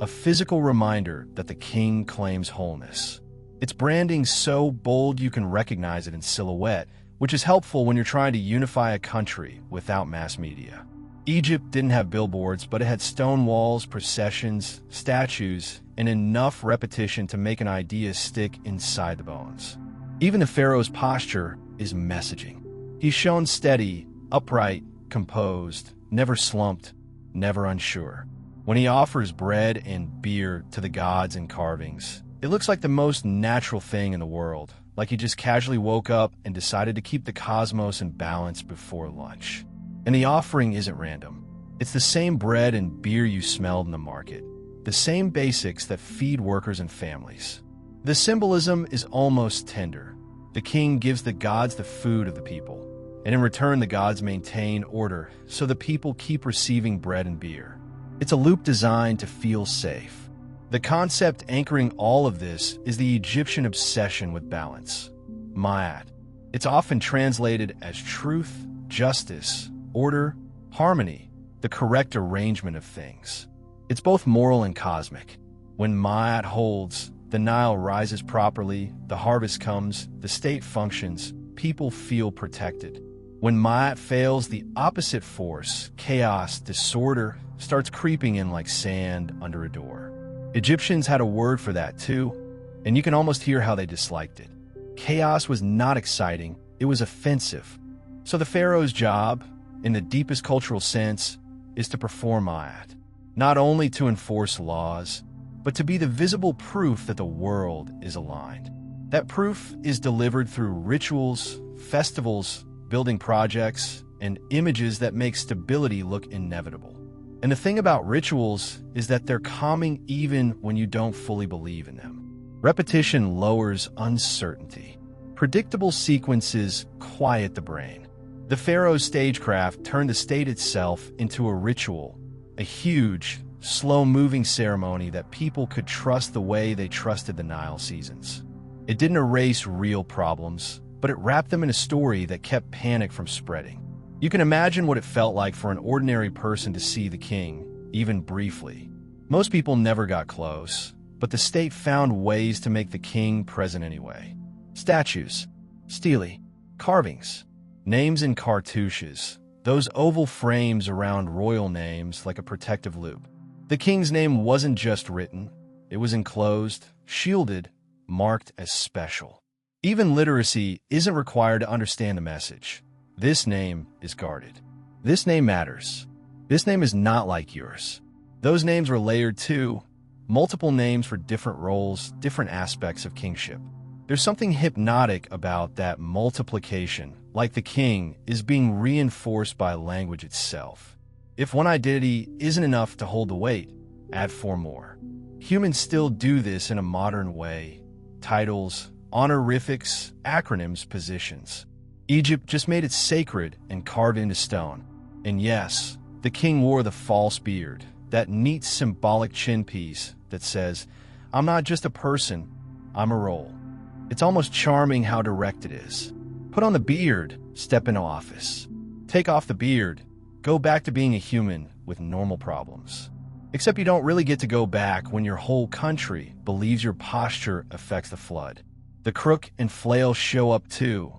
a physical reminder that the king claims wholeness. Its branding so bold you can recognize it in silhouette, which is helpful when you're trying to unify a country without mass media. Egypt didn't have billboards, but it had stone walls, processions, statues, and enough repetition to make an idea stick inside the bones. Even the pharaoh's posture is messaging. He's shown steady, upright, composed, never slumped, never unsure. When he offers bread and beer to the gods in carvings, it looks like the most natural thing in the world, like he just casually woke up and decided to keep the cosmos in balance before lunch. And the offering isn't random. It's the same bread and beer you smelled in the market, the same basics that feed workers and families. The symbolism is almost tender. The king gives the gods the food of the people, and in return the gods maintain order so the people keep receiving bread and beer. It's a loop designed to feel safe. The concept anchoring all of this is the Egyptian obsession with balance, Ma'at. It's often translated as truth, justice, order, harmony, the correct arrangement of things. It's both moral and cosmic. When Ma'at holds, the Nile rises properly, the harvest comes, the state functions, people feel protected. When Ma'at fails, the opposite force, chaos, disorder, starts creeping in like sand under a door. Egyptians had a word for that too, and you can almost hear how they disliked it. Chaos was not exciting, it was offensive. So the pharaoh's job, in the deepest cultural sense, is to perform Ma'at, not only to enforce laws, but to be the visible proof that the world is aligned. That proof is delivered through rituals, festivals, building projects, and images that make stability look inevitable. And the thing about rituals is that they're calming even when you don't fully believe in them. Repetition lowers uncertainty. Predictable sequences quiet the brain. The pharaoh's stagecraft turned the state itself into a ritual, a huge, slow-moving ceremony that people could trust the way they trusted the Nile seasons. It didn't erase real problems, but it wrapped them in a story that kept panic from spreading. You can imagine what it felt like for an ordinary person to see the king, even briefly. Most people never got close, but the state found ways to make the king present anyway. Statues, stele, carvings, names in cartouches, those oval frames around royal names like a protective loop. The king's name wasn't just written, it was enclosed, shielded, marked as special. Even literacy isn't required to understand the message. This name is guarded. This name matters. This name is not like yours. Those names were layered too. Multiple names for different roles, different aspects of kingship. There's something hypnotic about that multiplication, like the king is being reinforced by language itself. If one identity isn't enough to hold the weight, add 4 more. Humans still do this in a modern way. Titles, honorifics, acronyms, positions. Egypt just made it sacred and carved into stone. And yes, the king wore the false beard, that neat symbolic chin piece that says, "I'm not just a person, I'm a role." It's almost charming how direct it is. Put on the beard, step into office. Take off the beard, go back to being a human with normal problems. Except you don't really get to go back when your whole country believes your posture affects the flood. The crook and flail show up too,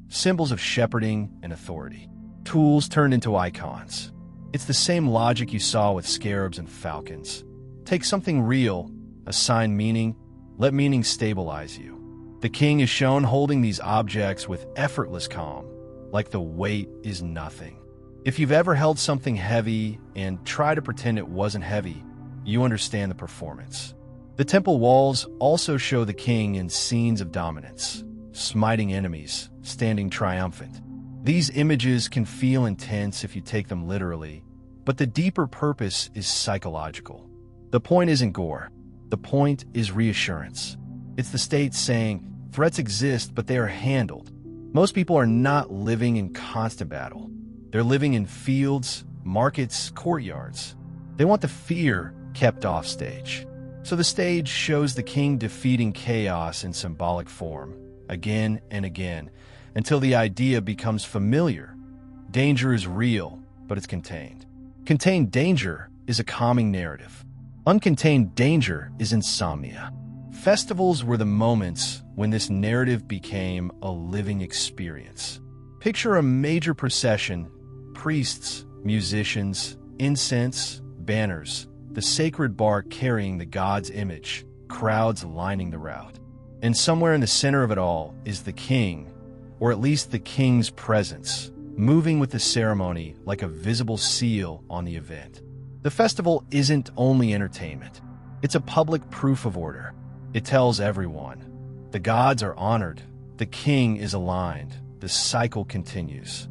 symbols of shepherding and authority. Tools turned into icons. It's the same logic you saw with scarabs and falcons. Take something real, assign meaning, let meaning stabilize you. The king is shown holding these objects with effortless calm, like the weight is nothing. If you've ever held something heavy and tried to pretend it wasn't heavy, you understand the performance. The temple walls also show the king in scenes of dominance, smiting enemies, standing triumphant. These images can feel intense if you take them literally, but the deeper purpose is psychological. The point isn't gore. The point is reassurance. It's the state saying, threats exist, but they are handled. Most people are not living in constant battle. They're living in fields, markets, courtyards. They want the fear kept off stage. So the stage shows the king defeating chaos in symbolic form, again and again, until the idea becomes familiar. Danger is real, but it's contained. Contained danger is a calming narrative. Uncontained danger is insomnia. Festivals were the moments when this narrative became a living experience. Picture a major procession, priests, musicians, incense, banners, the sacred bark carrying the god's image, crowds lining the route. And somewhere in the center of it all is the king, or at least the king's presence, moving with the ceremony like a visible seal on the event. The festival isn't only entertainment. It's a public proof of order. It tells everyone. The gods are honored. The king is aligned. The cycle continues.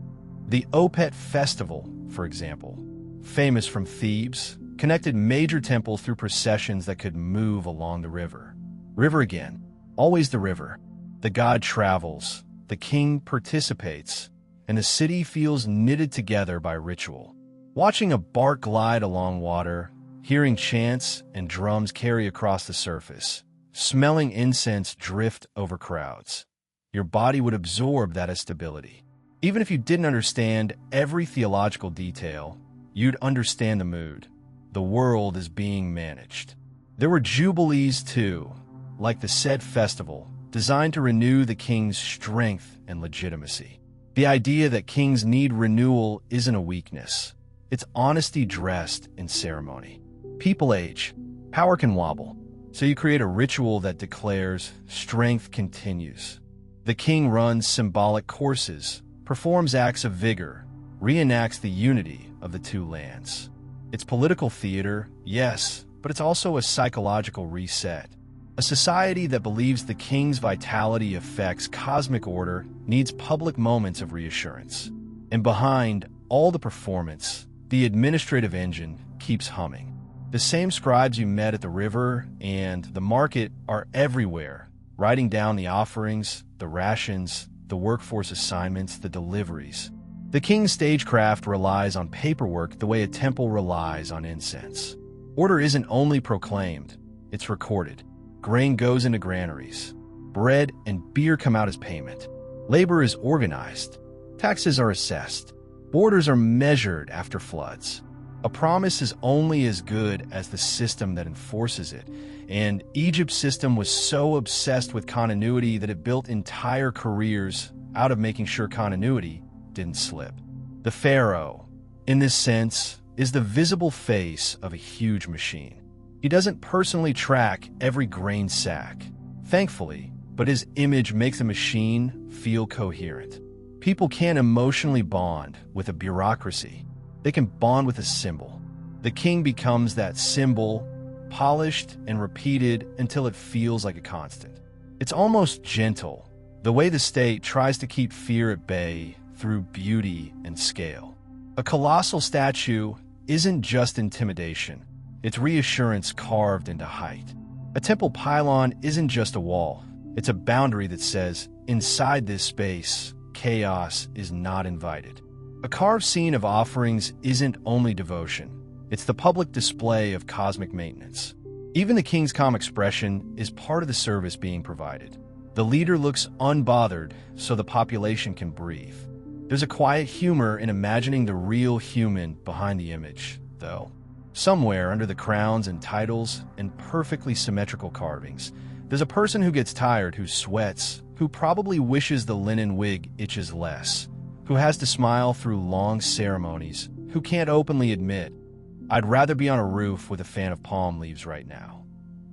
The Opet Festival, for example, famous from Thebes, connected major temples through processions that could move along the river. River again. Always the river. The god travels. The king participates. And the city feels knitted together by ritual. Watching a bark glide along water, hearing chants and drums carry across the surface, smelling incense drift over crowds. Your body would absorb that as stability. Even if you didn't understand every theological detail, you'd understand the mood. The world is being managed. There were jubilees too, like the said festival, designed to renew the king's strength and legitimacy. The idea that kings need renewal isn't a weakness. It's honesty dressed in ceremony. People age. Power can wobble. So you create a ritual that declares strength continues. The king runs symbolic courses, performs acts of vigor, reenacts the unity of the two lands. It's political theater, yes, but it's also a psychological reset. A society that believes the king's vitality affects cosmic order needs public moments of reassurance. And behind all the performance, the administrative engine keeps humming. The same scribes you met at the river and the market are everywhere, writing down the offerings, the rations, the workforce assignments, the deliveries. The king's stagecraft relies on paperwork the way a temple relies on incense. Order isn't only proclaimed, it's recorded. Grain goes into granaries. Bread and beer come out as payment. Labor is organized. Taxes are assessed. Borders are measured after floods. A promise is only as good as the system that enforces it, and Egypt's system was so obsessed with continuity that it built entire careers out of making sure continuity didn't slip. The pharaoh, in this sense, is the visible face of a huge machine. He doesn't personally track every grain sack, thankfully, but his image makes the machine feel coherent. People can't emotionally bond with a bureaucracy. They can bond with a symbol. The king becomes that symbol, polished and repeated until it feels like a constant. It's almost gentle, the way the state tries to keep fear at bay through beauty and scale. A colossal statue isn't just intimidation, it's reassurance carved into height. A temple pylon isn't just a wall, it's a boundary that says, inside this space, chaos is not invited. A carved scene of offerings isn't only devotion, it's the public display of cosmic maintenance. Even the king's calm expression is part of the service being provided. The leader looks unbothered so the population can breathe. There's a quiet humor in imagining the real human behind the image, though. Somewhere under the crowns and titles and perfectly symmetrical carvings, there's a person who gets tired, who sweats, who probably wishes the linen wig itches less, who has to smile through long ceremonies, who can't openly admit, I'd rather be on a roof with a fan of palm leaves right now.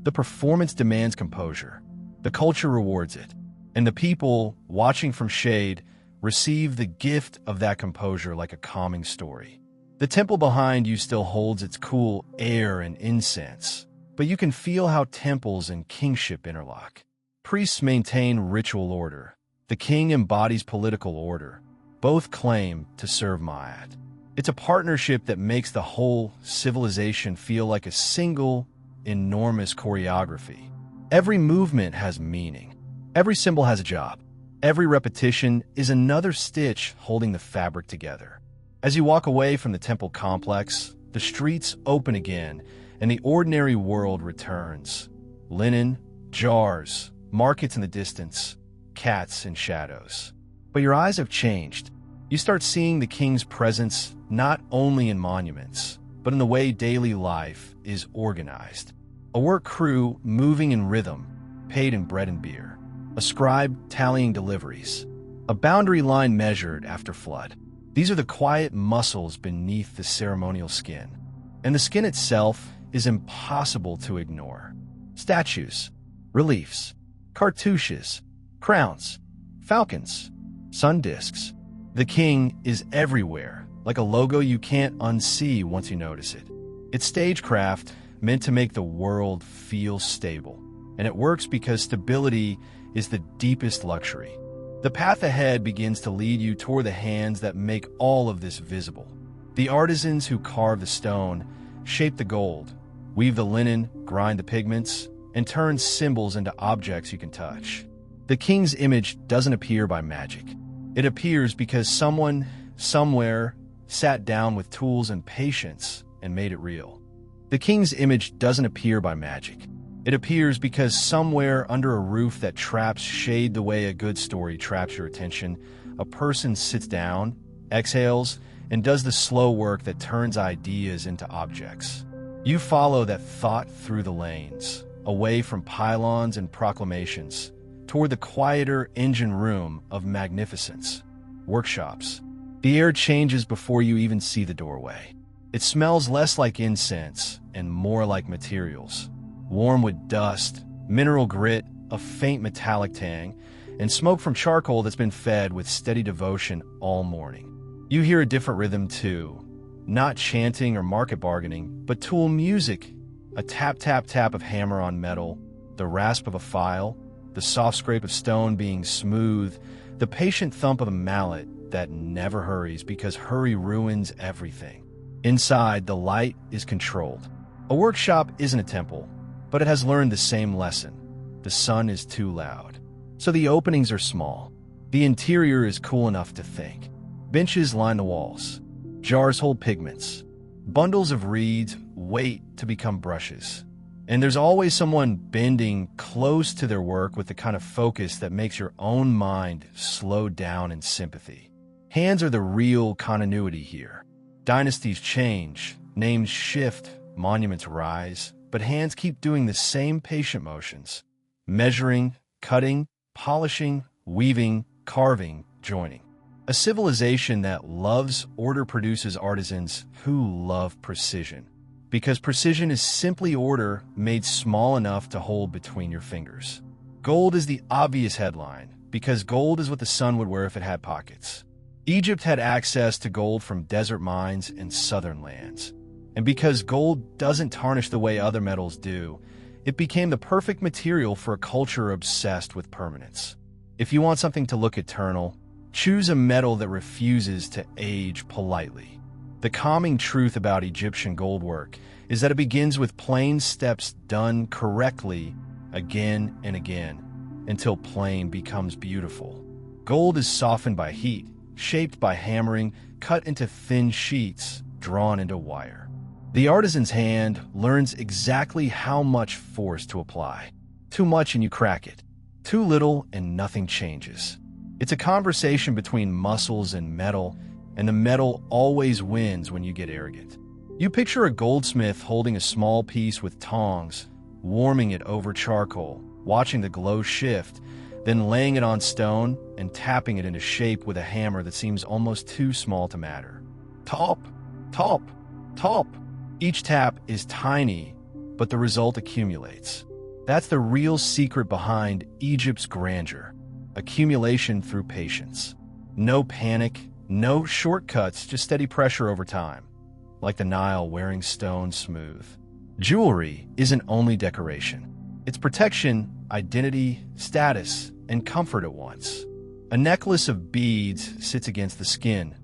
The performance demands composure. The culture rewards it. And the people, watching from shade, receive the gift of that composure like a calming story. The temple behind you still holds its cool air and incense, but you can feel how temples and kingship interlock. Priests maintain ritual order. The king embodies political order. Both claim to serve Ma'at. It's a partnership that makes the whole civilization feel like a single, enormous choreography. Every movement has meaning. Every symbol has a job. Every repetition is another stitch holding the fabric together. As you walk away from the temple complex, the streets open again, and the ordinary world returns. Linen, jars, markets in the distance, cats in shadows. But your eyes have changed. You start seeing the king's presence not only in monuments, but in the way daily life is organized. A work crew moving in rhythm, paid in bread and beer. A scribe tallying deliveries. A boundary line measured after flood. These are the quiet muscles beneath the ceremonial skin. And the skin itself is impossible to ignore. Statues, reliefs, cartouches, crowns, falcons, sun discs. The king is everywhere, like a logo you can't unsee once you notice it. It's stagecraft meant to make the world feel stable, and it works because stability is the deepest luxury. The path ahead begins to lead you toward the hands that make all of this visible. The artisans who carve the stone, shape the gold, weave the linen, grind the pigments, and turn symbols into objects you can touch. The king's image doesn't appear by magic. It appears because someone, somewhere, sat down with tools and patience and made it real. The king's image doesn't appear by magic. It appears because somewhere under a roof that traps shade the way a good story traps your attention, a person sits down, exhales, and does the slow work that turns ideas into objects. You follow that thought through the lanes, away from pylons and proclamations, toward the quieter engine room of magnificence. Workshops. The air changes before you even see the doorway. It smells less like incense and more like materials. Warm with dust, mineral grit, a faint metallic tang, and smoke from charcoal that's been fed with steady devotion all morning. You hear a different rhythm too. Not chanting or market bargaining, but tool music. A tap-tap-tap of hammer on metal, the rasp of a file, the soft scrape of stone being smooth, the patient thump of a mallet that never hurries because hurry ruins everything. Inside, the light is controlled. A workshop isn't a temple, but it has learned the same lesson. The sun is too loud. So the openings are small. The interior is cool enough to think. Benches line the walls. Jars hold pigments. Bundles of reeds wait to become brushes. And there's always someone bending close to their work with the kind of focus that makes your own mind slow down in sympathy. Hands are the real continuity here. Dynasties change, Names shift, monuments rise, but hands keep doing the same patient motions. Measuring, cutting, polishing, weaving, carving, joining. A civilization that loves order produces artisans who love precision. Because precision is simply order made small enough to hold between your fingers. Gold is the obvious headline, because gold is what the sun would wear if it had pockets. Egypt had access to gold from desert mines and southern lands. And because gold doesn't tarnish the way other metals do, it became the perfect material for a culture obsessed with permanence. If you want something to look eternal, choose a metal that refuses to age politely. The calming truth about Egyptian gold work is that it begins with plain steps done correctly again and again until plain becomes beautiful. Gold is softened by heat, shaped by hammering, cut into thin sheets, drawn into wire. The artisan's hand learns exactly how much force to apply. Too much and you crack it. Too little and nothing changes. It's a conversation between muscles and the metal always wins when you get arrogant. You picture a goldsmith holding a small piece with tongs, warming it over charcoal, watching the glow shift, then laying it on stone and tapping it into shape with a hammer that seems almost too small to matter. Top, top, top. Each tap is tiny, but the result accumulates. That's the real secret behind Egypt's grandeur. Accumulation through patience. No panic, no shortcuts, just steady pressure over time. Like the Nile wearing stone smooth. Jewelry isn't only decoration. It's protection, identity, status, and comfort at once. A necklace of beads sits against the skin,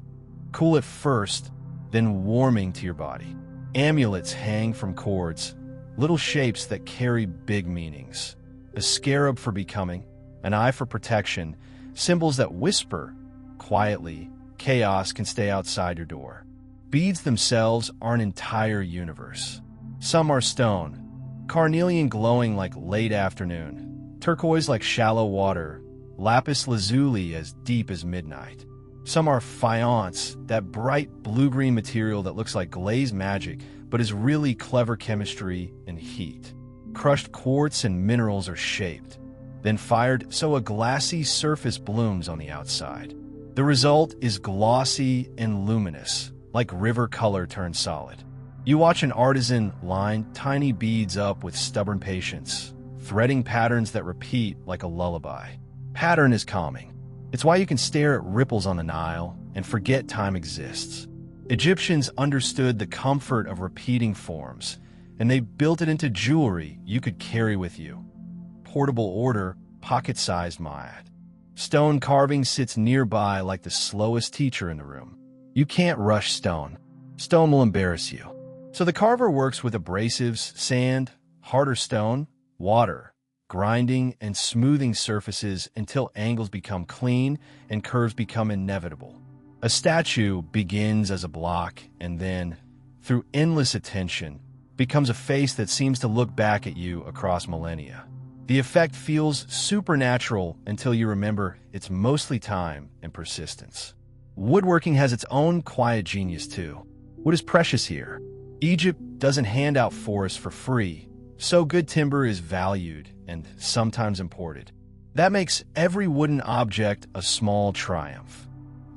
cool at first, then warming to your body. Amulets hang from cords, little shapes that carry big meanings. A scarab for becoming, an eye for protection, symbols that whisper, quietly, chaos can stay outside your door. Beads themselves are an entire universe. Some are stone, carnelian glowing like late afternoon, turquoise like shallow water, lapis lazuli as deep as midnight. Some are faience, that bright blue-green material that looks like glazed magic, but is really clever chemistry and heat. Crushed quartz and minerals are shaped, then fired so a glassy surface blooms on the outside. The result is glossy and luminous, like river color turned solid. You watch an artisan line tiny beads up with stubborn patience, threading patterns that repeat like a lullaby. Pattern is calming. It's why you can stare at ripples on the Nile and forget time exists. Egyptians understood the comfort of repeating forms, and they built it into jewelry you could carry with you. Portable order, pocket-sized Ma'at. Stone carving sits nearby like the slowest teacher in the room. You can't rush stone. Stone will embarrass you. So the carver works with abrasives, sand, harder stone, water, grinding and smoothing surfaces until angles become clean and curves become inevitable. A statue begins as a block and then, through endless attention, becomes a face that seems to look back at you across millennia. The effect feels supernatural until you remember it's mostly time and persistence. Woodworking has its own quiet genius too. Wood is precious here. Egypt doesn't hand out forests for free, so good timber is valued and sometimes imported. That makes every wooden object a small triumph.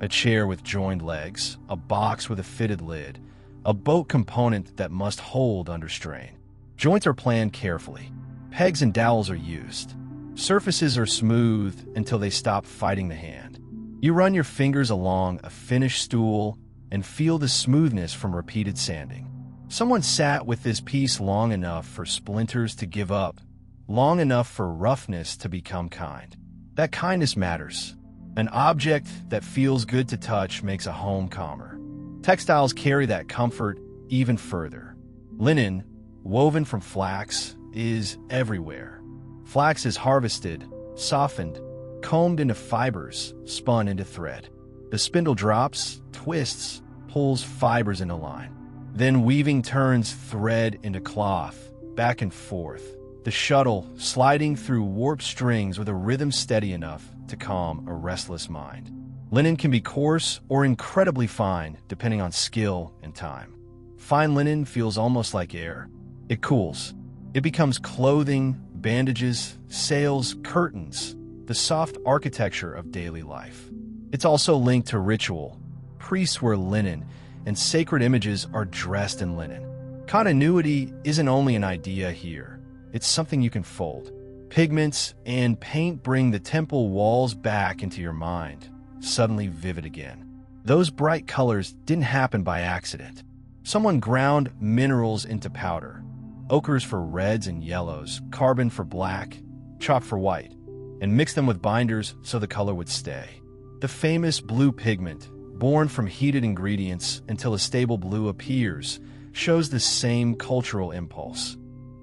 A chair with joined legs, a box with a fitted lid, a boat component that must hold under strain. Joints are planned carefully. Pegs and dowels are used. Surfaces are smooth until they stop fighting the hand. You run your fingers along a finished stool and feel the smoothness from repeated sanding. Someone sat with this piece long enough for splinters to give up, long enough for roughness to become kind. That kindness matters. An object that feels good to touch makes a home calmer. Textiles carry that comfort even further. Linen, woven from flax, is everywhere. Flax is harvested, softened, combed into fibers, spun into thread. The spindle drops, twists, pulls fibers into line. Then weaving turns thread into cloth, back and forth. The shuttle sliding through warped strings with a rhythm steady enough to calm a restless mind. Linen can be coarse or incredibly fine, depending on skill and time. Fine linen feels almost like air. It cools. It becomes clothing, bandages, sails, curtains, the soft architecture of daily life. It's also linked to ritual. Priests wear linen, and sacred images are dressed in linen. Continuity isn't only an idea here. It's something you can fold. Pigments and paint bring the temple walls back into your mind, suddenly vivid again. Those bright colors didn't happen by accident. Someone ground minerals into powder. Ochres for reds and yellows, carbon for black, chalk for white, and mixed them with binders so the color would stay. The famous blue pigment, born from heated ingredients until a stable blue appears, shows the same cultural impulse.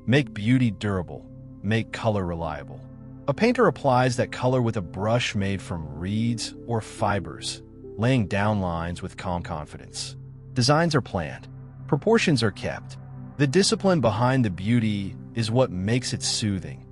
Make beauty durable. Make color reliable. A painter applies that color with a brush made from reeds or fibers, laying down lines with calm confidence. Designs are planned. Proportions are kept. The discipline behind the beauty is what makes it soothing.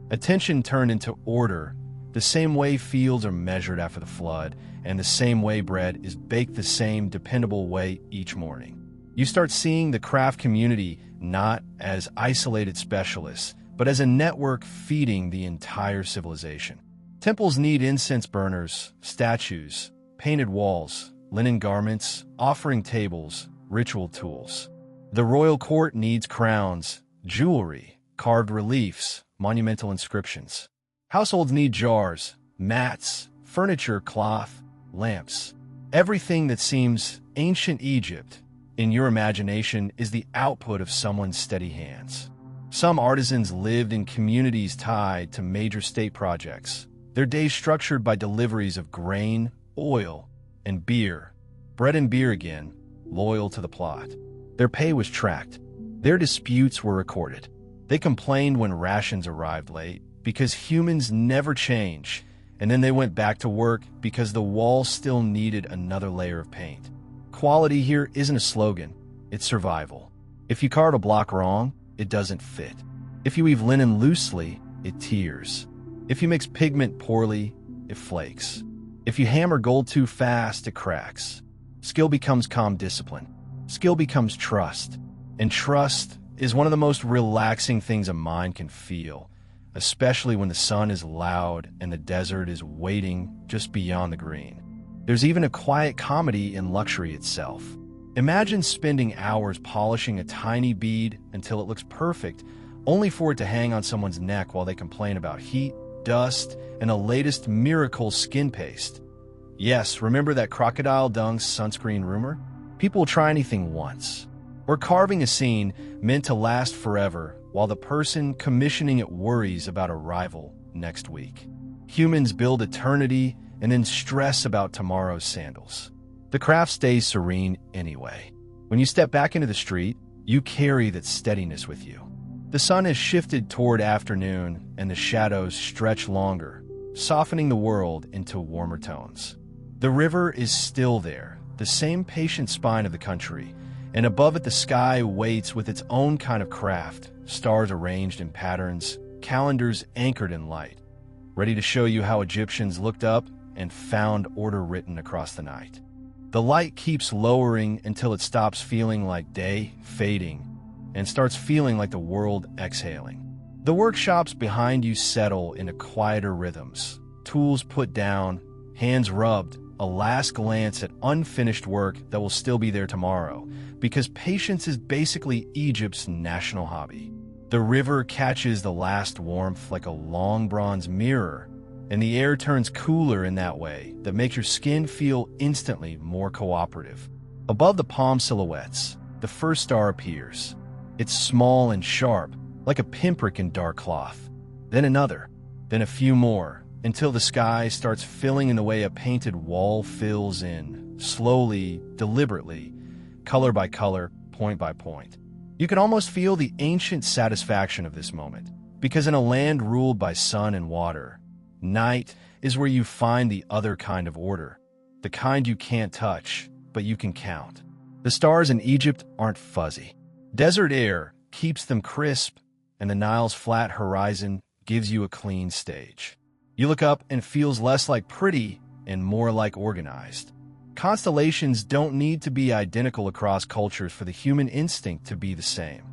Attention turned into order, the same way fields are measured after the flood, and the same way bread is baked the same dependable way each morning. You start seeing the craft community not as isolated specialists, but as a network feeding the entire civilization. Temples need incense burners, statues, painted walls, linen garments, offering tables, ritual tools. The royal court needs crowns, jewelry, carved reliefs, monumental inscriptions. Households need jars, mats, furniture, cloth, lamps. Everything that seems ancient Egypt in your imagination is the output of someone's steady hands. Some artisans lived in communities tied to major state projects, their days structured by deliveries of grain, oil, and beer. Bread and beer again, loyal to the plot. Their pay was tracked. Their disputes were recorded. They complained when rations arrived late because humans never change, and then they went back to work because the wall still needed another layer of paint. Quality here isn't a slogan, it's survival. If you carve a block wrong, it doesn't fit. If you weave linen loosely, it tears. If you mix pigment poorly, it flakes. If you hammer gold too fast, it cracks. Skill becomes calm discipline. Skill becomes trust. And trust is one of the most relaxing things a mind can feel, especially when the sun is loud and the desert is waiting just beyond the green. There's even a quiet comedy in luxury itself. Imagine spending hours polishing a tiny bead until it looks perfect, only for it to hang on someone's neck while they complain about heat, dust, and the latest miracle skin paste. Yes, remember that crocodile dung sunscreen rumor? People will try anything once. Or carving a scene meant to last forever while the person commissioning it worries about a rival next week. Humans build eternity and then stress about tomorrow's sandals. The craft stays serene anyway. When you step back into the street, you carry that steadiness with you. The sun has shifted toward afternoon and the shadows stretch longer, softening the world into warmer tones. The river is still there, the same patient spine of the country, and above it the sky waits with its own kind of craft, stars arranged in patterns, calendars anchored in light, ready to show you how Egyptians looked up and found order written across the night. The light keeps lowering until it stops feeling like day fading and starts feeling like the world exhaling. The workshops behind you settle into quieter rhythms, tools put down, hands rubbed, a last glance at unfinished work that will still be there tomorrow, because patience is basically Egypt's national hobby. The river catches the last warmth like a long bronze mirror, and the air turns cooler in that way that makes your skin feel instantly more cooperative. Above the palm silhouettes, the first star appears. It's small and sharp, like a pinprick in dark cloth. Then another, then a few more, until the sky starts filling in the way a painted wall fills in, slowly, deliberately, color by color, point by point. You can almost feel the ancient satisfaction of this moment, because in a land ruled by sun and water, night is where you find the other kind of order, the kind you can't touch, but you can count. The stars in Egypt aren't fuzzy. Desert air keeps them crisp, and the Nile's flat horizon gives you a clean stage. You look up and it feels less like pretty and more like organized. Constellations don't need to be identical across cultures for the human instinct to be the same.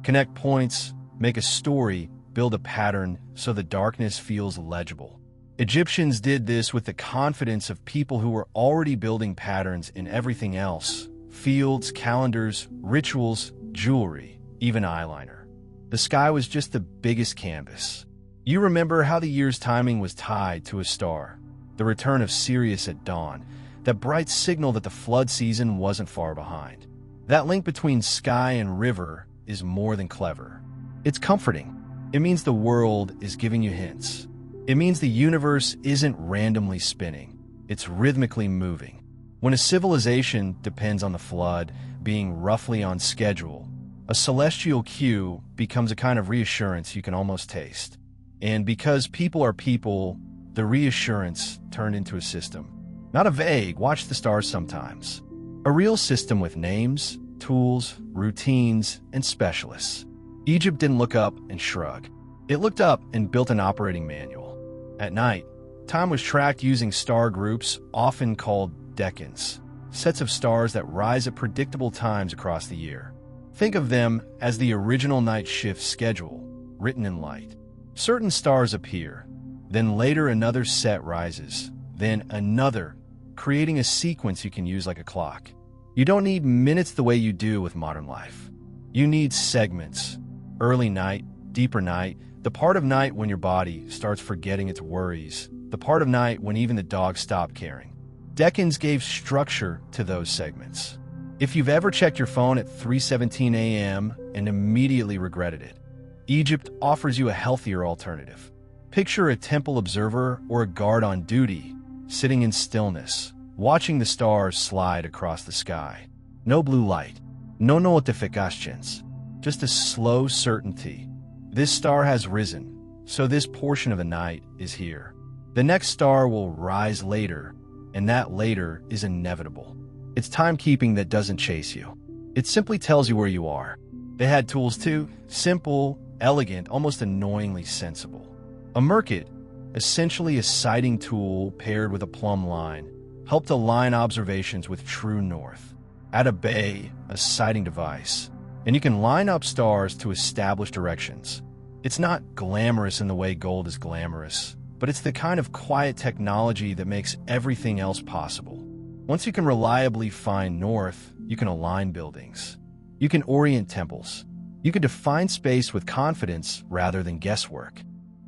Connect points, make a story, build a pattern so the darkness feels legible. Egyptians did this with the confidence of people who were already building patterns in everything else: fields, calendars, rituals, jewelry, even eyeliner. The sky was just the biggest canvas. You remember how the year's timing was tied to a star, the return of Sirius at dawn, that bright signal that the flood season wasn't far behind. That link between sky and river is more than clever. It's comforting. It means the world is giving you hints. It means the universe isn't randomly spinning. It's rhythmically moving. When a civilization depends on the flood being roughly on schedule, a celestial cue becomes a kind of reassurance you can almost taste. And because people are people, the reassurance turned into a system. Not a vague, watch the stars sometimes. A real system with names, tools, routines, and specialists. Egypt didn't look up and shrug. It looked up and built an operating manual. At night, time was tracked using star groups, often called decans, sets of stars that rise at predictable times across the year. Think of them as the original night shift schedule, written in light. Certain stars appear, then later another set rises, then another, creating a sequence you can use like a clock. You don't need minutes the way you do with modern life. You need segments. Early night, deeper night, the part of night when your body starts forgetting its worries, the part of night when even the dogs stop caring. Decans gave structure to those segments. If you've ever checked your phone at 3:17 a.m. and immediately regretted it, Egypt offers you a healthier alternative. Picture a temple observer or a guard on duty, sitting in stillness, watching the stars slide across the sky. No blue light, no notifications, just a slow certainty. This star has risen, so this portion of the night is here. The next star will rise later, and that later is inevitable. It's timekeeping that doesn't chase you. It simply tells you where you are. They had tools too, simple, elegant, almost annoyingly sensible. A merkit, essentially a sighting tool paired with a plumb line, helped align observations with true north. At a bay, a sighting device, and you can line up stars to establish directions. It's not glamorous in the way gold is glamorous, but it's the kind of quiet technology that makes everything else possible. Once you can reliably find north, you can align buildings. You can orient temples. You can define space with confidence rather than guesswork.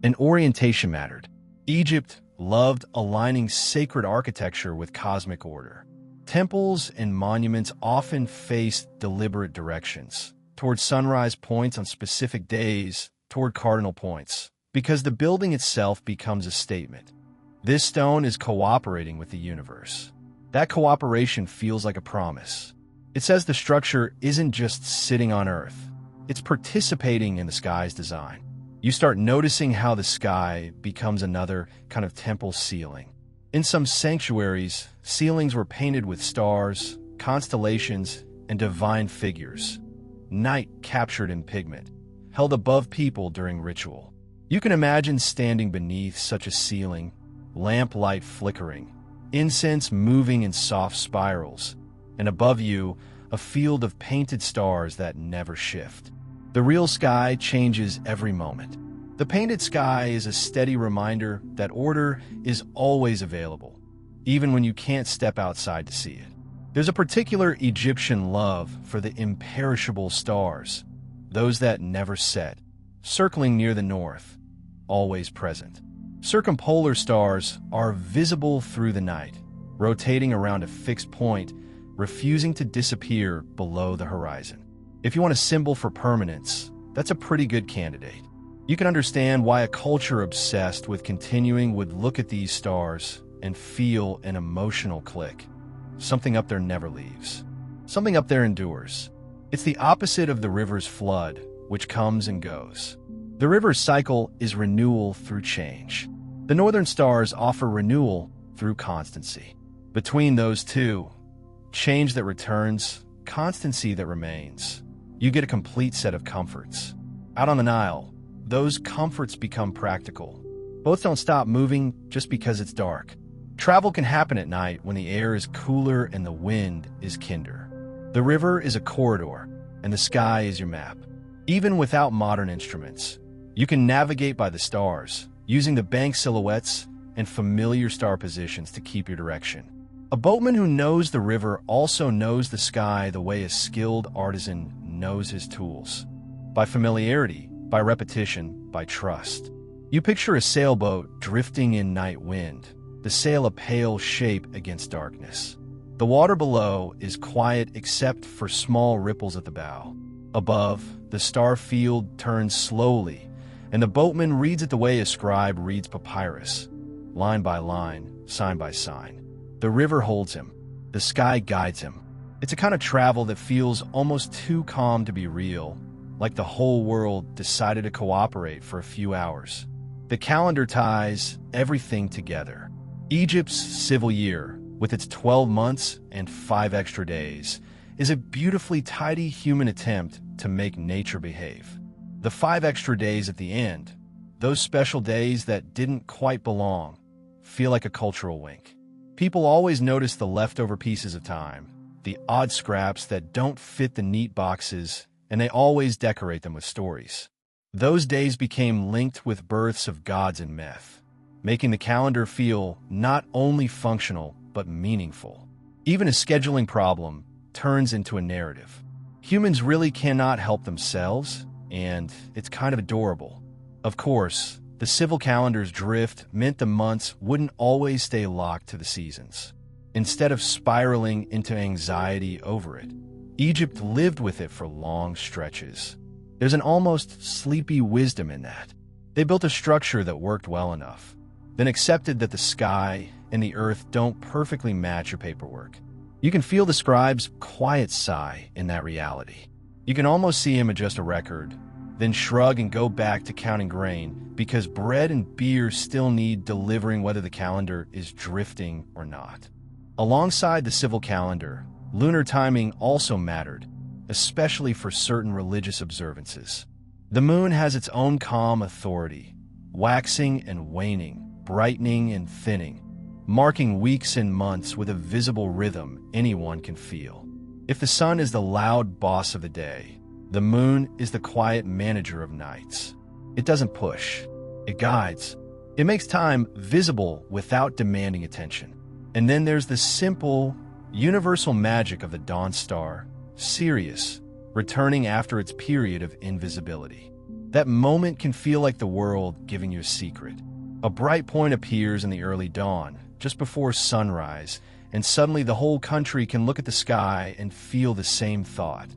And orientation mattered. Egypt loved aligning sacred architecture with cosmic order. Temples and monuments often faced deliberate directions, toward sunrise points on specific days, toward cardinal points, because the building itself becomes a statement. This stone is cooperating with the universe. That cooperation feels like a promise. It says the structure isn't just sitting on Earth. It's participating in the sky's design. You start noticing how the sky becomes another kind of temple ceiling. In some sanctuaries, ceilings were painted with stars, constellations, and divine figures. Night captured in pigment, held above people during ritual. You can imagine standing beneath such a ceiling, lamplight flickering, incense moving in soft spirals, and above you, a field of painted stars that never shift. The real sky changes every moment. The painted sky is a steady reminder that order is always available, even when you can't step outside to see it. There's a particular Egyptian love for the imperishable stars, those that never set, circling near the north, always present. Circumpolar stars are visible through the night, rotating around a fixed point, refusing to disappear below the horizon. If you want a symbol for permanence, that's a pretty good candidate. You can understand why a culture obsessed with continuing would look at these stars and feel an emotional click. Something up there never leaves. Something up there endures. It's the opposite of the river's flood, which comes and goes. The river's cycle is renewal through change. The northern stars offer renewal through constancy. Between those two, change that returns, constancy that remains, you get a complete set of comforts. Out on the Nile, those comforts become practical. Boats don't stop moving just because it's dark. Travel can happen at night when the air is cooler and the wind is kinder. The river is a corridor, and the sky is your map. Even without modern instruments, you can navigate by the stars, using the bank silhouettes and familiar star positions to keep your direction. A boatman who knows the river also knows the sky the way a skilled artisan knows his tools. By familiarity, by repetition, by trust. You picture a sailboat drifting in night wind, the sail a pale shape against darkness. The water below is quiet except for small ripples at the bow. Above, the star field turns slowly, and the boatman reads it the way a scribe reads papyrus, line by line, sign by sign. The river holds him. The sky guides him. It's a kind of travel that feels almost too calm to be real, like the whole world decided to cooperate for a few hours. The calendar ties everything together. Egypt's civil year, with its 12 months and 5 extra days, is a beautifully tidy human attempt to make nature behave. The 5 extra days at the end, those special days that didn't quite belong, feel like a cultural wink. People always notice the leftover pieces of time, the odd scraps that don't fit the neat boxes, and they always decorate them with stories. Those days became linked with births of gods and myth, making the calendar feel not only functional, but meaningful. Even a scheduling problem turns into a narrative. Humans really cannot help themselves, and it's kind of adorable. Of course, the civil calendar's drift meant the months wouldn't always stay locked to the seasons. Instead of spiraling into anxiety over it, Egypt lived with it for long stretches. There's an almost sleepy wisdom in that. They built a structure that worked well enough, then accepted that the sky and the earth don't perfectly match your paperwork. You can feel the scribe's quiet sigh in that reality. You can almost see him adjust a record, then shrug and go back to counting grain because bread and beer still need delivering whether the calendar is drifting or not. Alongside the civil calendar, lunar timing also mattered, especially for certain religious observances. The moon has its own calm authority, waxing and waning, brightening and thinning, marking weeks and months with a visible rhythm anyone can feel. If the sun is the loud boss of the day, the moon is the quiet manager of nights. It doesn't push, it guides. It makes time visible without demanding attention. And then there's the simple, universal magic of the dawn star, Sirius, returning after its period of invisibility. That moment can feel like the world giving you a secret. A bright point appears in the early dawn, just before sunrise, and suddenly the whole country can look at the sky and feel the same thought.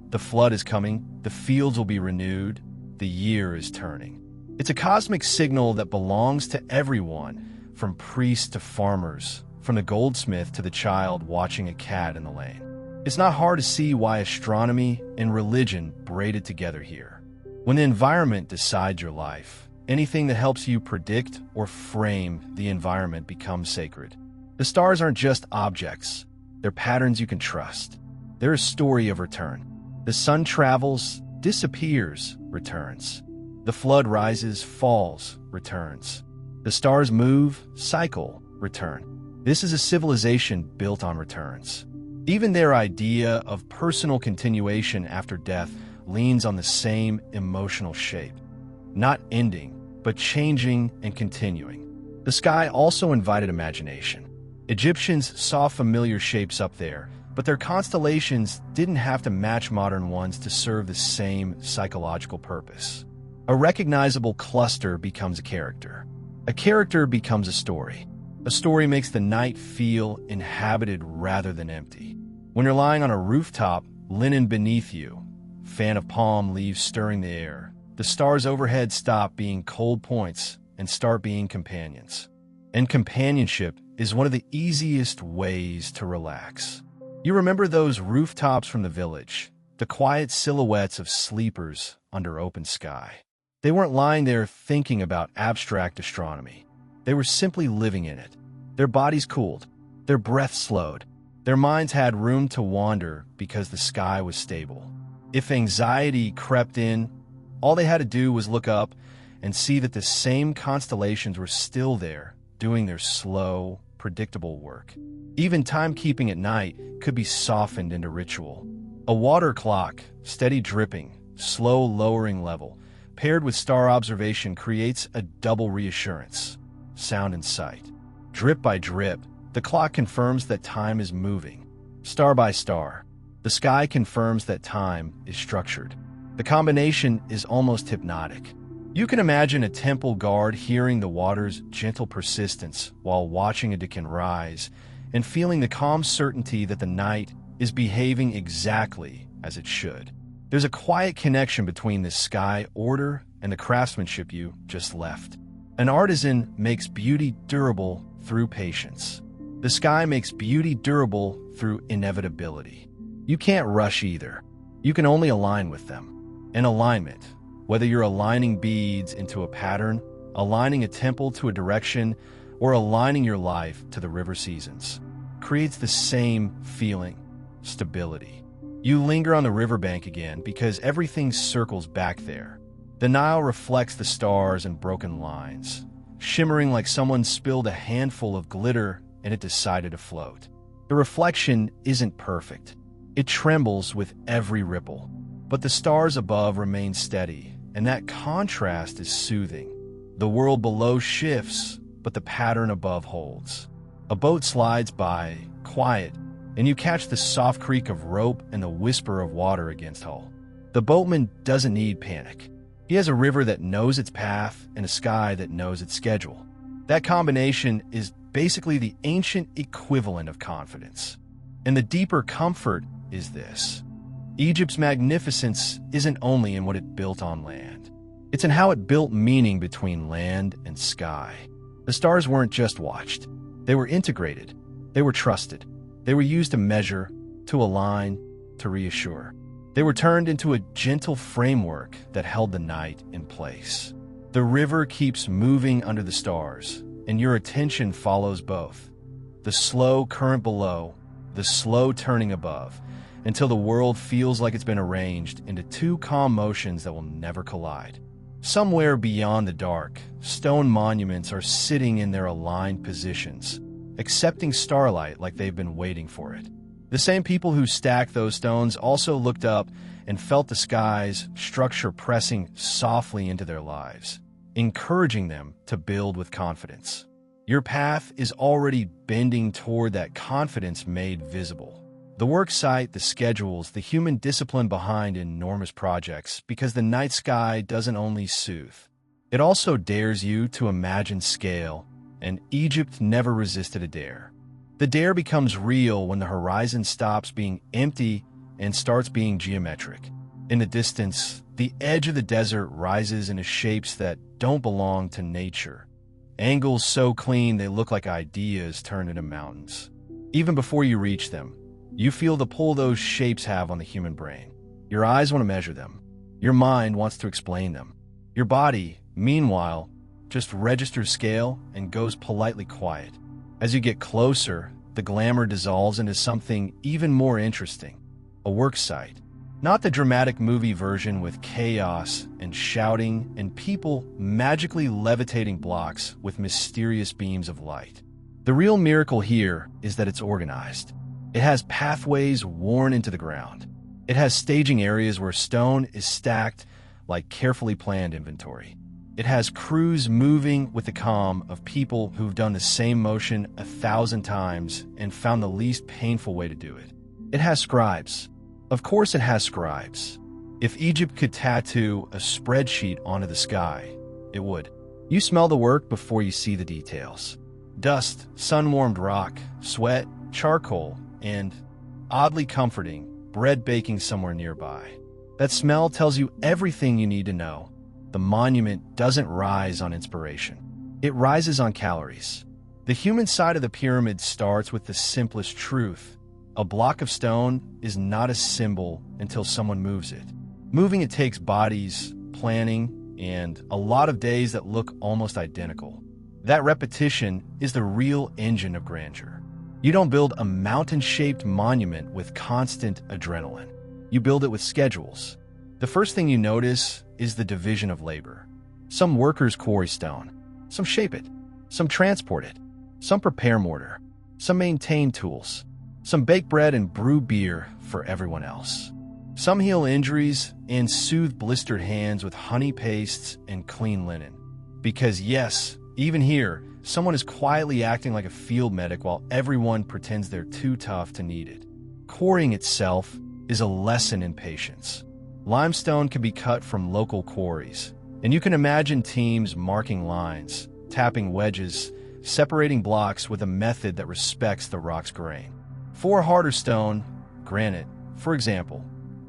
The flood is coming, the fields will be renewed, the year is turning. It's a cosmic signal that belongs to everyone, from priests to farmers, from the goldsmith to the child watching a cat in the lane. It's not hard to see why astronomy and religion braided together here. When the environment decides your life, anything that helps you predict or frame the environment becomes sacred. The stars aren't just objects, they're patterns you can trust. They're a story of return. The sun travels, disappears, returns. The flood rises, falls, returns. The stars move, cycle, return. This is a civilization built on returns. Even their idea of personal continuation after death leans on the same emotional shape. Not ending, but changing and continuing. The sky also invited imagination. Egyptians saw familiar shapes up there, but their constellations didn't have to match modern ones to serve the same psychological purpose. A recognizable cluster becomes a character. A character becomes a story. A story makes the night feel inhabited rather than empty. When you're lying on a rooftop, linen beneath you, fan of palm leaves stirring the air, the stars overhead stop being cold points and start being companions. And companionship is one of the easiest ways to relax. You remember those rooftops from the village, the quiet silhouettes of sleepers under open sky. They weren't lying there thinking about abstract astronomy. They were simply living in it. Their bodies cooled, their breath slowed, their minds had room to wander because the sky was stable. If anxiety crept in, all they had to do was look up and see that the same constellations were still there, doing their slow, predictable work. Even timekeeping at night could be softened into ritual. A water clock, steady dripping, slow lowering level, paired with star observation creates a double reassurance, sound and sight. Drip by drip, the clock confirms that time is moving. Star by star, the sky confirms that time is structured. The combination is almost hypnotic. You can imagine a temple guard hearing the water's gentle persistence while watching a Deccan rise and feeling the calm certainty that the night is behaving exactly as it should. There's a quiet connection between the sky order and the craftsmanship you just left. An artisan makes beauty durable through patience. The sky makes beauty durable through inevitability. You can't rush either. You can only align with them. An alignment, whether you're aligning beads into a pattern, aligning a temple to a direction, or aligning your life to the river seasons, creates the same feeling, stability. You linger on the riverbank again because everything circles back there. The Nile reflects the stars and broken lines, shimmering like someone spilled a handful of glitter and it decided to float. The reflection isn't perfect. It trembles with every ripple. But the stars above remain steady, and that contrast is soothing. The world below shifts, but the pattern above holds. A boat slides by, quiet, and you catch the soft creak of rope and the whisper of water against hull. The boatman doesn't need panic. He has a river that knows its path and a sky that knows its schedule. That combination is basically the ancient equivalent of confidence. And the deeper comfort is this. Egypt's magnificence isn't only in what it built on land. It's in how it built meaning between land and sky. The stars weren't just watched. They were integrated. They were trusted. They were used to measure, to align, to reassure. They were turned into a gentle framework that held the night in place. The river keeps moving under the stars, and your attention follows both. The slow current below, the slow turning above, until the world feels like it's been arranged into two calm motions that will never collide. Somewhere beyond the dark, stone monuments are sitting in their aligned positions, accepting starlight like they've been waiting for it. The same people who stacked those stones also looked up and felt the sky's structure pressing softly into their lives, encouraging them to build with confidence. Your path is already bending toward that confidence made visible. The work site, the schedules, the human discipline behind enormous projects, because the night sky doesn't only soothe. It also dares you to imagine scale, and Egypt never resisted a dare. The dare becomes real when the horizon stops being empty and starts being geometric. In the distance, the edge of the desert rises into shapes that don't belong to nature. Angles so clean they look like ideas turned into mountains. Even before you reach them, you feel the pull those shapes have on the human brain. Your eyes want to measure them. Your mind wants to explain them. Your body, meanwhile, just registers scale and goes politely quiet. As you get closer, the glamour dissolves into something even more interesting. A work site. Not the dramatic movie version with chaos and shouting and people magically levitating blocks with mysterious beams of light. The real miracle here is that it's organized. It has pathways worn into the ground. It has staging areas where stone is stacked like carefully planned inventory. It has crews moving with the calm of people who've done the same motion 1,000 times and found the least painful way to do it. It has scribes. Of course it has scribes. If Egypt could tattoo a spreadsheet onto the sky, it would. You smell the work before you see the details. Dust, sun-warmed rock, sweat, charcoal, and, oddly comforting, bread baking somewhere nearby. That smell tells you everything you need to know. The monument doesn't rise on inspiration. It rises on calories. The human side of the pyramid starts with the simplest truth. A block of stone is not a symbol until someone moves it. Moving it takes bodies, planning, and a lot of days that look almost identical. That repetition is the real engine of grandeur. You don't build a mountain-shaped monument with constant adrenaline. You build it with schedules. The first thing you notice is the division of labor. Some workers quarry stone. Some shape it. Some transport it. Some prepare mortar. Some maintain tools. Some bake bread and brew beer for everyone else. Some heal injuries and soothe blistered hands with honey pastes and clean linen. Because yes, even here, someone is quietly acting like a field medic while everyone pretends they're too tough to need it. Quarrying itself is a lesson in patience. Limestone can be cut from local quarries, and you can imagine teams marking lines, tapping wedges, separating blocks with a method that respects the rock's grain. For harder stone, granite, for example,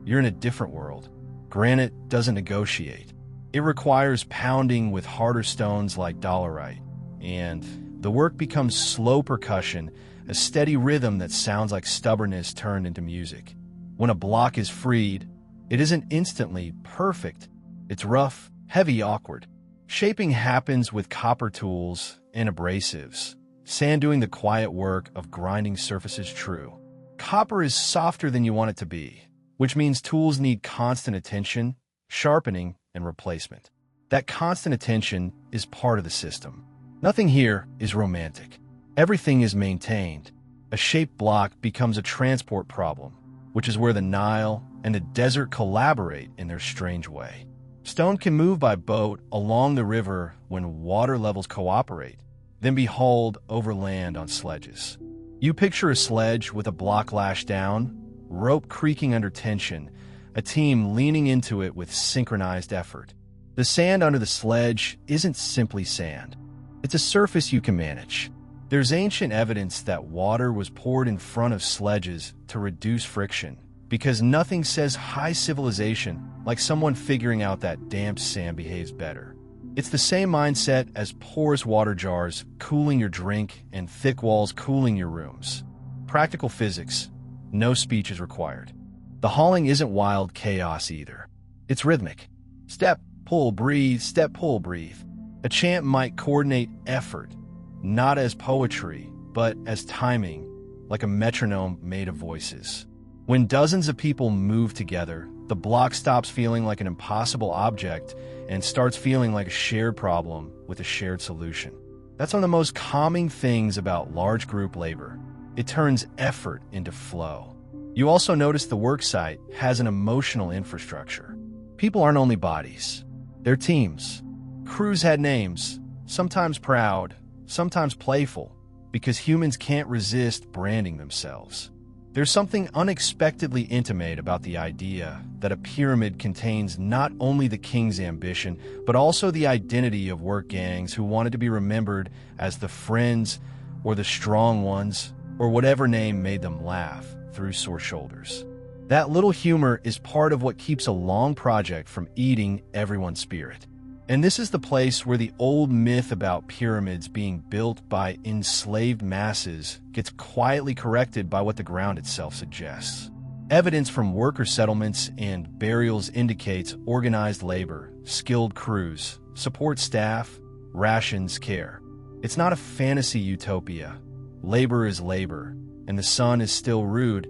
you're in a different world. Granite doesn't negotiate. It requires pounding with harder stones like dolerite, and the work becomes slow percussion, a steady rhythm that sounds like stubbornness turned into music. When a block is freed, it isn't instantly perfect. It's rough, heavy, awkward. Shaping happens with copper tools and abrasives, sand doing the quiet work of grinding surfaces true. Copper is softer than you want it to be, which means tools need constant attention, sharpening, and replacement. That constant attention is part of the system. Nothing here is romantic. Everything is maintained. A shaped block becomes a transport problem, which is where the Nile and the desert collaborate in their strange way. Stone can move by boat along the river when water levels cooperate, then be hauled over land on sledges. You picture a sledge with a block lashed down, rope creaking under tension, a team leaning into it with synchronized effort. The sand under the sledge isn't simply sand. It's a surface you can manage. There's ancient evidence that water was poured in front of sledges to reduce friction, because nothing says high civilization like someone figuring out that damp sand behaves better. It's the same mindset as porous water jars cooling your drink and thick walls cooling your rooms. Practical physics, no speech is required. The hauling isn't wild chaos either. It's rhythmic. Step, pull, breathe, step, pull, breathe. A chant might coordinate effort, not as poetry, but as timing, like a metronome made of voices. When dozens of people move together, the block stops feeling like an impossible object and starts feeling like a shared problem with a shared solution. That's one of the most calming things about large group labor. It turns effort into flow. You also notice the worksite has an emotional infrastructure. People aren't only bodies. They're teams. Crews had names, sometimes proud, sometimes playful, because humans can't resist branding themselves. There's something unexpectedly intimate about the idea that a pyramid contains not only the king's ambition, but also the identity of work gangs who wanted to be remembered as the friends or the strong ones, or whatever name made them laugh through sore shoulders. That little humor is part of what keeps a long project from eating everyone's spirit. And this is the place where the old myth about pyramids being built by enslaved masses gets quietly corrected by what the ground itself suggests. Evidence from worker settlements and burials indicates organized labor, skilled crews, support staff, rations, care. It's not a fantasy utopia. Labor is labor, and the sun is still rude,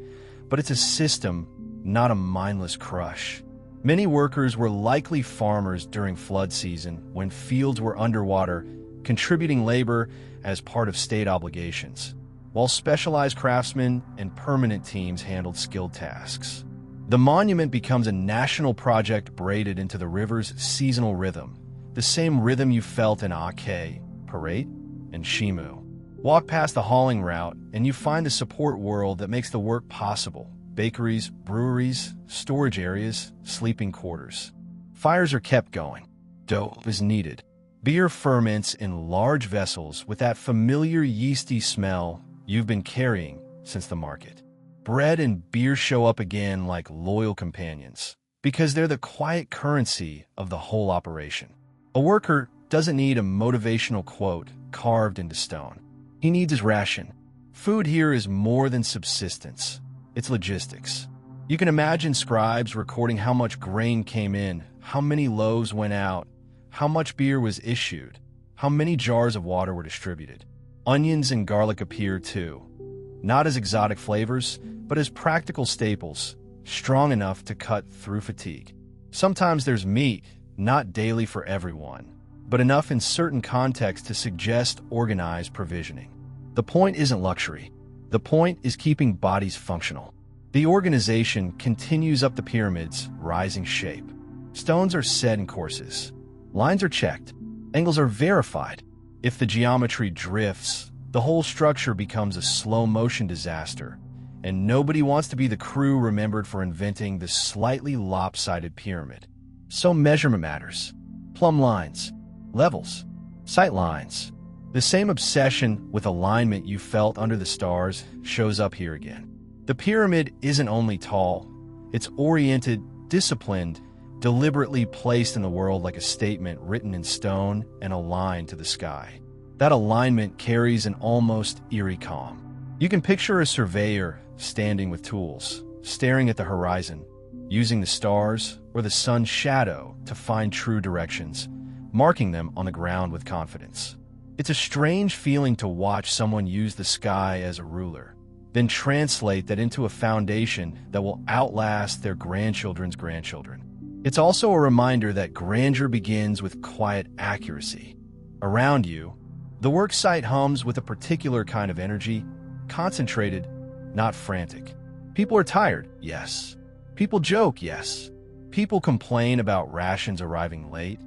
but it's a system, not a mindless crush. Many workers were likely farmers during flood season when fields were underwater, contributing labor as part of state obligations, while specialized craftsmen and permanent teams handled skilled tasks. The monument becomes a national project braided into the river's seasonal rhythm, the same rhythm you felt in Ake, Parate, and Shimu. Walk past the hauling route, and you find the support world that makes the work possible. Bakeries, breweries, storage areas, sleeping quarters. Fires are kept going. Dough is needed. Beer ferments in large vessels with that familiar yeasty smell you've been carrying since the market. Bread and beer show up again like loyal companions, because they're the quiet currency of the whole operation. A worker doesn't need a motivational quote carved into stone. He needs his ration. Food here is more than subsistence. It's logistics. You can imagine scribes recording how much grain came in, how many loaves went out, how much beer was issued, how many jars of water were distributed. Onions and garlic appear too, not as exotic flavors, but as practical staples, strong enough to cut through fatigue. Sometimes there's meat, not daily for everyone, but enough in certain contexts to suggest organized provisioning. The point isn't luxury. The point is keeping bodies functional. The organization continues up the pyramid's rising shape. Stones are set in courses. Lines are checked. Angles are verified. If the geometry drifts, the whole structure becomes a slow-motion disaster, and nobody wants to be the crew remembered for inventing the slightly lopsided pyramid. So measurement matters. Plumb lines, levels, sight lines. The same obsession with alignment you felt under the stars shows up here again. The pyramid isn't only tall, it's oriented, disciplined, deliberately placed in the world like a statement written in stone and aligned to the sky. That alignment carries an almost eerie calm. You can picture a surveyor standing with tools, staring at the horizon, using the stars or the sun's shadow to find true directions, marking them on the ground with confidence. It's a strange feeling to watch someone use the sky as a ruler, then translate that into a foundation that will outlast their grandchildren's grandchildren. It's also a reminder that grandeur begins with quiet accuracy. Around you, the work site hums with a particular kind of energy, concentrated, not frantic. People are tired, yes. People joke, yes. People complain about rations arriving late,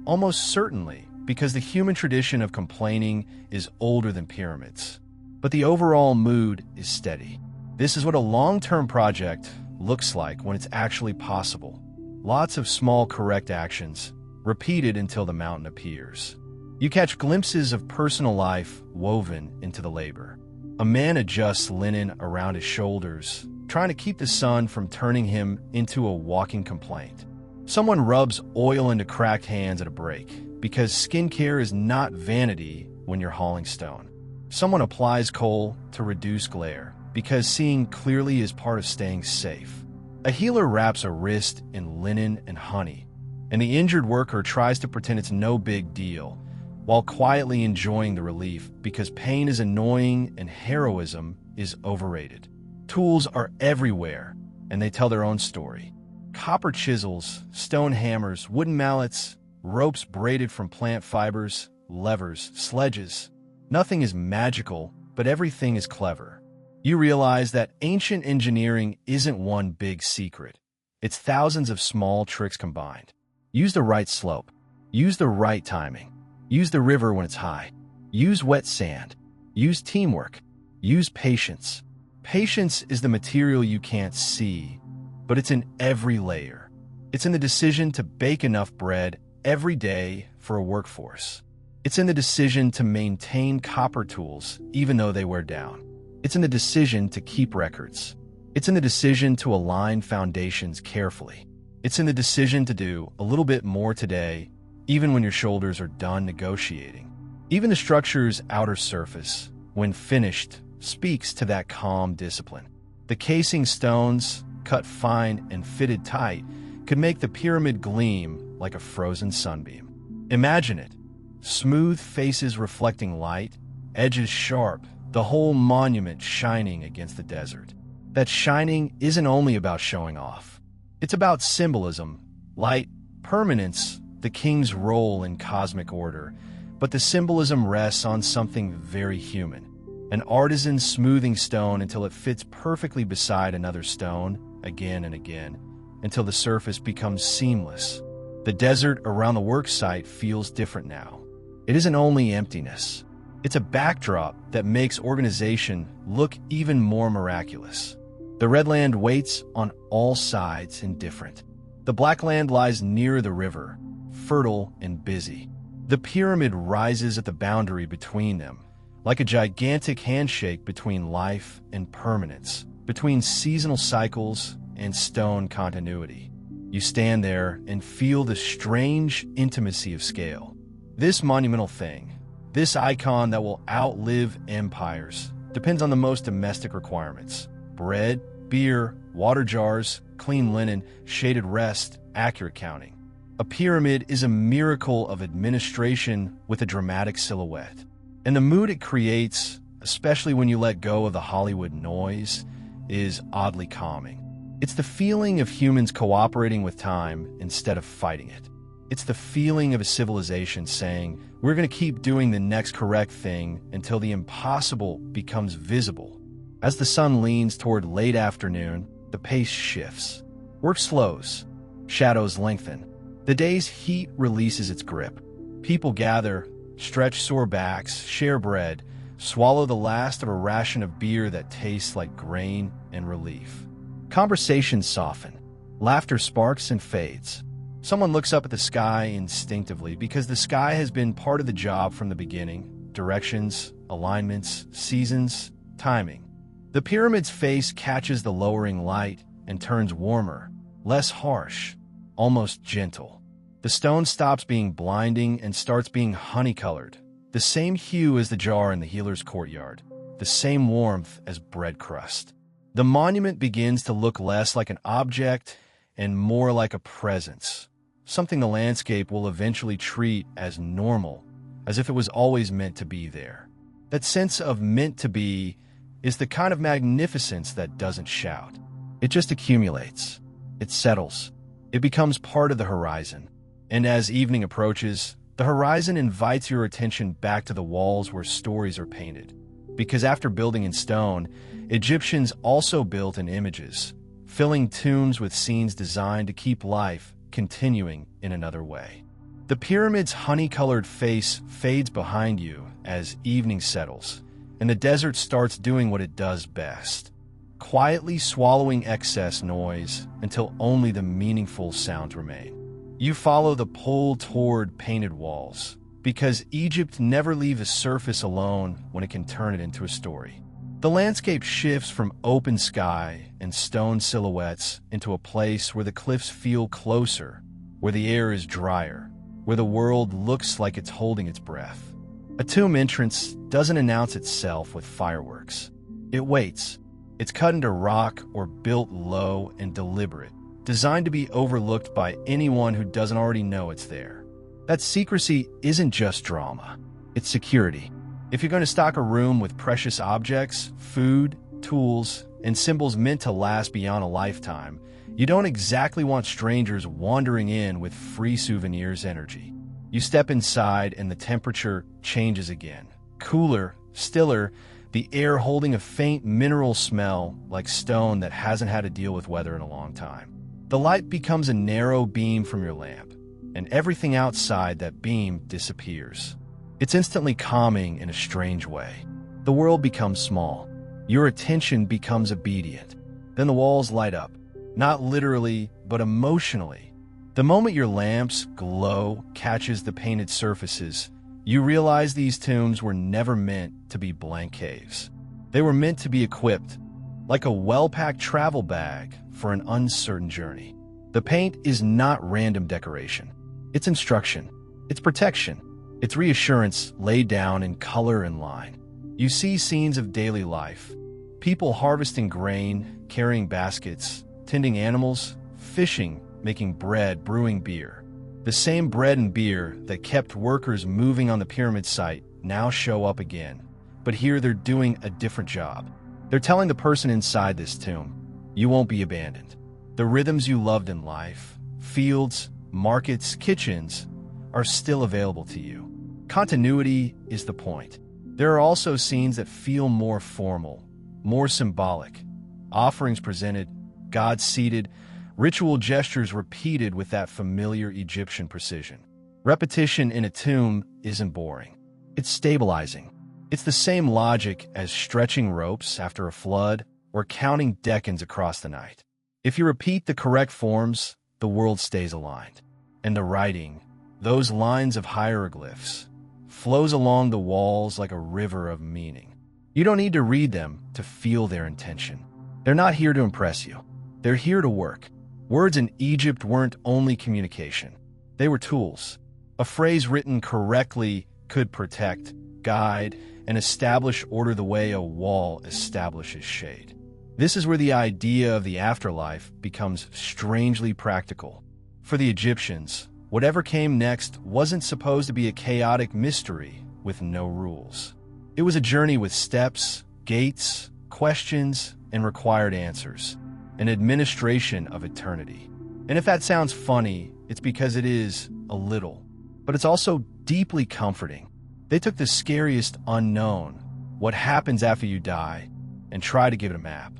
almost certainly because the human tradition of complaining is older than pyramids. But the overall mood is steady. This is what a long-term project looks like when it's actually possible. Lots of small correct actions, repeated until the mountain appears. You catch glimpses of personal life woven into the labor. A man adjusts linen around his shoulders, trying to keep the sun from turning him into a walking complaint. Someone rubs oil into cracked hands at a break, because skincare is not vanity when you're hauling stone. Someone applies coal to reduce glare, because seeing clearly is part of staying safe. A healer wraps a wrist in linen and honey, and the injured worker tries to pretend it's no big deal, while quietly enjoying the relief because pain is annoying and heroism is overrated. Tools are everywhere, and they tell their own story. Copper chisels, stone hammers, wooden mallets, ropes braided from plant fibers, levers, sledges. Nothing is magical, but everything is clever. You realize that ancient engineering isn't one big secret. It's thousands of small tricks combined. Use the right slope. Use the right timing. Use the river when it's high. Use wet sand. Use teamwork. Use patience. Patience is the material you can't see, but it's in every layer. It's in the decision to bake enough bread every day for a workforce. It's in the decision to maintain copper tools even though they wear down. It's in the decision to keep records. It's in the decision to align foundations carefully. It's in the decision to do a little bit more today, even when your shoulders are done negotiating. Even the structure's outer surface, when finished, speaks to that calm discipline. The casing stones, cut fine and fitted tight, could make the pyramid gleam like a frozen sunbeam. Imagine it. Smooth faces reflecting light, edges sharp, the whole monument shining against the desert. That shining isn't only about showing off. It's about symbolism, light, permanence, the king's role in cosmic order, but the symbolism rests on something very human. An artisan smoothing stone until it fits perfectly beside another stone, again and again, until the surface becomes seamless. The desert around the work site feels different now. It isn't only emptiness. It's a backdrop that makes organization look even more miraculous. The red land waits on all sides indifferent. The black land lies near the river, fertile and busy. The pyramid rises at the boundary between them, like a gigantic handshake between life and permanence, between seasonal cycles and stone continuity. You stand there and feel the strange intimacy of scale. This monumental thing, this icon that will outlive empires, depends on the most domestic requirements: bread, beer, water jars, clean linen, shaded rest, accurate counting. A pyramid is a miracle of administration with a dramatic silhouette. And the mood it creates, especially when you let go of the Hollywood noise, is oddly calming. It's the feeling of humans cooperating with time instead of fighting it. It's the feeling of a civilization saying, we're going to keep doing the next correct thing until the impossible becomes visible. As the sun leans toward late afternoon, the pace shifts. Work slows. Shadows lengthen. The day's heat releases its grip. People gather, stretch sore backs, share bread, swallow the last of a ration of beer that tastes like grain and relief. Conversations soften. Laughter sparks and fades. Someone looks up at the sky instinctively because the sky has been part of the job from the beginning. Directions, alignments, seasons, timing. The pyramid's face catches the lowering light and turns warmer, less harsh, almost gentle. The stone stops being blinding and starts being honey-colored, the same hue as the jar in the healer's courtyard, the same warmth as bread crust. The monument begins to look less like an object and more like a presence, something the landscape will eventually treat as normal, as if it was always meant to be there. That sense of meant to be is the kind of magnificence that doesn't shout. It just accumulates. It settles. It becomes part of the horizon. And as evening approaches, the horizon invites your attention back to the walls where stories are painted. Because after building in stone, Egyptians also built in images, filling tombs with scenes designed to keep life continuing in another way. The pyramid's honey-colored face fades behind you as evening settles, and the desert starts doing what it does best, quietly swallowing excess noise until only the meaningful sounds remain. You follow the pull toward painted walls, because Egypt never leaves a surface alone when it can turn it into a story. The landscape shifts from open sky and stone silhouettes into a place where the cliffs feel closer, where the air is drier, where the world looks like it's holding its breath. A tomb entrance doesn't announce itself with fireworks. It waits. It's cut into rock or built low and deliberate, designed to be overlooked by anyone who doesn't already know it's there. That secrecy isn't just drama. It's security. If you're going to stock a room with precious objects, food, tools, and symbols meant to last beyond a lifetime, you don't exactly want strangers wandering in with free souvenirs energy. You step inside and the temperature changes again. Cooler, stiller, the air holding a faint mineral smell like stone that hasn't had to deal with weather in a long time. The light becomes a narrow beam from your lamp, and everything outside that beam disappears. It's instantly calming in a strange way. The world becomes small. Your attention becomes obedient. Then the walls light up, not literally, but emotionally. The moment your lamp's glow catches the painted surfaces, you realize these tombs were never meant to be blank caves. They were meant to be equipped, like a well-packed travel bag for an uncertain journey. The paint is not random decoration. It's instruction. It's protection. It's reassurance laid down in color and line. You see scenes of daily life. People harvesting grain, carrying baskets, tending animals, fishing, making bread, brewing beer. The same bread and beer that kept workers moving on the pyramid site now show up again. But here they're doing a different job. They're telling the person inside this tomb, you won't be abandoned. The rhythms you loved in life, fields, markets, kitchens, are still available to you. Continuity is the point. There are also scenes that feel more formal, more symbolic. Offerings presented, gods seated, ritual gestures repeated with that familiar Egyptian precision. Repetition in a tomb isn't boring. It's stabilizing. It's the same logic as stretching ropes after a flood or counting decans across the night. If you repeat the correct forms, the world stays aligned. And the writing, those lines of hieroglyphs, flows along the walls like a river of meaning. You don't need to read them to feel their intention. They're not here to impress you. They're here to work. Words in Egypt weren't only communication. They were tools. A phrase written correctly could protect, guide, and establish order the way a wall establishes shade. This is where the idea of the afterlife becomes strangely practical. For the Egyptians, whatever came next wasn't supposed to be a chaotic mystery with no rules. It was a journey with steps, gates, questions, and required answers. An administration of eternity. And if that sounds funny, it's because it is, a little, but it's also deeply comforting. They took the scariest unknown, what happens after you die, and tried to give it a map.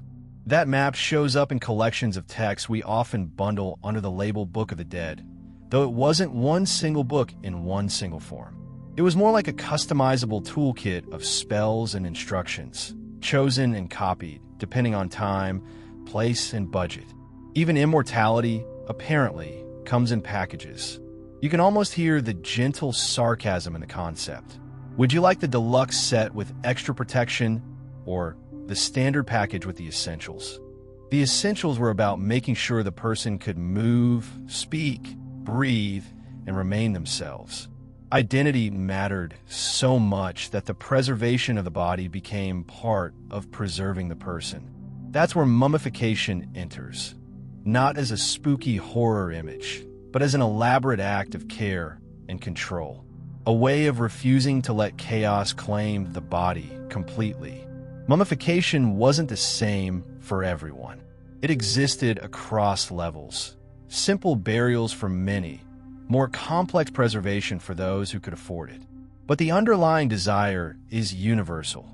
That map shows up in collections of texts we often bundle under the label Book of the Dead, though it wasn't one single book in one single form. It was more like a customizable toolkit of spells and instructions, chosen and copied, depending on time, place, and budget. Even immortality, apparently, comes in packages. You can almost hear the gentle sarcasm in the concept. Would you like the deluxe set with extra protection, or the standard package with the essentials? The essentials were about making sure the person could move, speak, breathe, and remain themselves. Identity mattered so much that the preservation of the body became part of preserving the person. That's where mummification enters, not as a spooky horror image, but as an elaborate act of care and control, a way of refusing to let chaos claim the body completely. Mummification wasn't the same for everyone. It existed across levels. Simple burials for many, more complex preservation for those who could afford it. But the underlying desire is universal.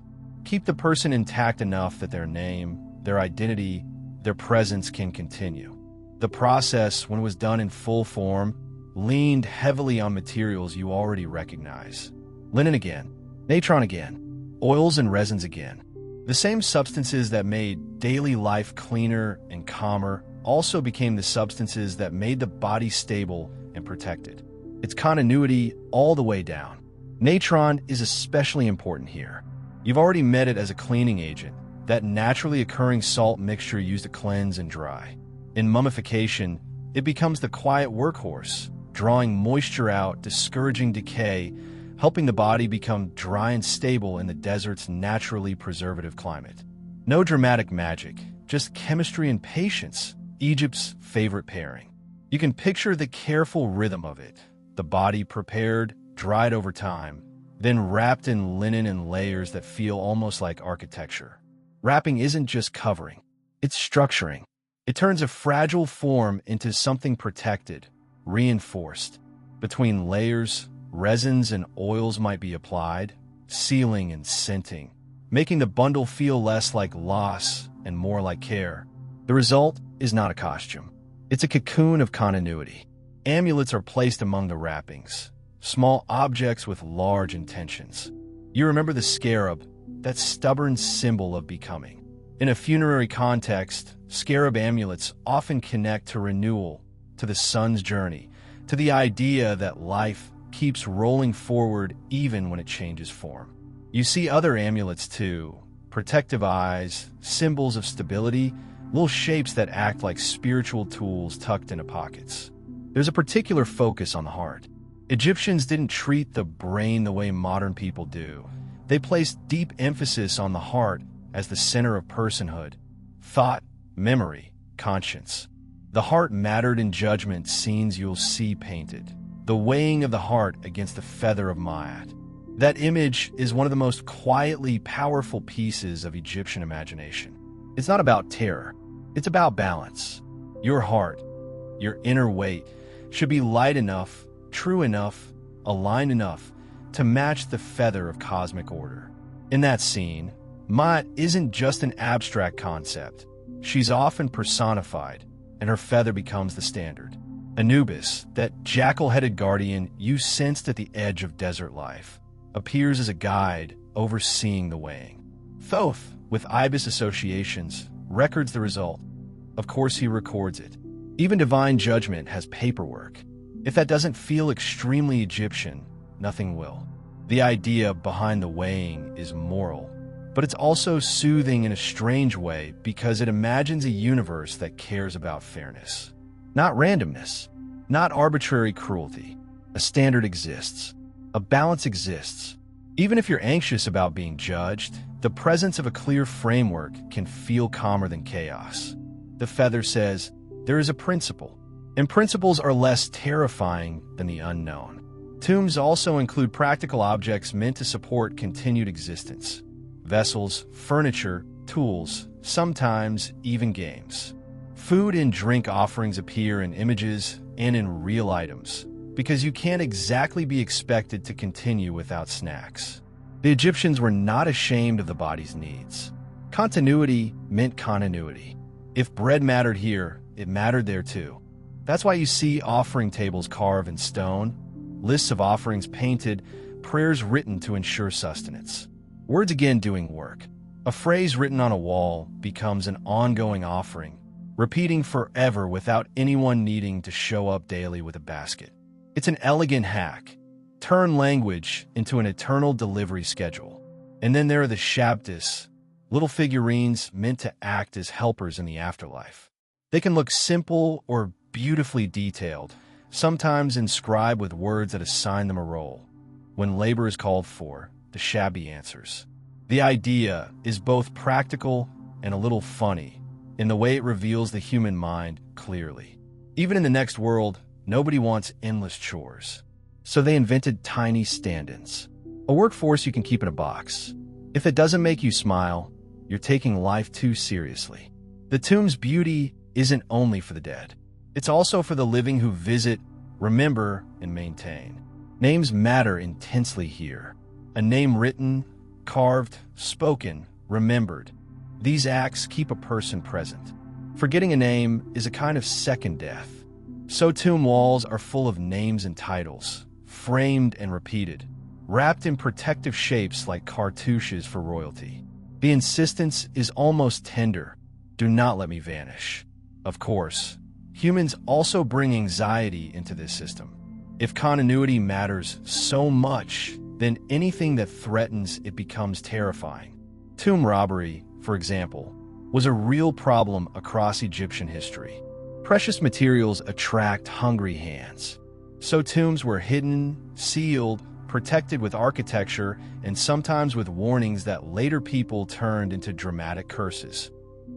Keep the person intact enough that their name, their identity, their presence can continue. The process, when it was done in full form, leaned heavily on materials you already recognize. Linen again, natron again, oils and resins again. The same substances that made daily life cleaner and calmer also became the substances that made the body stable and protected. It's continuity all the way down. Natron is especially important here. You've already met it as a cleaning agent, that naturally occurring salt mixture used to cleanse and dry. In mummification, it becomes the quiet workhorse, drawing moisture out, discouraging decay, helping the body become dry and stable in the desert's naturally preservative climate. No dramatic magic, just chemistry and patience, Egypt's favorite pairing. You can picture the careful rhythm of it, the body prepared, dried over time, then wrapped in linen and layers that feel almost like architecture. Wrapping isn't just covering, it's structuring. It turns a fragile form into something protected, reinforced. Between layers, resins and oils might be applied, sealing and scenting, making the bundle feel less like loss and more like care. The result is not a costume. It's a cocoon of continuity. Amulets are placed among the wrappings, small objects with large intentions. You remember the scarab, that stubborn symbol of becoming. In a funerary context, scarab amulets often connect to renewal, to the sun's journey, to the idea that life keeps rolling forward even when it changes form. You see other amulets too, protective eyes, symbols of stability, little shapes that act like spiritual tools tucked into pockets. There's a particular focus on the heart. Egyptians didn't treat the brain the way modern people do. They placed deep emphasis on the heart as the center of personhood, thought, memory, conscience. The heart mattered in judgment scenes you'll see painted, the weighing of the heart against the feather of Maat. That image is one of the most quietly powerful pieces of Egyptian imagination. It's not about terror, it's about balance. Your heart, your inner weight, should be light enough, true enough, aligned enough to match the feather of cosmic order. In that scene, Maat isn't just an abstract concept. She's often personified, and her feather becomes the standard. Anubis, that jackal-headed guardian you sensed at the edge of desert life, appears as a guide overseeing the weighing. Thoth, with ibis associations, records the result. Of course, he records it. Even divine judgment has paperwork. If that doesn't feel extremely Egyptian, nothing will. The idea behind the weighing is moral, but it's also soothing in a strange way because it imagines a universe that cares about fairness. Not randomness, not arbitrary cruelty. A standard exists. A balance exists. Even if you're anxious about being judged, the presence of a clear framework can feel calmer than chaos. The feather says, there is a principle, and principles are less terrifying than the unknown. Tombs also include practical objects meant to support continued existence. Vessels, furniture, tools, sometimes even games. Food and drink offerings appear in images and in real items, because you can't exactly be expected to continue without snacks. The Egyptians were not ashamed of the body's needs. Continuity meant continuity. If bread mattered here, it mattered there too. That's why you see offering tables carved in stone, lists of offerings painted, prayers written to ensure sustenance. Words again doing work. A phrase written on a wall becomes an ongoing offering, repeating forever without anyone needing to show up daily with a basket. It's an elegant hack. Turn language into an eternal delivery schedule. And then there are the shabtis, little figurines meant to act as helpers in the afterlife. They can look simple or beautifully detailed, sometimes inscribed with words that assign them a role. When labor is called for, the shabby answers. The idea is both practical and a little funny in the way it reveals the human mind clearly. Even in the next world, nobody wants endless chores. So they invented tiny stand-ins, a workforce you can keep in a box. If it doesn't make you smile, you're taking life too seriously. The tomb's beauty isn't only for the dead. It's also for the living who visit, remember, and maintain. Names matter intensely here. A name written, carved, spoken, remembered. These acts keep a person present. Forgetting a name is a kind of second death. So tomb walls are full of names and titles, framed and repeated, wrapped in protective shapes like cartouches for royalty. The insistence is almost tender. Do not let me vanish. Of course, humans also bring anxiety into this system. If continuity matters so much, then anything that threatens it becomes terrifying. Tomb robbery, for example, was a real problem across Egyptian history. Precious materials attract hungry hands. So tombs were hidden, sealed, protected with architecture, and sometimes with warnings that later people turned into dramatic curses.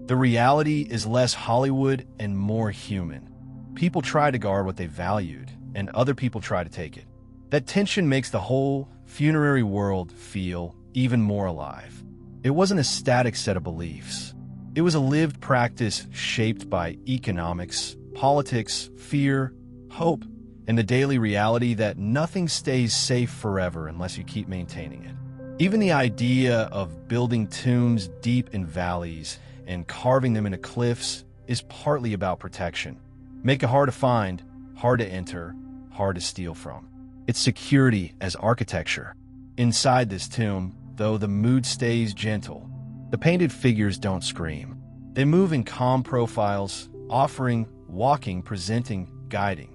The reality is less Hollywood and more human. People try to guard what they valued, and other people try to take it. That tension makes the whole funerary world feel even more alive. It wasn't a static set of beliefs. It was a lived practice shaped by economics, politics, fear, hope, and the daily reality that nothing stays safe forever unless you keep maintaining it. Even the idea of building tombs deep in valleys and carving them into cliffs is partly about protection. Make it hard to find, hard to enter, hard to steal from. It's security as architecture. Inside this tomb, though, the mood stays gentle. The painted figures don't scream. They move in calm profiles, offering, walking, presenting, guiding.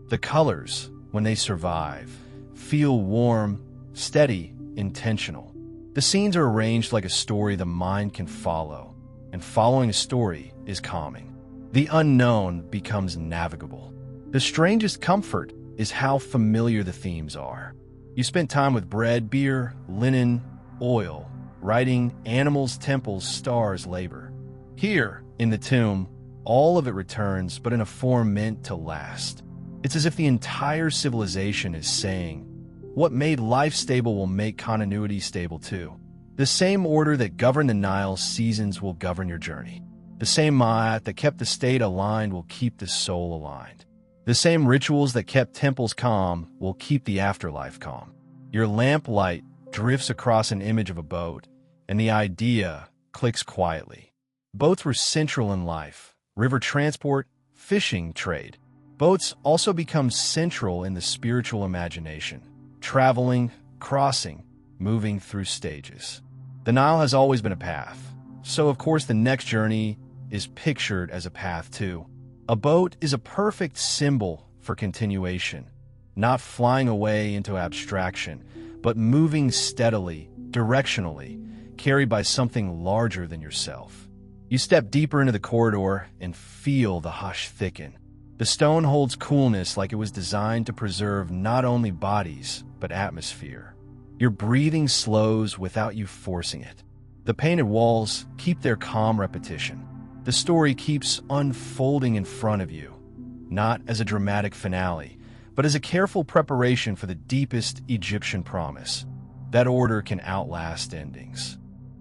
The colors, when they survive, feel warm, steady, intentional. The scenes are arranged like a story the mind can follow, and following a story is calming. The unknown becomes navigable. The strangest comfort is how familiar the themes are. You spent time with bread, beer, linen, oil, writing, animals, temples, stars, labor. Here, in the tomb, all of it returns, but in a form meant to last. It's as if the entire civilization is saying, what made life stable will make continuity stable too. The same order that governed the Nile's seasons will govern your journey. The same ma'at that kept the state aligned will keep the soul aligned. The same rituals that kept temples calm will keep the afterlife calm. Your lamplight drifts across an image of a boat, and the idea clicks quietly. Boats were central in life: river transport, fishing, trade. Boats also become central in the spiritual imagination, traveling, crossing, moving through stages. The Nile has always been a path, so of course the next journey is pictured as a path too. A boat is a perfect symbol for continuation, not flying away into abstraction, but moving steadily, directionally, carried by something larger than yourself. You step deeper into the corridor and feel the hush thicken. The stone holds coolness like it was designed to preserve not only bodies, but atmosphere. Your breathing slows without you forcing it. The painted walls keep their calm repetition. The story keeps unfolding in front of you, not as a dramatic finale, but as a careful preparation for the deepest Egyptian promise. That order can outlast endings.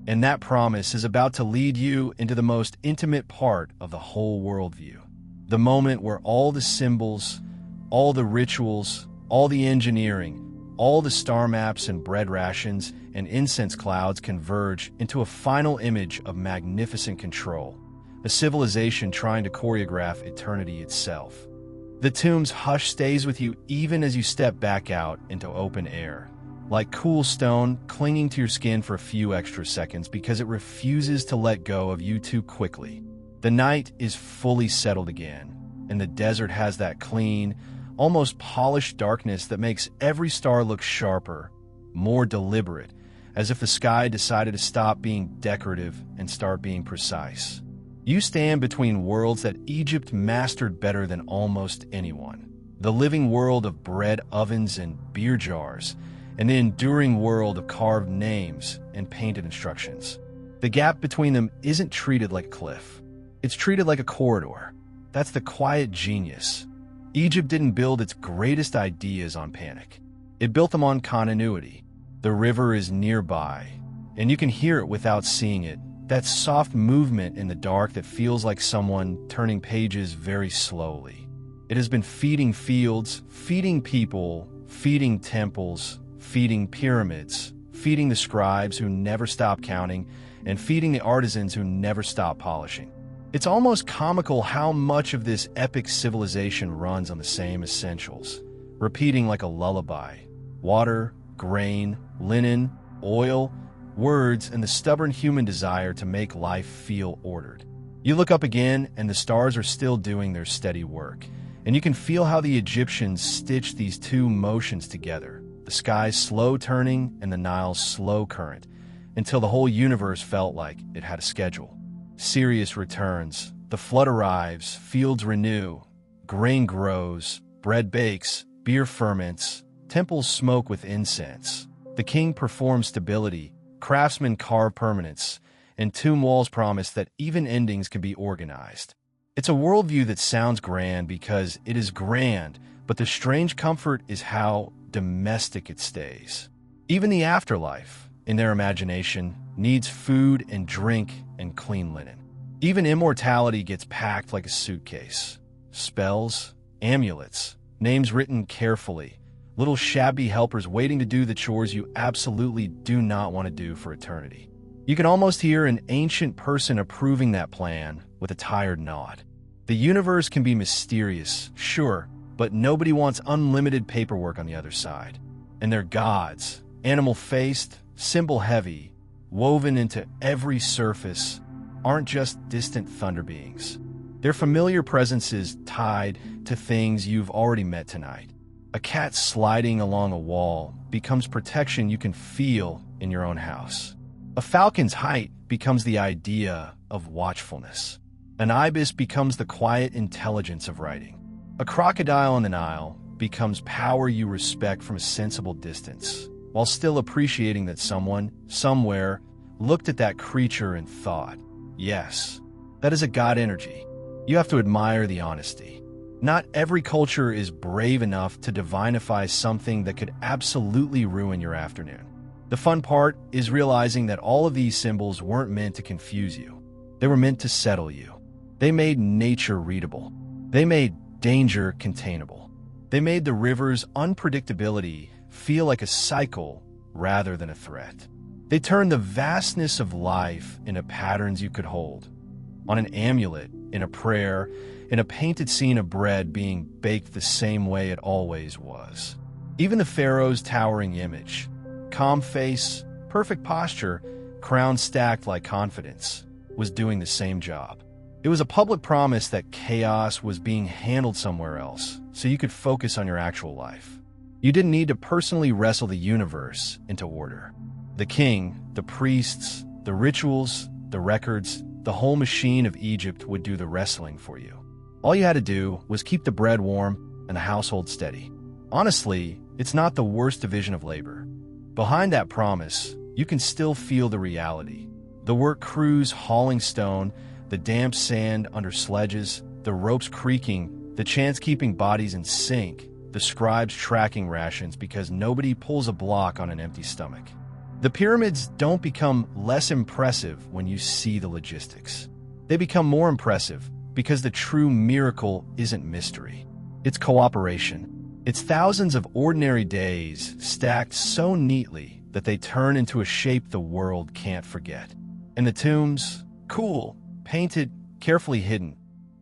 And that promise is about to lead you into the most intimate part of the whole worldview. The moment where all the symbols, all the rituals, all the engineering, all the star maps and bread rations and incense clouds converge into a final image of magnificent control, a civilization trying to choreograph eternity itself. The tomb's hush stays with you even as you step back out into open air, like cool stone clinging to your skin for a few extra seconds because it refuses to let go of you too quickly. The night is fully settled again, and the desert has that clean, almost polished darkness that makes every star look sharper, more deliberate, as if the sky decided to stop being decorative and start being precise. You stand between worlds that Egypt mastered better than almost anyone. The living world of bread ovens and beer jars, and the enduring world of carved names and painted instructions. The gap between them isn't treated like a cliff. It's treated like a corridor. That's the quiet genius. Egypt didn't build its greatest ideas on panic. It built them on continuity. The river is nearby, and you can hear it without seeing it. That soft movement in the dark that feels like someone turning pages very slowly. It has been feeding fields, feeding people, feeding temples, feeding pyramids, feeding the scribes who never stop counting, and feeding the artisans who never stop polishing. It's almost comical how much of this epic civilization runs on the same essentials, repeating like a lullaby. Water, grain, linen, oil, words, and the stubborn human desire to make life feel ordered. You look up again, and the stars are still doing their steady work, and you can feel how the Egyptians stitched these two motions together, the sky's slow turning and the Nile's slow current, until the whole universe felt like it had a schedule. Sirius returns, the flood arrives, fields renew, grain grows, bread bakes, beer ferments, temples smoke with incense. The king performs stability, craftsmen carve permanence, and tomb walls promise that even endings can be organized. It's a worldview that sounds grand because it is grand, but the strange comfort is how domestic it stays. Even the afterlife, in their imagination, needs food and drink and clean linen. Even immortality gets packed like a suitcase. Spells, amulets, names written carefully, little shabby helpers waiting to do the chores you absolutely do not want to do for eternity. You can almost hear an ancient person approving that plan with a tired nod. The universe can be mysterious, sure, but nobody wants unlimited paperwork on the other side. And their gods, animal-faced, symbol-heavy, woven into every surface, aren't just distant thunder beings. They're familiar presences tied to things you've already met tonight. A cat sliding along a wall becomes protection you can feel in your own house. A falcon's height becomes the idea of watchfulness. An ibis becomes the quiet intelligence of writing. A crocodile in the Nile becomes power you respect from a sensible distance, while still appreciating that someone, somewhere, looked at that creature and thought, yes, that is a god energy. You have to admire the honesty. Not every culture is brave enough to divinify something that could absolutely ruin your afternoon. The fun part is realizing that all of these symbols weren't meant to confuse you. They were meant to settle you. They made nature readable. They made danger containable. They made the river's unpredictability feel like a cycle rather than a threat. They turned the vastness of life into patterns you could hold. On an amulet, in a prayer, in a painted scene of bread being baked the same way it always was. Even the pharaoh's towering image, calm face, perfect posture, crown stacked like confidence, was doing the same job. It was a public promise that chaos was being handled somewhere else, so you could focus on your actual life. You didn't need to personally wrestle the universe into order. The king, the priests, the rituals, the records, the whole machine of Egypt would do the wrestling for you. All you had to do was keep the bread warm and the household steady. Honestly, it's not the worst division of labor. Behind that promise, you can still feel the reality. The work crews hauling stone, the damp sand under sledges, the ropes creaking, the chants keeping bodies in sync, the scribes tracking rations because nobody pulls a block on an empty stomach. The pyramids don't become less impressive when you see the logistics. They become more impressive because the true miracle isn't mystery. It's cooperation. It's thousands of ordinary days stacked so neatly that they turn into a shape the world can't forget. And the tombs, cool, painted, carefully hidden,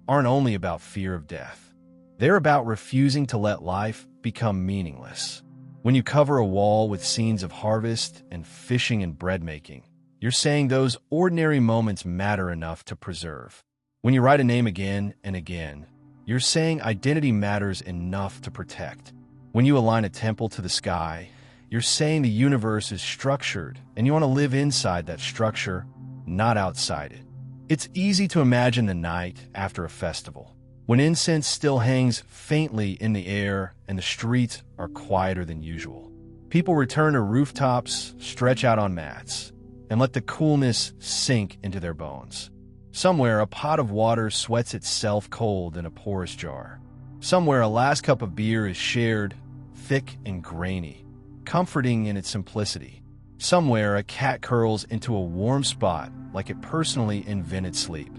aren't only about fear of death. They're about refusing to let life become meaningless. When you cover a wall with scenes of harvest and fishing and bread making, you're saying those ordinary moments matter enough to preserve. When you write a name again and again, you're saying identity matters enough to protect. When you align a temple to the sky, you're saying the universe is structured and you want to live inside that structure, not outside it. It's easy to imagine the night after a festival, when incense still hangs faintly in the air and the streets are quieter than usual. People return to rooftops, stretch out on mats, and let the coolness sink into their bones. Somewhere, a pot of water sweats itself cold in a porous jar. Somewhere, a last cup of beer is shared, thick and grainy, comforting in its simplicity. Somewhere, a cat curls into a warm spot like it personally invented sleep.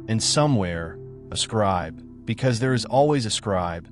And somewhere, a scribe, because there is always a scribe,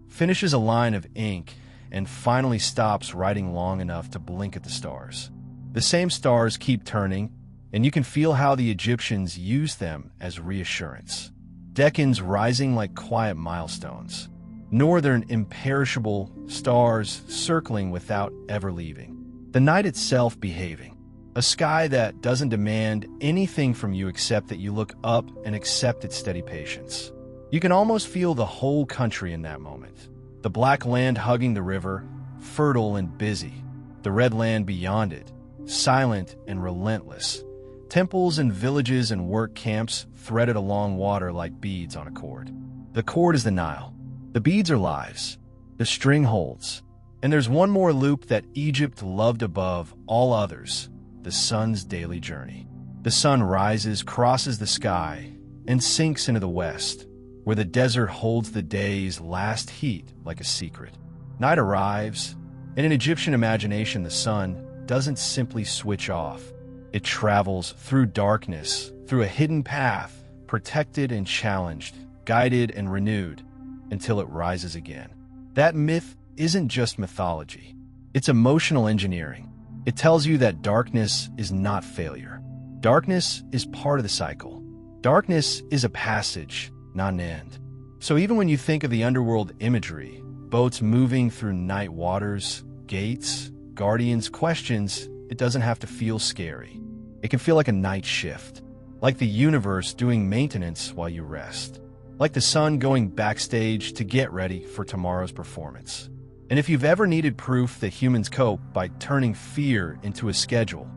finishes a line of ink and finally stops writing long enough to blink at the stars. The same stars keep turning, and you can feel how the Egyptians used them as reassurance. Decans rising like quiet milestones. Northern imperishable stars circling without ever leaving. The night itself behaving. A sky that doesn't demand anything from you except that you look up and accept its steady patience. You can almost feel the whole country in that moment. The black land hugging the river, fertile and busy. The red land beyond it, silent and relentless. Temples and villages and work camps threaded along water like beads on a cord. The cord is the Nile. The beads are lives. The string holds. And there's one more loop that Egypt loved above all others, the sun's daily journey. The sun rises, crosses the sky, and sinks into the west, where the desert holds the day's last heat like a secret. Night arrives, and in Egyptian imagination the sun doesn't simply switch off. It travels through darkness, through a hidden path, protected and challenged, guided and renewed, until it rises again. That myth isn't just mythology. It's emotional engineering. It tells you that darkness is not failure. Darkness is part of the cycle. Darkness is a passage, not an end. So even when you think of the underworld imagery, boats moving through night waters, gates, guardians, questions, it doesn't have to feel scary. It can feel like a night shift, like the universe doing maintenance while you rest, like the sun going backstage to get ready for tomorrow's performance. And if you've ever needed proof that humans cope by turning fear into a schedule,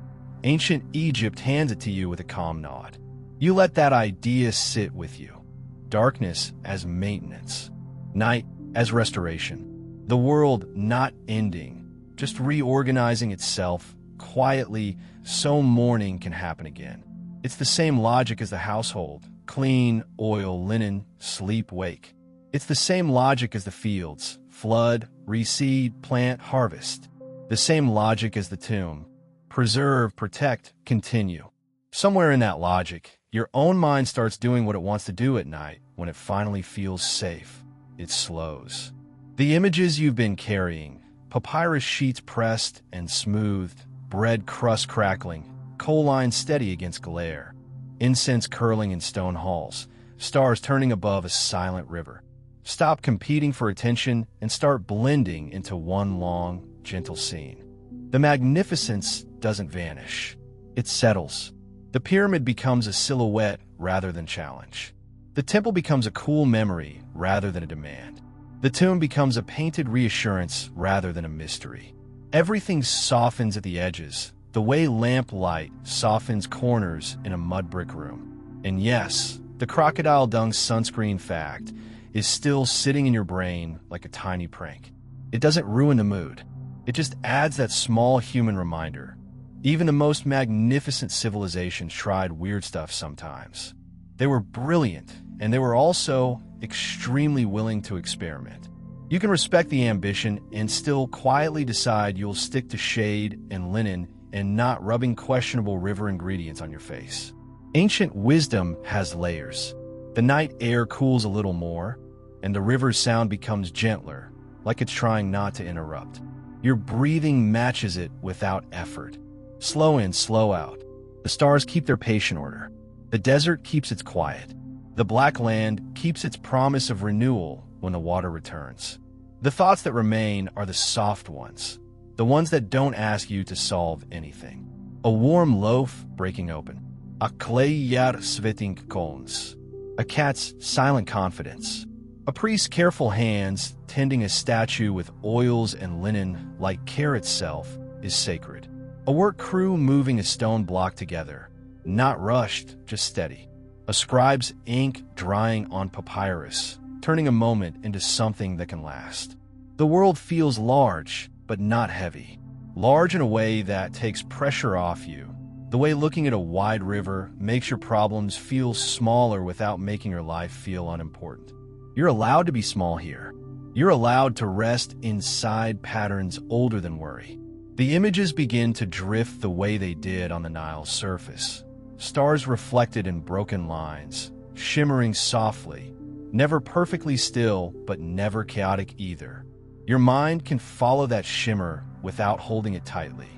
ancient Egypt hands it to you with a calm nod. You let that idea sit with you. Darkness as maintenance, night as restoration. The world not ending, just reorganizing itself quietly so morning can happen again. It's the same logic as the household: clean, oil, linen, sleep, wake. It's the same logic as the fields: flood, reseed, plant, harvest. The same logic as the tomb: preserve, protect, continue. Somewhere in that logic, your own mind starts doing what it wants to do at night. When it finally feels safe, it slows. The images you've been carrying: papyrus sheets pressed and smoothed, bread crust crackling, coal lines steady against glare, incense curling in stone halls, stars turning above a silent river. Stop competing for attention and start blending into one long, gentle scene. The magnificence doesn't vanish. It settles. The pyramid becomes a silhouette rather than challenge. The temple becomes a cool memory rather than a demand. The tomb becomes a painted reassurance rather than a mystery. Everything softens at the edges, the way lamplight softens corners in a mud brick room. And yes, the crocodile dung sunscreen fact is still sitting in your brain like a tiny prank. It doesn't ruin the mood. It just adds that small human reminder. Even the most magnificent civilizations tried weird stuff sometimes. They were brilliant, and they were also extremely willing to experiment. You can respect the ambition and still quietly decide you'll stick to shade and linen and not rubbing questionable river ingredients on your face. Ancient wisdom has layers. The night air cools a little more, and the river's sound becomes gentler, like it's trying not to interrupt. Your breathing matches it without effort. Slow in, slow out. The stars keep their patient order. The desert keeps its quiet. The black land keeps its promise of renewal when the water returns. The thoughts that remain are the soft ones, the ones that don't ask you to solve anything. A warm loaf breaking open. A klejjar svetting kolns. A cat's silent confidence. A priest's careful hands tending a statue with oils and linen like care itself is sacred. A work crew moving a stone block together, not rushed, just steady. A scribe's ink drying on papyrus, turning a moment into something that can last. The world feels large, but not heavy. Large in a way that takes pressure off you. The way looking at a wide river makes your problems feel smaller without making your life feel unimportant. You're allowed to be small here. You're allowed to rest inside patterns older than worry. The images begin to drift the way they did on the Nile's surface. Stars reflected in broken lines, shimmering softly, never perfectly still, but never chaotic either. Your mind can follow that shimmer without holding it tightly.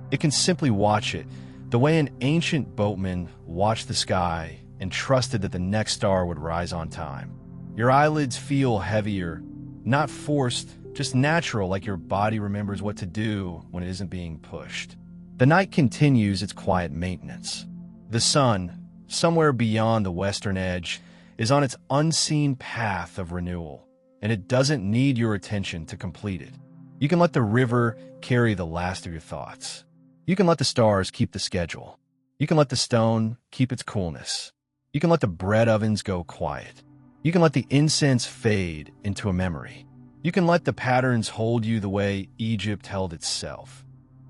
It can simply watch it, the way an ancient boatman watched the sky and trusted that the next star would rise on time. Your eyelids feel heavier, not forced, just natural, like your body remembers what to do when it isn't being pushed. The night continues its quiet maintenance. The sun, somewhere beyond the western edge, is on its unseen path of renewal, and it doesn't need your attention to complete it. You can let the river carry the last of your thoughts. You can let the stars keep the schedule. You can let the stone keep its coolness. You can let the bread ovens go quiet. You can let the incense fade into a memory. You can let the patterns hold you the way Egypt held itself.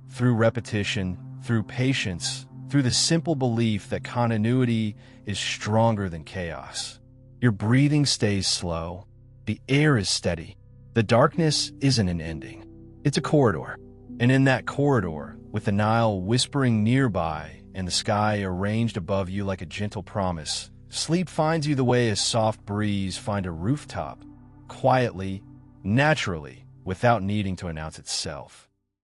Through repetition, through patience, through the simple belief that continuity is stronger than chaos. Your breathing stays slow. The air is steady. The darkness isn't an ending. It's a corridor. And in that corridor, with the Nile whispering nearby and the sky arranged above you like a gentle promise, sleep finds you the way a soft breeze finds a rooftop, quietly, naturally, without needing to announce itself.